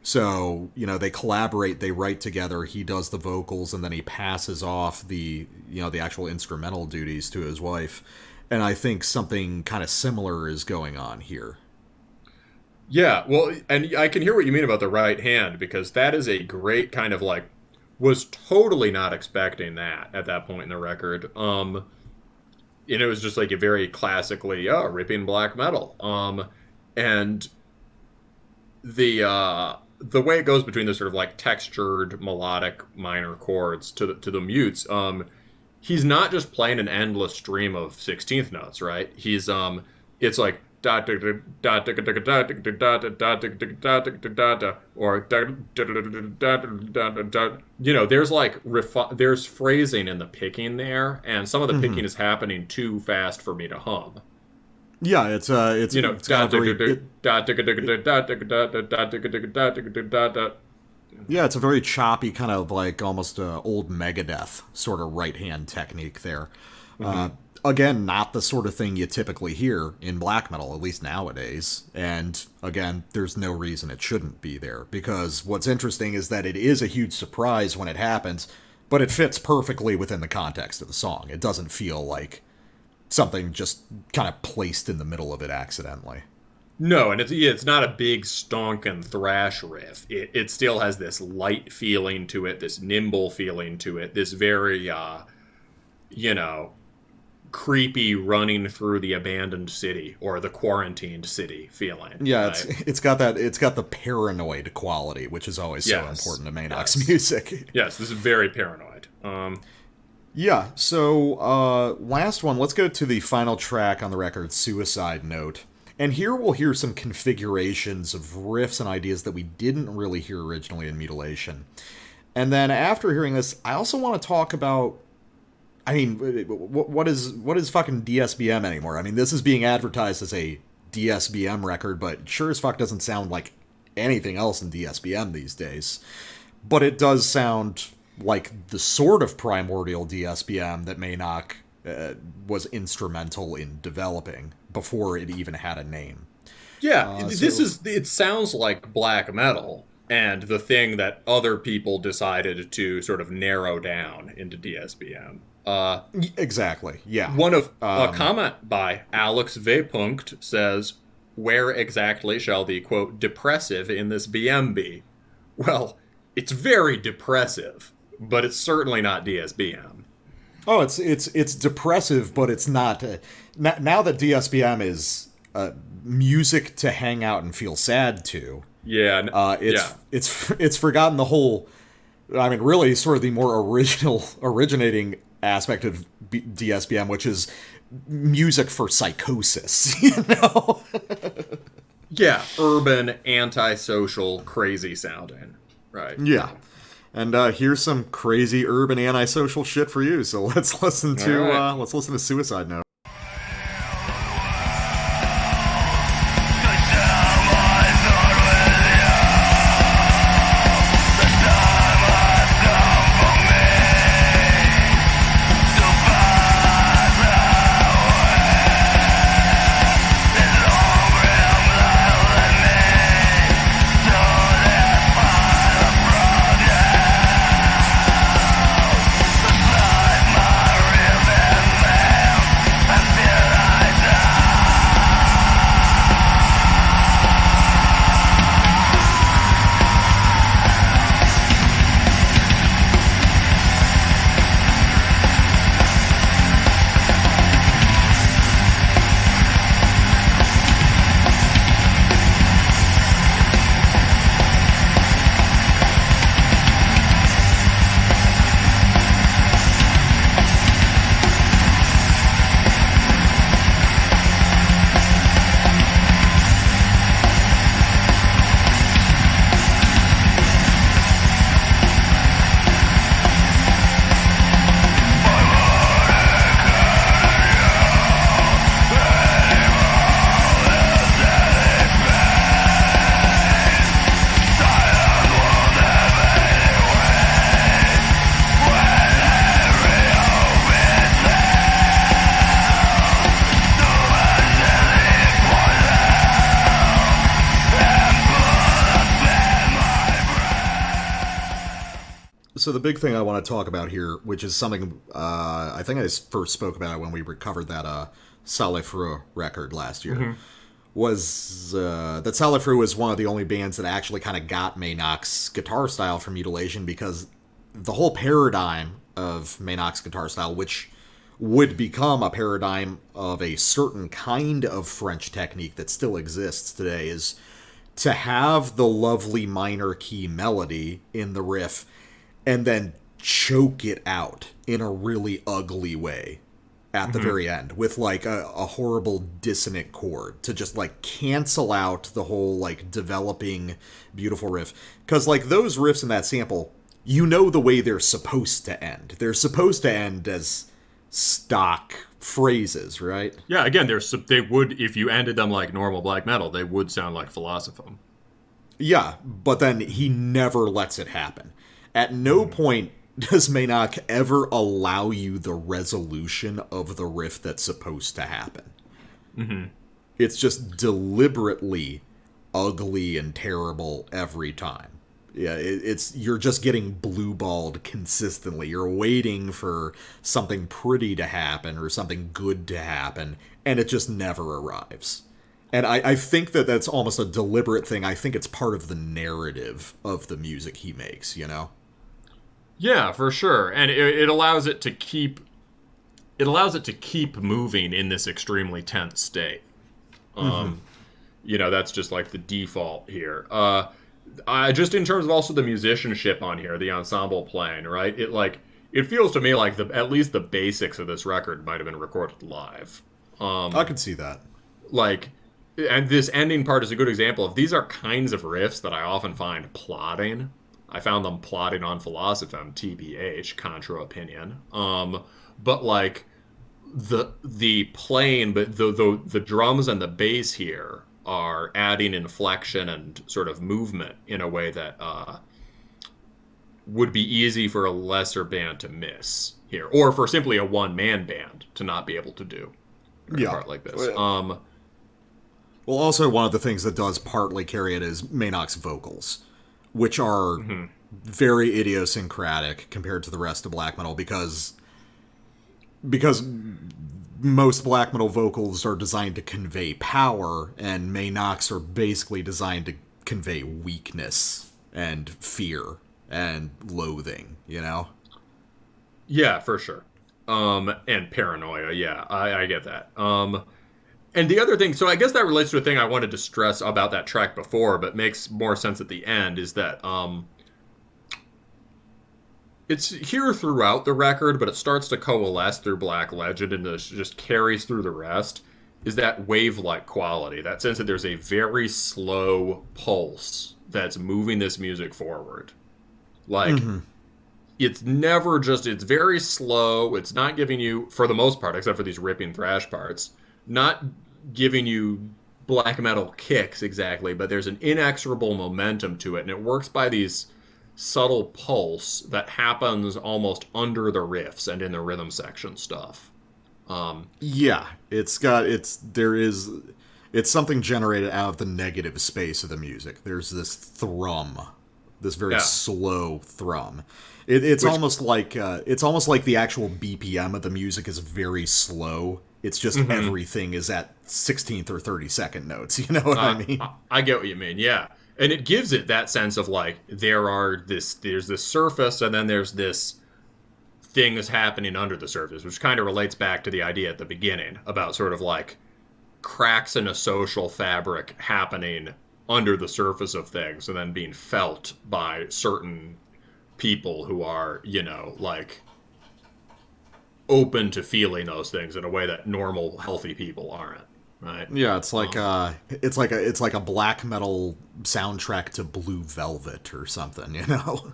So, they collaborate, they write together, he does the vocals, and then he passes off the actual instrumental duties to his wife. And I think something kind of similar is going on here. Yeah, well, and I can hear what you mean about the right hand, because that is a great kind of like, was totally not expecting that at that point in the record. It was just like a very classically, ripping black metal. And the way it goes between the sort of like textured melodic minor chords to the mutes, he's not just playing an endless stream of 16th notes, right? He's it's like or there's like there's phrasing in the picking there, and some of the picking is happening too fast for me to hum. Yeah, it's it's a very choppy kind of like almost old Megadeth sort of right hand technique there. Again, not the sort of thing you typically hear in black metal, at least nowadays. And again, there's no reason it shouldn't be there, because what's interesting is that it is a huge surprise when it happens, but it fits perfectly within the context of the song. It doesn't feel like something just kind of placed in the middle of it accidentally. No, and it's not a big stonking thrash riff. It still has this light feeling to it, this nimble feeling to it, this very, creepy running through the abandoned city or the quarantined city feeling. Yeah, right? it's got the paranoid quality, which is always so important to Maynard's music. Yes, this is very paranoid. Yeah, so last one, let's go to the final track on the record, Suicide Note. And here we'll hear some configurations of riffs and ideas that we didn't really hear originally in Mutilation. And then after hearing this, I also want to talk about, I mean, what is fucking DSBM anymore? I mean, this is being advertised as a DSBM record, but sure as fuck doesn't sound like anything else in DSBM these days. But it does sound like the sort of primordial DSBM that Maynard was instrumental in developing before it even had a name. Yeah, it sounds like black metal, and the thing that other people decided to sort of narrow down into DSBM. Exactly, yeah. One of a comment by Alex Vepunkt says, "Where exactly shall the, quote, depressive in this BM be?" Well, it's very depressive, but it's certainly not DSBM. Oh, it's depressive, but it's not. Now that DSBM is music to hang out and feel sad to. Yeah, it's forgotten the whole. I mean, really, sort of the more originating aspect of DSBM, which is music for psychosis. You know. Yeah, urban, antisocial, crazy sounding. Right. Yeah. And here's some crazy urban antisocial shit for you. So let's listen to Suicide Note. So the big thing I want to talk about here, which is something I think I first spoke about when we recovered that Salifru record last year, was that Salifru was one of the only bands that actually kind of got Maynoc's guitar style from Mutilation, because the whole paradigm of Maynoc's guitar style, which would become a paradigm of a certain kind of French technique that still exists today, is to have the lovely minor key melody in the riff and then choke it out in a really ugly way at the very end with like a horrible dissonant chord to just like cancel out the whole like developing beautiful riff. Because like those riffs in that sample, you know the way they're supposed to end. They're supposed to end as stock phrases, right? Yeah, again, they would, if you ended them like normal black metal, they would sound like Philosophum. Yeah, but then he never lets it happen. At no point does Maynock ever allow you the resolution of the riff that's supposed to happen. It's just deliberately ugly and terrible every time. Yeah, you're just getting blue-balled consistently. You're waiting for something pretty to happen or something good to happen, and it just never arrives. And I think that that's almost a deliberate thing. I think it's part of the narrative of the music he makes, you know? Yeah, for sure. And it allows it to keep moving in this extremely tense state. You know, that's just like the default here. Just in terms of also the musicianship on here, the ensemble playing, right? It feels to me like at least the basics of this record might have been recorded live. I can see that. And this ending part is a good example of these are kinds of riffs that I often find plotting. I found them plotting on Philosophum, TBH, contra opinion. But like the playing, but the drums and the bass here are adding inflection and sort of movement in a way that would be easy for a lesser band to miss here, or for simply a one-man band to not be able to do a part like this. Well, also one of the things that does partly carry it is Maynock's vocals, which are very idiosyncratic compared to the rest of black metal, because most black metal vocals are designed to convey power, and Maynock's are basically designed to convey weakness and fear and loathing, you know? Yeah, for sure. And paranoia, yeah, I get that. And the other thing, so I guess that relates to a thing I wanted to stress about that track before, but makes more sense at the end, is that it's here throughout the record, but it starts to coalesce through Black Legend and just carries through the rest, is that wave-like quality, that sense that there's a very slow pulse that's moving this music forward. Like, it's never just, it's very slow, it's not giving you, for the most part, except for these ripping thrash parts, not giving you black metal kicks exactly, but there's an inexorable momentum to it, and it works by these subtle pulse that happens almost under the riffs and in the rhythm section stuff. Yeah, it's something generated out of the negative space of the music. There's this thrum, this very slow thrum. It's almost like the actual BPM of the music is very slow. It's just everything is at 16th or 32nd notes. You know what I mean? I get what you mean. Yeah, and it gives it that sense of like there's this surface, and then there's this thing that's happening under the surface, which kind of relates back to the idea at the beginning about sort of like cracks in a social fabric happening under the surface of things, and then being felt by certain people who are, you know, like open to feeling those things in a way that normal, healthy people aren't. Right? Yeah, it's like a black metal soundtrack to Blue Velvet or something, you know.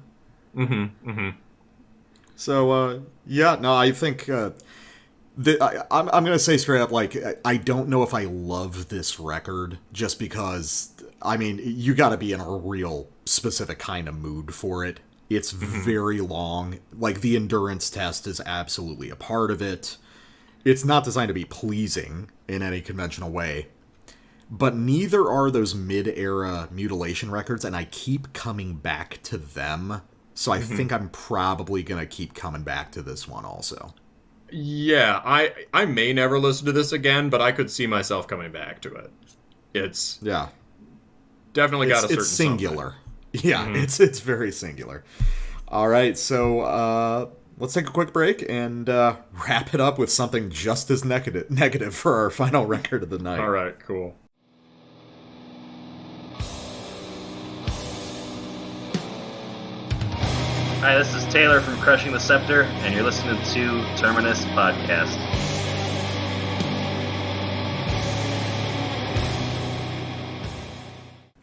So I think I'm gonna say straight up, like, I don't know if I love this record, just because, I mean, you got to be in a real specific kind of mood for it. It's very long. Like, the endurance test is absolutely a part of it. It's not designed to be pleasing in any conventional way. But neither are those mid-era Mutilation records, and I keep coming back to them. So I think I'm probably going to keep coming back to this one also. Yeah, I may never listen to this again, but I could see myself coming back to it. It's definitely got a certain It's singular. Something. Yeah, it's very singular. All right, so let's take a quick break and wrap it up with something just as negative for our final record of the night. All right, cool. Hi, this is Taylor from Crushing the Scepter, and you're listening to Terminus Podcast.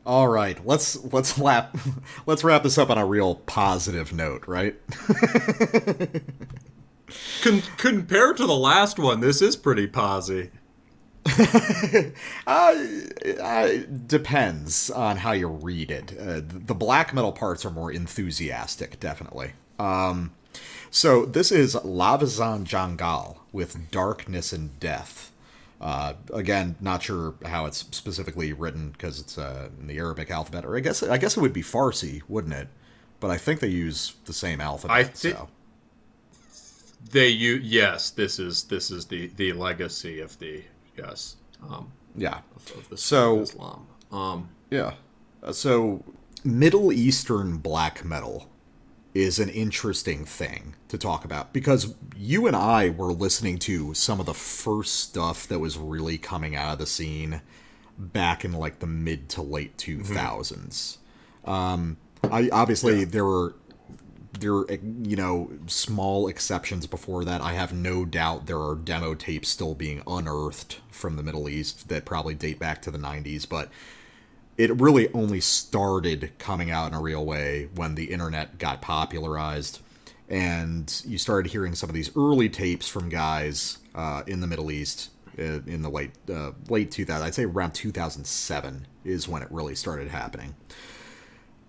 All right, let's wrap this up on a real positive note, right? Compared to the last one, this is pretty posy. Depends on how you read it. The black metal parts are more enthusiastic, definitely. So this is Lavizan Jangal with Darkness and Death. Again, not sure how it's specifically written because it's in the Arabic alphabet, or I guess it would be Farsi, wouldn't it? But I think they use the same alphabet. They use, yes. This is the legacy of the of the Islam. So Middle Eastern black metal is an interesting thing to talk about, because you and I were listening to some of the first stuff that was really coming out of the scene back in like the mid to late 2000s. There were small exceptions before that. I have no doubt there are demo tapes still being unearthed from the Middle East that probably date back to the 90s, but it really only started coming out in a real way when the internet got popularized, and you started hearing some of these early tapes from guys in the Middle East in the late 2000s. I'd say around 2007 is when it really started happening.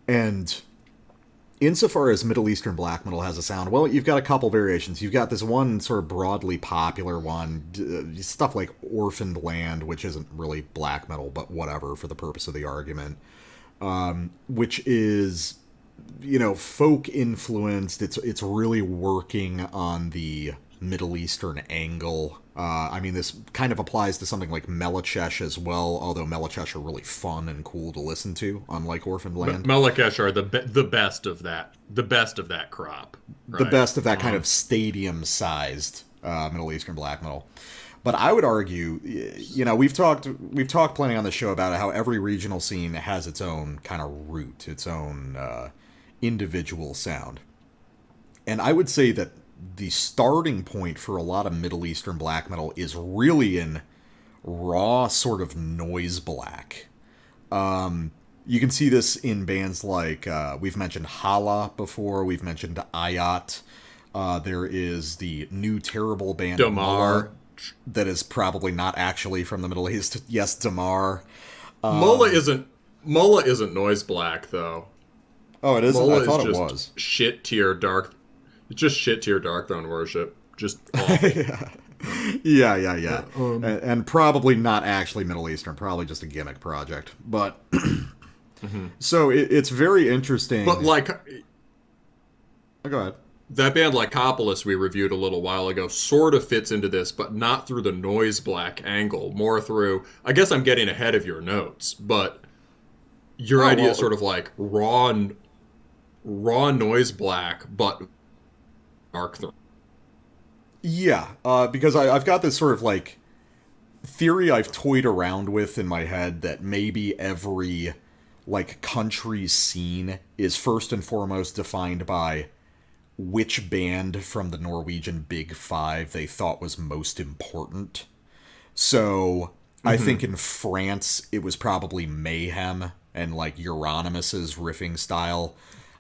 And insofar as Middle Eastern black metal has a sound, well, you've got a couple variations. You've got this one sort of broadly popular one, stuff like Orphaned Land, which isn't really black metal, but whatever for the purpose of the argument, which is, folk influenced. It's really working on the Middle Eastern angle. I mean, this kind of applies to something like Melechesh as well, although Melechesh are really fun and cool to listen to, unlike Orphaned Land. Melechesh are the best of that. The best of that crop. Right? The best of that kind of stadium-sized Middle Eastern black metal. But I would argue, we've talked plenty on the show about how every regional scene has its own kind of root, its own individual sound. And I would say that the starting point for a lot of Middle Eastern black metal is really in raw sort of noise black. You can see this in bands like, we've mentioned Hala before, we've mentioned Ayat. There is the new terrible band Damar. That is probably not actually from the Middle East. Yes, Damar. Mullah isn't noise black, though. Oh, it isn't? Mullah I thought is it just was. Shit tier dark. It's just shit tier Dark Throne worship. Just awful. Yeah. And probably not actually Middle Eastern. Probably just a gimmick project. But so it's very interesting. But like, go ahead. That band Lycopolis we reviewed a little while ago sort of fits into this, but not through the noise black angle. More through. I guess I'm getting ahead of your notes, but your idea is sort of like raw noise black, but Dark Throne. Yeah, because I've got this sort of like theory I've toyed around with in my head that maybe every like country scene is first and foremost defined by which band from the Norwegian Big Five they thought was most important. So I think in France it was probably Mayhem and like Euronymous' riffing style.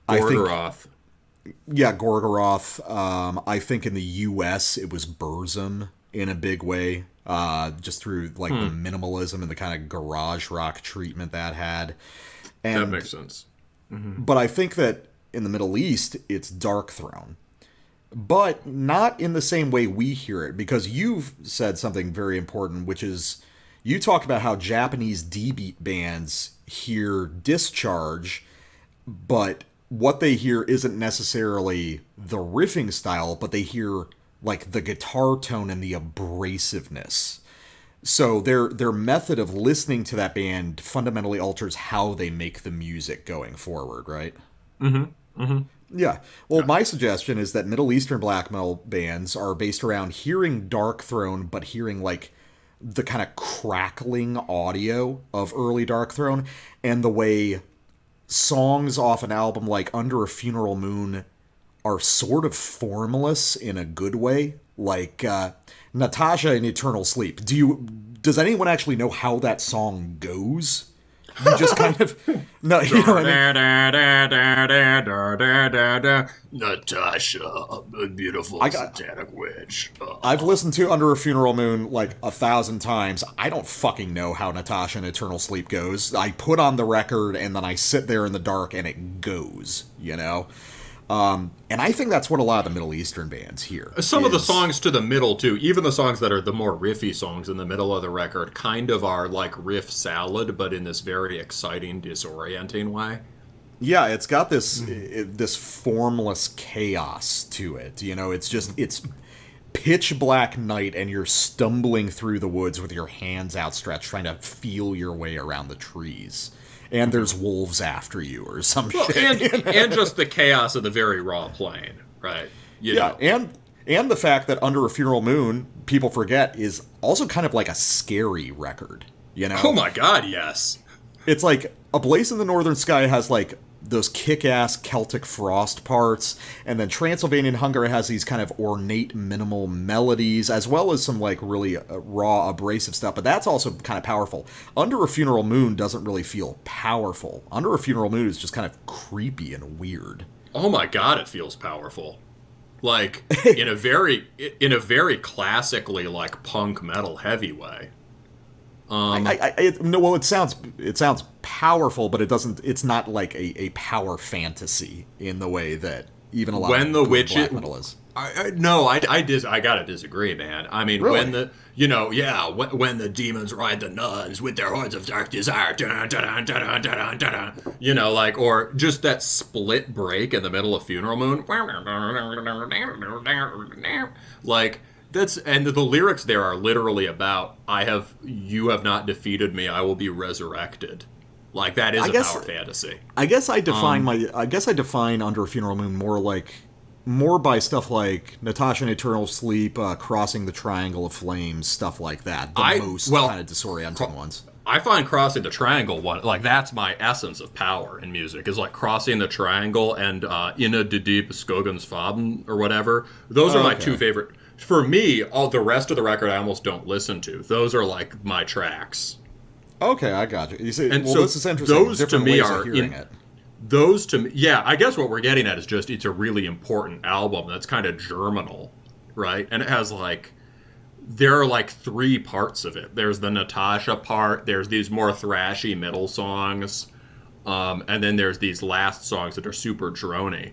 Gorgoroth. Yeah, Gorgoroth. I think in the U.S. it was Burzum in a big way, just through like the minimalism and the kind of garage rock treatment that had. And, that makes sense. But I think that in the Middle East it's Dark Throne, but not in the same way we hear it, because you've said something very important, which is you talk about how Japanese D-beat bands hear Discharge, but what they hear isn't necessarily the riffing style, but they hear like the guitar tone and the abrasiveness. So their method of listening to that band fundamentally alters how they make the music going forward, right? Yeah. Well, my suggestion is that Middle Eastern black metal bands are based around hearing Dark Throne, but hearing like the kind of crackling audio of early Dark Throne, and the way songs off an album like Under a Funeral Moon are sort of formless in a good way, like Natasha in Eternal Sleep. Does anyone actually know how that song goes? You just kind of no, you know what I mean? Natasha, a beautiful satanic witch. I've listened to Under a Funeral Moon like 1,000 times. I don't fucking know how Natasha in Eternal Sleep goes. I put on the record and then I sit there in the dark and it goes, you know? And I think that's what a lot of the Middle Eastern bands hear. Some of the songs to the middle, too, even the songs that are the more riffy songs in the middle of the record, kind of are like riff salad, but in this very exciting, disorienting way. Yeah, it's got this formless chaos to it. You know, it's pitch black night and you're stumbling through the woods with your hands outstretched trying to feel your way around the trees. And there's wolves after you or some shit. And just the chaos of the very raw playing, right? You know. And the fact that Under a Funeral Moon, people forget, is also kind of like a scary record, you know? Oh my god, yes. It's like A Blaze in the Northern Sky has like those kick-ass Celtic frost parts, and then Transylvanian Hunger has these kind of ornate minimal melodies, as well as some like really raw abrasive stuff, but that's also kind of powerful. Under a Funeral Moon doesn't really feel powerful. Under a Funeral Moon is just kind of creepy and weird. Oh my god, it feels powerful. Like in a very classically like punk metal heavy way. It sounds powerful, but it's not like a power fantasy in the way that even a lot of black metal is. No, I gotta disagree, man. I mean, Really? when the when the demons ride the nuns with their hordes of dark desire, like, or just that split break in the middle of Funeral Moon, like and the lyrics there are literally about you have not defeated me, I will be resurrected. Like, that is a power fantasy. I guess I define Under a Funeral Moon more by stuff like Natasha in Eternal Sleep, Crossing the Triangle of Flames, stuff like that. Kind of disorienting ones. I find Crossing the Triangle one, like, that's my essence of power in music, is like Crossing the Triangle and Inne de Diep Skogens Faden or whatever. Those are my two favorite. For me, all the rest of the record I almost don't listen to. Those are like my tracks. Okay, I got you. You see, and well, so this is interesting. Those Different to me ways are of hearing it. Those to me, yeah, I guess what we're getting at is just it's a really important album that's kind of germinal, right? And it has there are like three parts of it. There's the Natasha part, there's these more thrashy middle songs, and then there's these last songs that are super drony.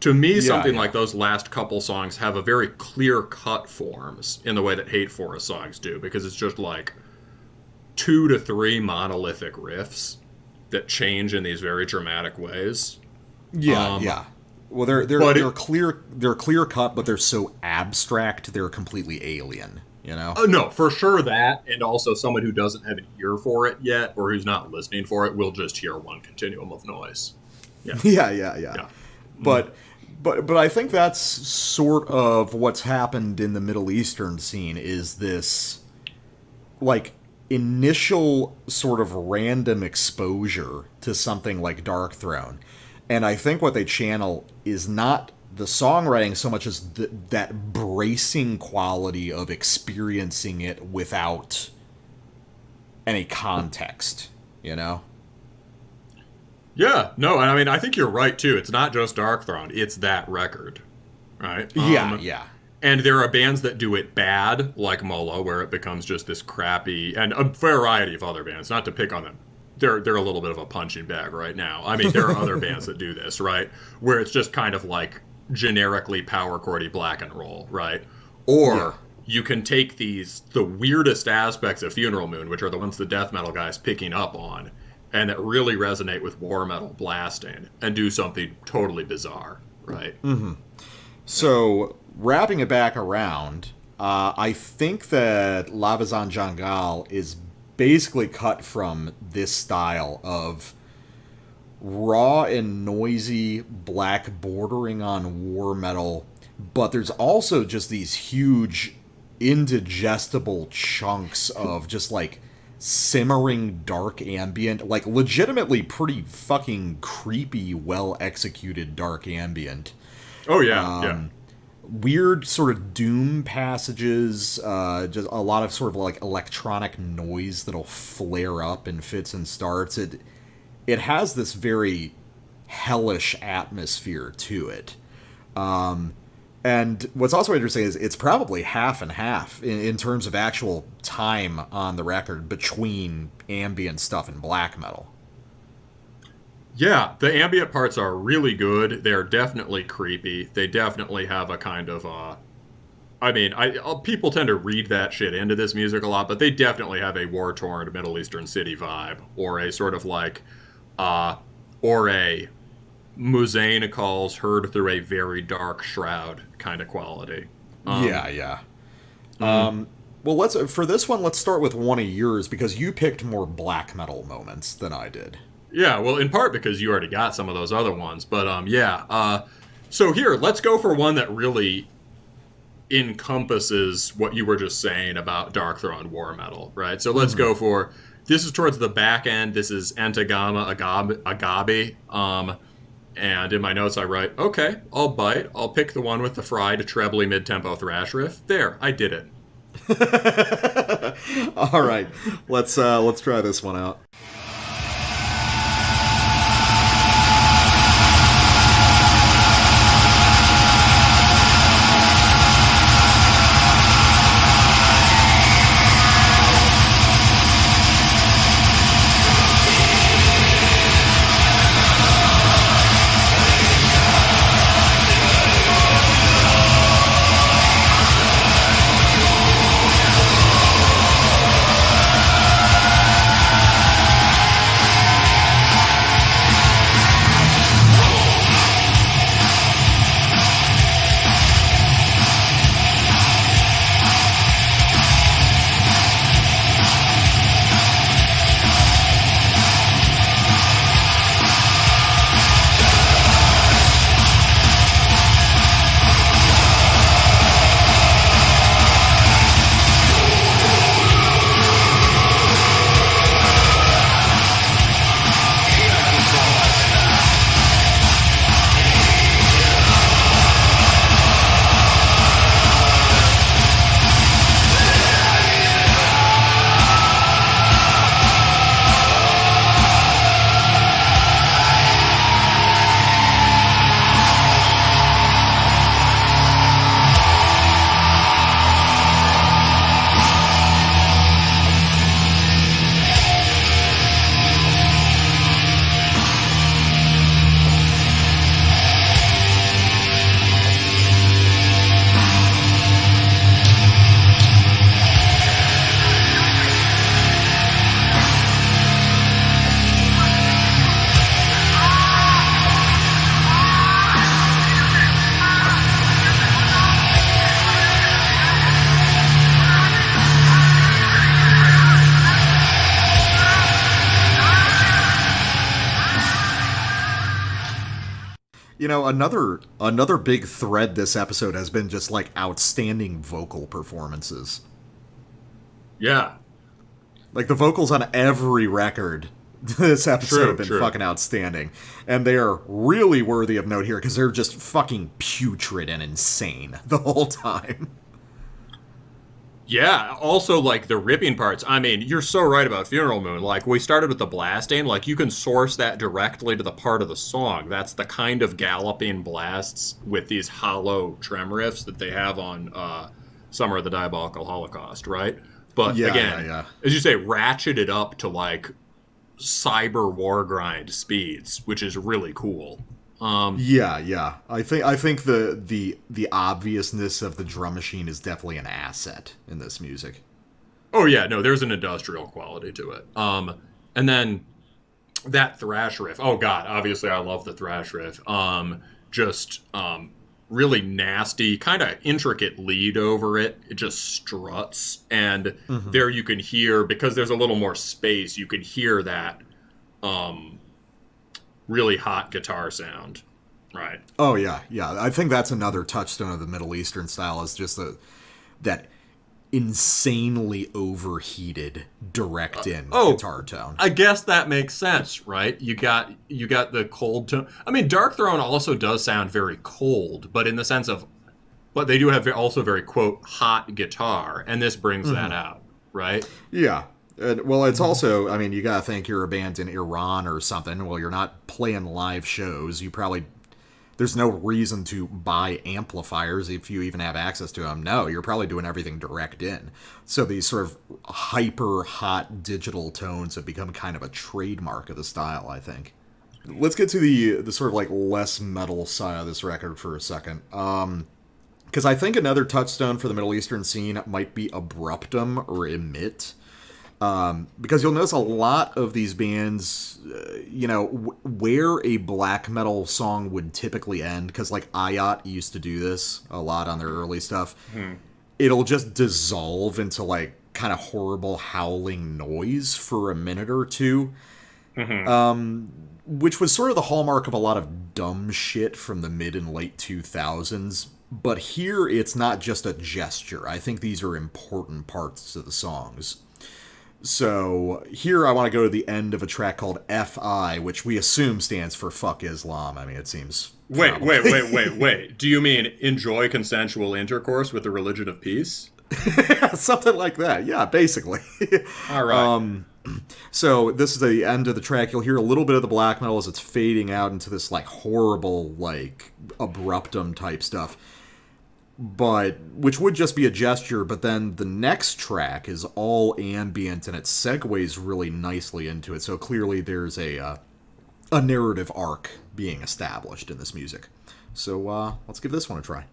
To me, something like those last couple songs have a very clear-cut forms in the way that Hate Forest songs do, because it's just like 2 to 3 monolithic riffs that change in these very dramatic ways. Yeah. Well, they're clear cut, but they're so abstract they're completely alien. You know? No, for sure that, and also someone who doesn't have an ear for it yet, or who's not listening for it, will just hear one continuum of noise. Yeah. But I think that's sort of what's happened in the Middle Eastern scene, is this like initial sort of random exposure to something like Dark Throne. And I think what they channel is not the songwriting so much as that bracing quality of experiencing it without any context, you know? Yeah, no, and I mean, I think you're right, too. It's not just Dark Throne, it's that record, right? Yeah. And there are bands that do it bad, like Mola, where it becomes just this crappy, and a variety of other bands, not to pick on them. They're a little bit of a punching bag right now. I mean, there are other bands that do this, right? Where it's just kind of like generically power chordy black and roll, right? Or you can take the weirdest aspects of Funeral Moon, which are the ones the death metal guys picking up on, and that really resonate with war metal blasting, and do something totally bizarre, right? Mm-hmm. So, wrapping it back around, I think that Lavizan Jangal is basically cut from this style of raw and noisy black bordering on war metal, but there's also just these huge indigestible chunks of just like simmering dark ambient, like legitimately pretty fucking creepy, well executed dark ambient. Oh yeah. Weird sort of doom passages, just a lot of sort of like electronic noise that'll flare up in fits and starts. It has this very hellish atmosphere to it. And what's also interesting is it's probably half and half in terms of actual time on the record between ambient stuff and black metal. Yeah, the ambient parts are really good. They're definitely creepy. They definitely have a kind of people tend to read that shit into this music a lot, but they definitely have a war-torn Middle Eastern city vibe, or a sort of like, or a Musain calls heard through a very dark shroud kind of quality. Well, for this one, let's start with one of yours, because you picked more black metal moments than I did. Yeah, well, in part because you already got some of those other ones, but so here, let's go for one that really encompasses what you were just saying about Dark Throne war metal, right? So let's go for, this is towards the back end, this is Entagama Agabi, and in my notes I write, okay, I'll bite, I'll pick the one with the fried trebly mid-tempo thrash riff. There, I did it. All right, let's try this one out. You know, another big thread this episode has been just like outstanding vocal performances. Yeah. Like the vocals on every record this episode have been fucking outstanding. And they are really worthy of note here because they're just fucking putrid and insane the whole time. Yeah, also, like, the ripping parts. I mean, you're so right about Funeral Moon. Like, we started with the blasting. Like, you can source that directly to the part of the song. That's the kind of galloping blasts with these hollow trem riffs that they have on Summer of the Diabolical Holocaust, right? But, again, as you say, ratchet it up to, like, cyber war grind speeds, which is really cool. Yeah. I think the obviousness of the drum machine is definitely an asset in this music. Oh yeah, no, there's an industrial quality to it. And then that thrash riff. Oh god, obviously I love the thrash riff. Really nasty, kind of intricate lead over it. It just struts, and there you can hear, because there's a little more space, you can hear that really hot guitar sound, right? Oh yeah. I think that's another touchstone of the Middle Eastern style, is just that insanely overheated direct guitar tone. I guess that makes sense, right? You got the cold tone. I mean, Dark Throne also does sound very cold, but in the sense of, but they do have also very, quote, hot guitar, and this brings that out, right? Yeah. Well, it's also, I mean, you gotta think you're a band in Iran or something. Well, you're not playing live shows. There's no reason to buy amplifiers if you even have access to them. No, you're probably doing everything direct in. So these sort of hyper hot digital tones have become kind of a trademark of the style, I think. Let's get to the sort of like less metal side of this record for a second. Because I think another touchstone for the Middle Eastern scene might be abruptum or emit. Because you'll notice a lot of these bands, where a black metal song would typically end, because like Ayat used to do this a lot on their early stuff, it'll just dissolve into like kind of horrible howling noise for a minute or two, which was sort of the hallmark of a lot of dumb shit from the mid and late 2000s. But here it's not just a gesture. I think these are important parts of the songs. So here I want to go to the end of a track called F.I., which we assume stands for Fuck Islam. I mean, it seems... Wait. Do you mean enjoy consensual intercourse with the religion of peace? Something like that. Yeah, basically. All right. So this is the end of the track. You'll hear a little bit of the black metal as it's fading out into this like horrible, like abruptum type stuff. But which would just be a gesture, but then the next track is all ambient and it segues really nicely into it. So clearly there's a narrative arc being established in this music. So let's give this one a try.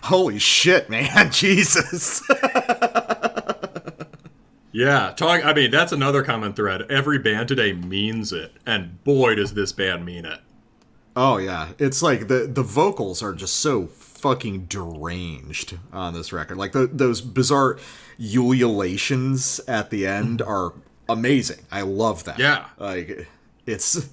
Holy shit, man. Jesus. Yeah, I mean, that's another common thread. Every band today means it, and boy, does this band mean it. Oh, yeah. It's like the vocals are just so fucking deranged on this record. Like, those bizarre ululations at the end are amazing. I love that. Yeah. Like, it's...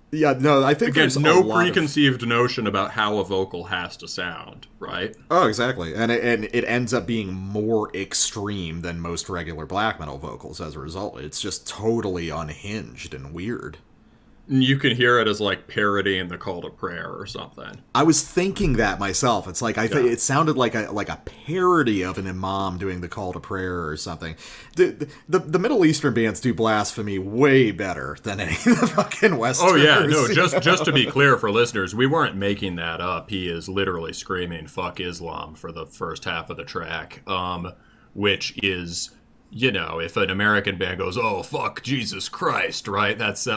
Yeah, no, I think again, there's no a lot preconceived notion about how a vocal has to sound, right? Oh, exactly. And it ends up being more extreme than most regular black metal vocals as a result. It's just totally unhinged and weird. You can hear it as like parodying the call to prayer or something. I was thinking that myself. It's like it sounded like a parody of an imam doing the call to prayer or something. The Middle Eastern bands do blasphemy way better than any of the fucking Westerners. Oh yeah, no. Just to be clear for listeners, we weren't making that up. He is literally screaming "fuck Islam" for the first half of the track, which is. You know, if an American band goes, "Oh, fuck Jesus Christ," right? That's,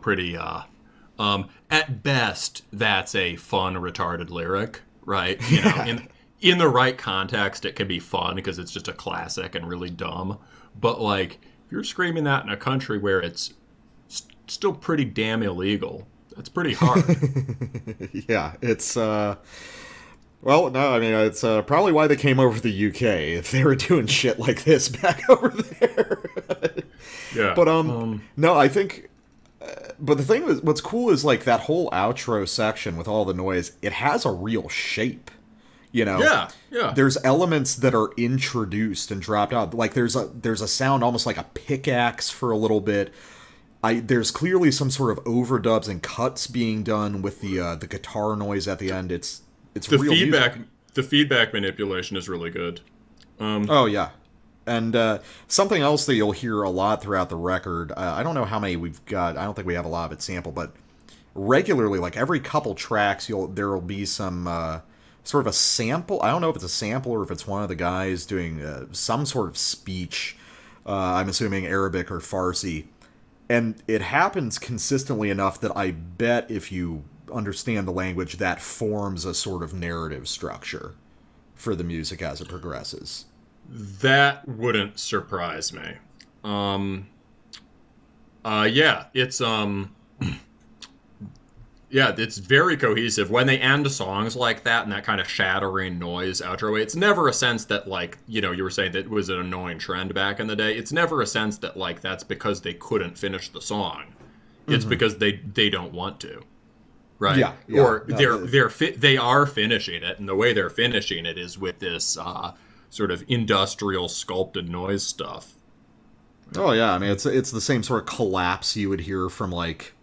pretty, at best, that's a fun, retarded lyric, right? You know, in the right context, it can be fun because it's just a classic and really dumb. But, like, if you're screaming that in a country where it's still pretty damn illegal, that's pretty hard. Yeah, it's, well, no, I mean, it's probably why they came over to the UK, if they were doing shit like this back over there. Yeah. But, no, I think... but the thing is, what's cool is, like, that whole outro section with all the noise, it has a real shape, you know? Yeah. There's elements that are introduced and dropped out. Like, there's a sound almost like a pickaxe for a little bit. There's clearly some sort of overdubs and cuts being done with the guitar noise at the end. It's the real feedback. music. The feedback manipulation is really good. Oh yeah, and something else that you'll hear a lot throughout the record. I don't know how many we've got. I don't think we have a lot of it sampled, but regularly, like every couple tracks, there will be some sort of a sample. I don't know if it's a sample or if it's one of the guys doing some sort of speech. I'm assuming Arabic or Farsi, and it happens consistently enough that I bet if you understand the language, that forms a sort of narrative structure for the music as it progresses. That wouldn't surprise me. Yeah, it's yeah, it's very cohesive. When they end songs like that and that kind of shattering noise outro, it's never a sense that, like, you know, you were saying that it was an annoying trend back in the day. It's never a sense that, like, that's because they couldn't finish the song. It's because they don't want to. Right. Yeah. Or they are finishing it, and the way they're finishing it is with this sort of industrial sculpted noise stuff. Oh yeah, I mean it's the same sort of collapse you would hear from like,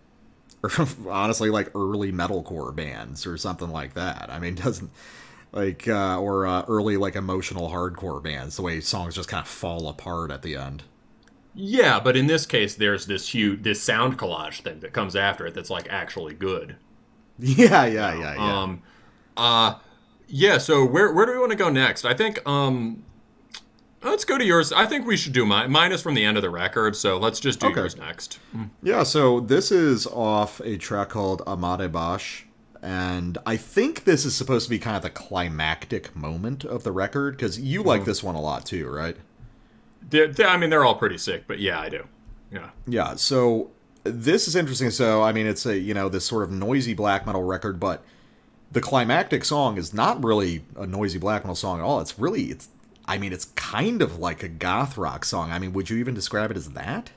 or honestly like early metalcore bands or something like that. I mean, doesn't like or early like emotional hardcore bands. The way songs just kind of fall apart at the end. Yeah, but in this case, there's this sound collage thing that comes after it that's like actually good. Yeah. Yeah, so where do we want to go next? I think, let's go to yours. I think we should do mine. Mine is from the end of the record, so let's just do yours next. Yeah, so this is off a track called Amade Bash, and I think this is supposed to be kind of the climactic moment of the record, because you like this one a lot too, right? I mean, they're all pretty sick, but yeah, I do. Yeah. Yeah, so... this is interesting. So, I mean, it's a, you know, this sort of noisy black metal record, but the climactic song is not really a noisy black metal song at all. It's kind of like a goth rock song. I mean, would you even describe it as that?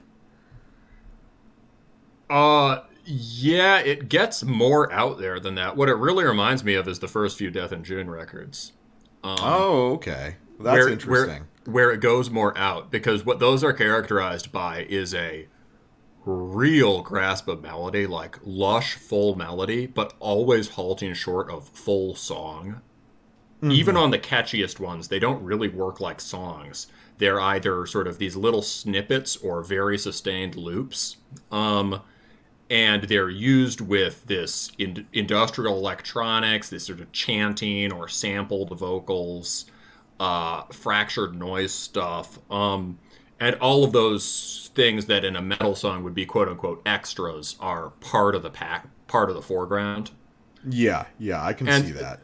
Yeah, it gets more out there than that. What it really reminds me of is the first few Death in June records. Oh, okay. That's interesting. Where it goes more out, because what those are characterized by is a real grasp of melody, like lush, full melody, but always halting short of full song. Mm-hmm. Even on the catchiest ones, they don't really work like songs. They're either sort of these little snippets or very sustained loops. And they're used with this industrial electronics, this sort of chanting or sampled vocals, fractured noise stuff. And all of those things that in a metal song would be quote-unquote extras are part of the foreground. Yeah, I can see that.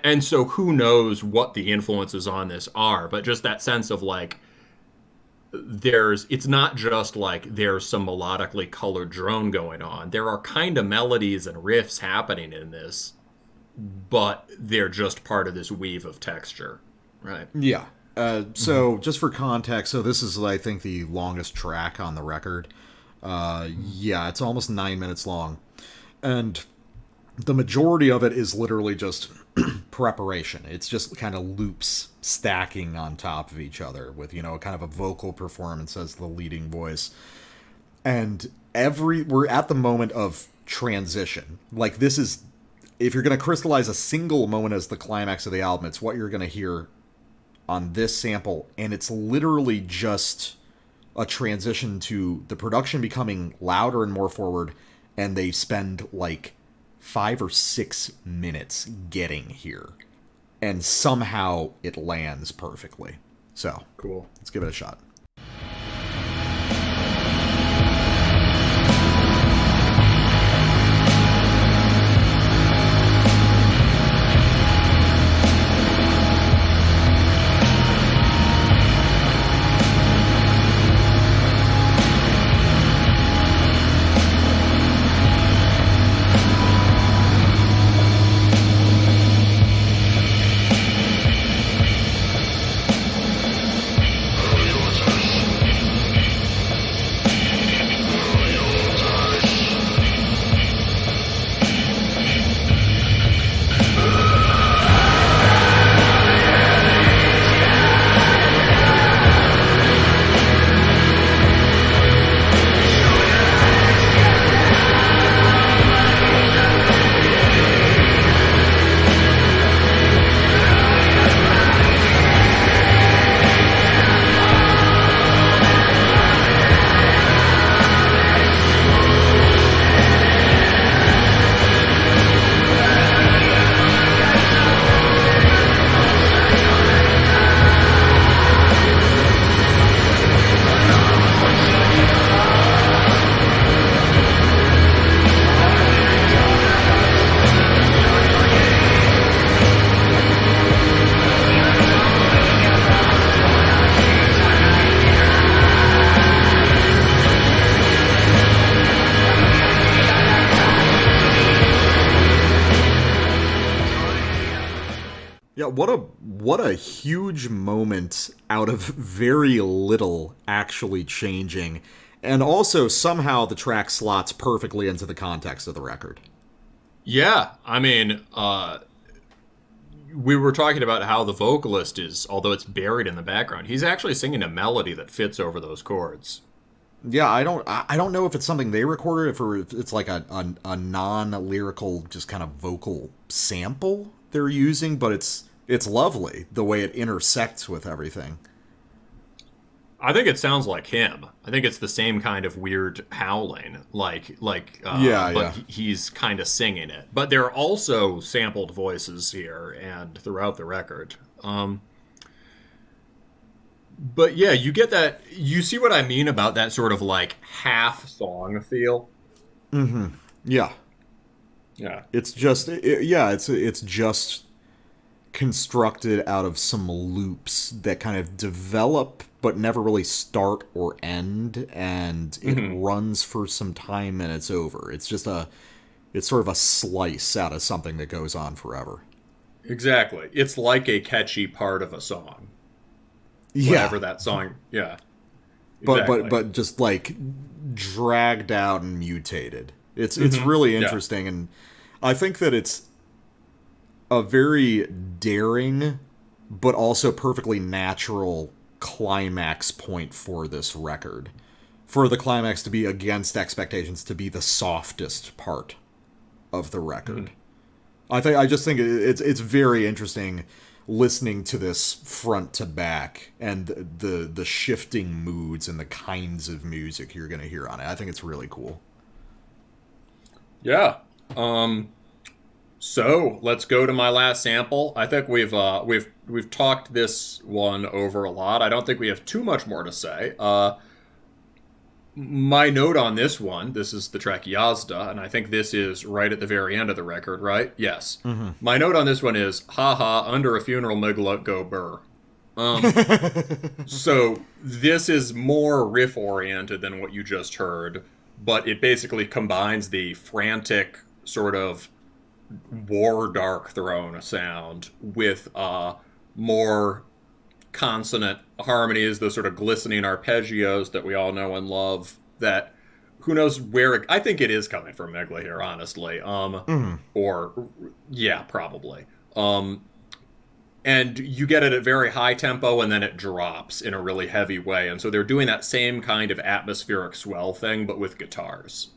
and so who knows what the influences on this are, but just that sense of like, it's not just like there's some melodically colored drone going on. There are kind of melodies and riffs happening in this, but they're just part of this weave of texture, right? Yeah. So just for context, so this is, I think, the longest track on the record. Yeah, it's almost 9 minutes long. And the majority of it is literally just preparation. It's just kind of loops stacking on top of each other with, kind of a vocal performance as the leading voice. And we're at the moment of transition. Like, this is, if you're going to crystallize a single moment as the climax of the album, it's what you're going to hear on this sample. And it's literally just a transition to the production becoming louder and more forward. And they spend like 5 or 6 minutes getting here, and somehow it lands perfectly. So cool. Let's give it a shot. What a huge moment out of very little actually changing. And also, somehow, the track slots perfectly into the context of the record. Yeah, I mean, we were talking about how the vocalist is, although it's buried in the background, he's actually singing a melody that fits over those chords. Yeah, I don't know if it's something they recorded, or if it's like a non-lyrical, just kind of vocal sample they're using, but it's lovely the way it intersects with everything. I think it sounds like him. I think it's the same kind of weird howling, but he's kind of singing it. But there are also sampled voices here and throughout the record. But yeah, you get that. You see what I mean about that sort of like half song feel. Mm-hmm. Yeah. Yeah. It's just it's just constructed out of some loops that kind of develop but never really start or end, and it runs for some time and it's over. It's just it's sort of a slice out of something that goes on forever. Exactly. It's like a catchy part of a song. Yeah. Whatever that song, yeah. Exactly. But just like dragged out and mutated. It's really interesting, and I think that it's a very daring but also perfectly natural climax point for this record. For the climax to be against expectations, to be the softest part of the record. I just think it's very interesting listening to this front to back and the shifting moods and the kinds of music you're going to hear on it. I think it's really cool. Yeah. So let's go to my last sample. I think we've talked this one over a lot. I don't think we have too much more to say. My note on this one, this is the track Yazda, and I think this is right at the very end of the record, right? Yes. Mm-hmm. My note on this one is, haha, under a funeral nigla go burr. So this is more riff-oriented than what you just heard, but it basically combines the frantic sort of war dark throne sound with more consonant harmonies, those sort of glistening arpeggios that we all know and love, that who knows where I think it is coming from Megla here, honestly. Or yeah, probably. And you get it at very high tempo, and then it drops in a really heavy way. And so they're doing that same kind of atmospheric swell thing, but with guitars.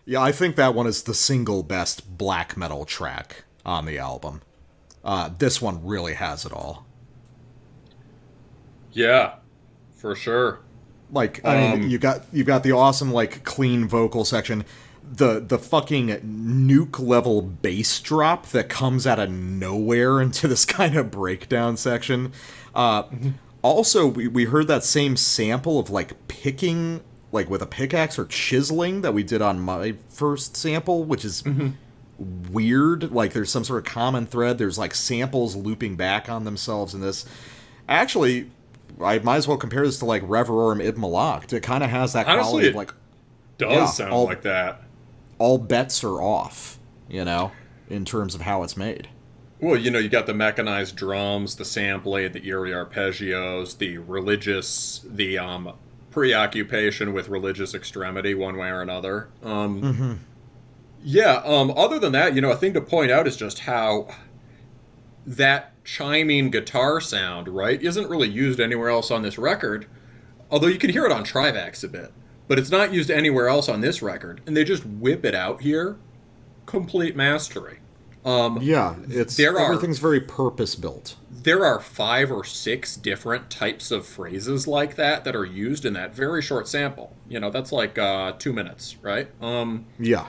Yeah, I think that one is the single best black metal track on the album. This one really has it all. Yeah, for sure. Like, I mean, you've got the awesome, like, clean vocal section. The fucking nuke level bass drop that comes out of nowhere into this kind of breakdown section. Also, we heard that same sample of, like, picking, like, with a pickaxe or chiseling that we did on my first sample, which is weird. Like, there's some sort of common thread. There's, like, samples looping back on themselves in this. Actually, I might as well compare this to, like, Reverorum Ib Malakt. It kind of has that quality of, like... does sound like that. All bets are off, you know, in terms of how it's made. Well, you know, you got the mechanized drums, the sampling, the eerie arpeggios, the religious, the preoccupation with religious extremity one way or another. Yeah, other than that, you know, a thing to point out is just how that chiming guitar sound, right, isn't really used anywhere else on this record, although you can hear it on Trivax a bit. But it's not used anywhere else on this record, and they just whip it out here. Complete mastery. Yeah, everything's very purpose-built. There are 5 or 6 different types of phrases like that are used in that very short sample. You know, that's like 2 minutes, right? Yeah.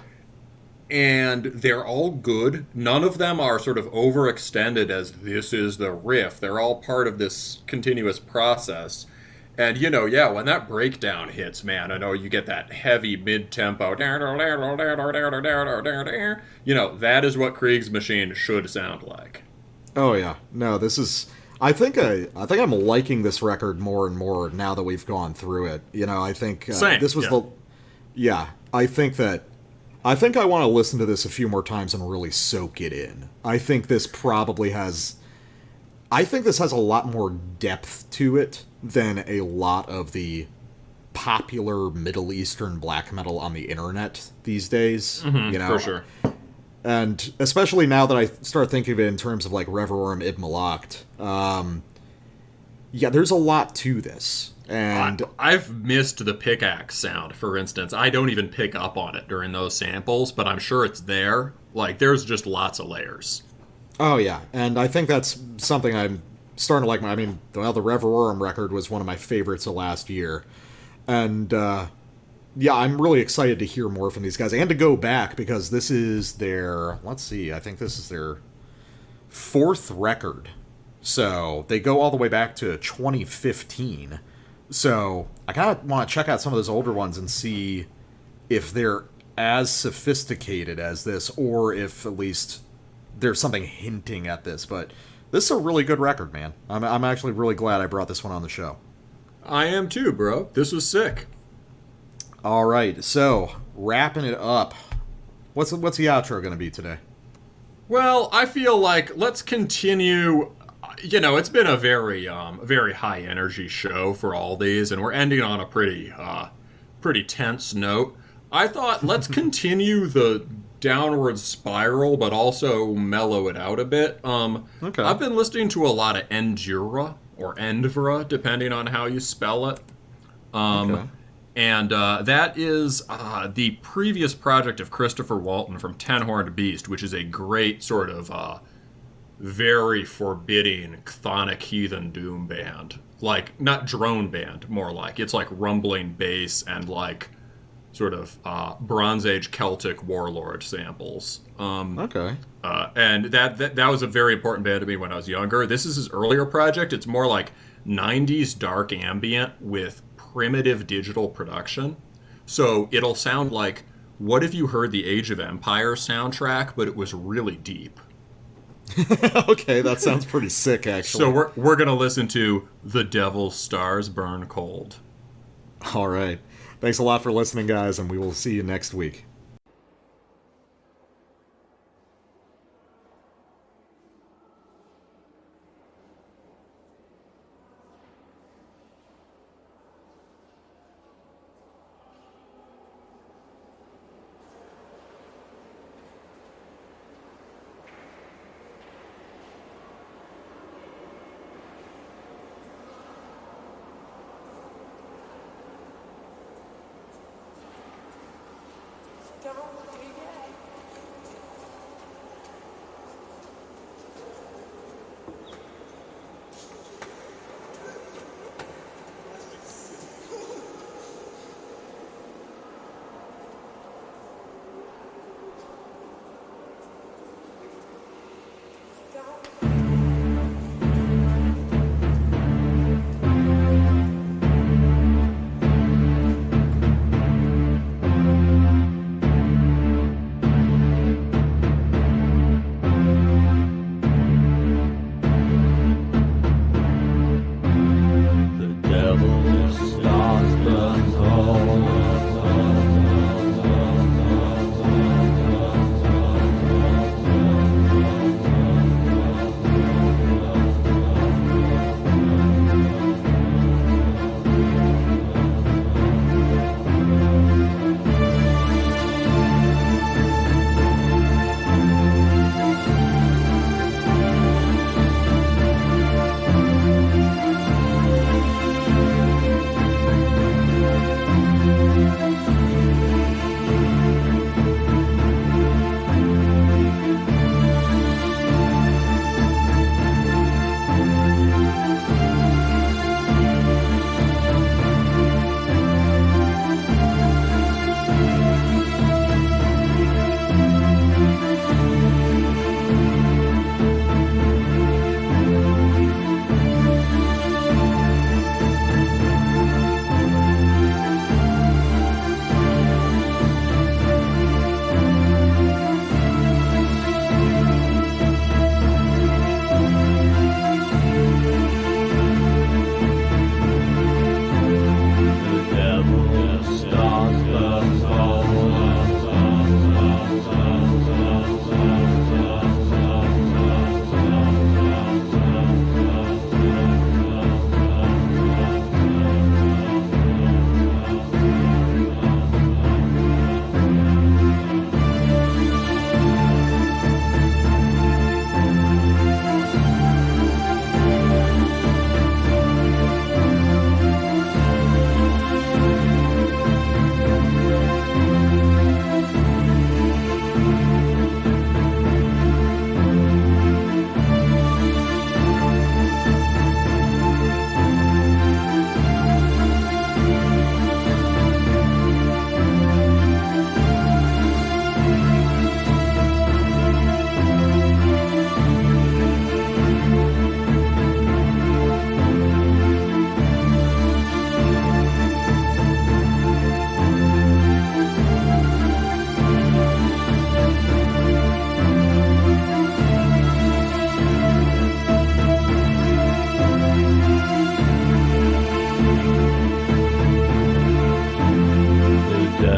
And they're all good. None of them are sort of overextended as this is the riff. They're all part of this continuous process. And, you know, yeah, when that breakdown hits, man, I know you get that heavy mid-tempo. You know, that is what Krieg's machine should sound like. Oh, yeah. No, this is... I think I'm liking this record more and more now that we've gone through it. You know, I think Same, this was yeah. Yeah, I think that I think I want to listen to this a few more times and really soak it in. I think this has a lot more depth to it than a lot of the popular Middle Eastern black metal on the internet these days. You know, for sure. And especially now that I start thinking of it in terms of like Reverum Ib Malacht, yeah, there's a lot to this. And I've missed the pickaxe sound, for instance. I don't even pick up on it during those samples, but I'm sure it's there. Like, there's just lots of layers. Oh, yeah. And I think that's something I'm starting to like. I mean, the Reverum record was one of my favorites of last year. And, yeah, I'm really excited to hear more from these guys. And to go back, because this is their, let's see, I think this is their 4th record. So they go all the way back to 2015. So I kind of want to check out some of those older ones and see if they're as sophisticated as this, or if at least there's something hinting at this. But this is a really good record, man. I'm actually really glad I brought this one on the show. I am too, bro. This was sick. All right, so wrapping it up. What's the outro going to be today? Well, I feel like let's continue. You know, it's been a very high energy show for all these, and we're ending on a pretty tense note. I thought let's continue the downward spiral, but also mellow it out a bit. Okay. I've been listening to a lot of Endura or Endvra, depending on how you spell it. Okay. And that is the previous project of Christopher Walton from Ten Horned Beast, which is a great sort of very forbidding chthonic heathen doom band. Like, not drone band, more like. It's like rumbling bass and like sort of Bronze Age Celtic warlord samples. Okay. And that was a very important band to me when I was younger. This is his earlier project. It's more like 90s dark ambient with primitive digital production. So it'll sound like, what if you heard the Age of Empires soundtrack, but it was really deep? Okay, that sounds pretty sick, actually. So we're going to listen to The Devil's Stars Burn Cold. All right. Thanks a lot for listening, guys, and we will see you next week.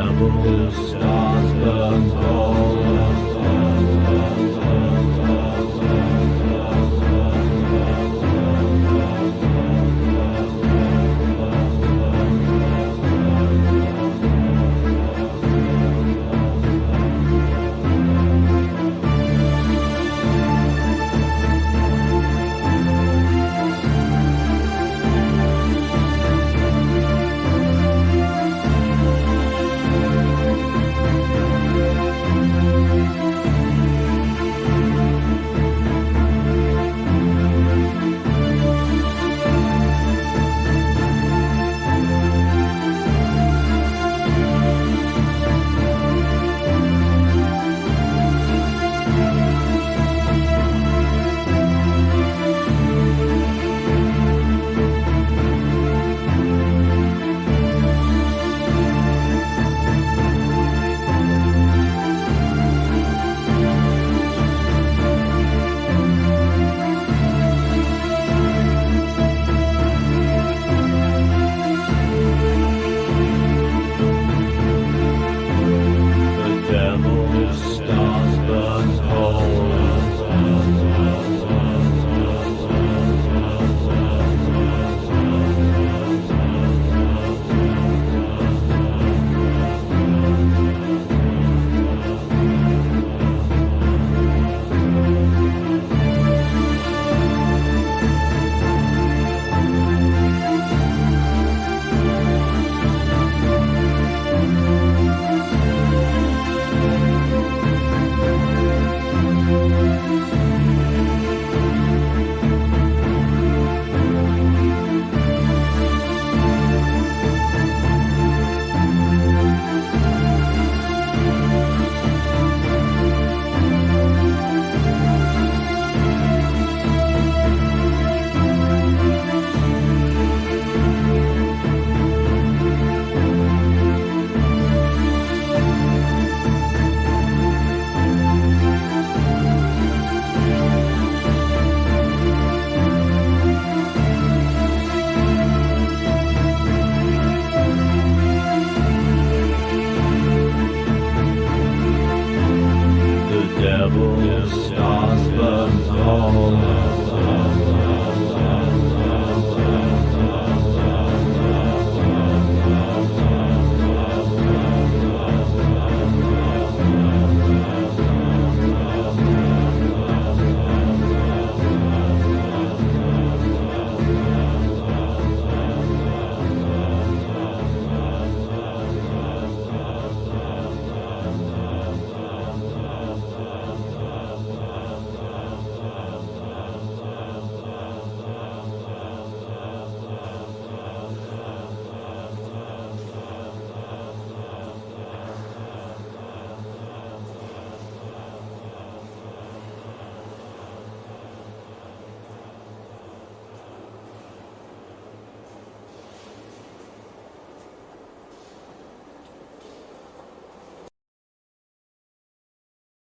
tremble, the stars burn cold.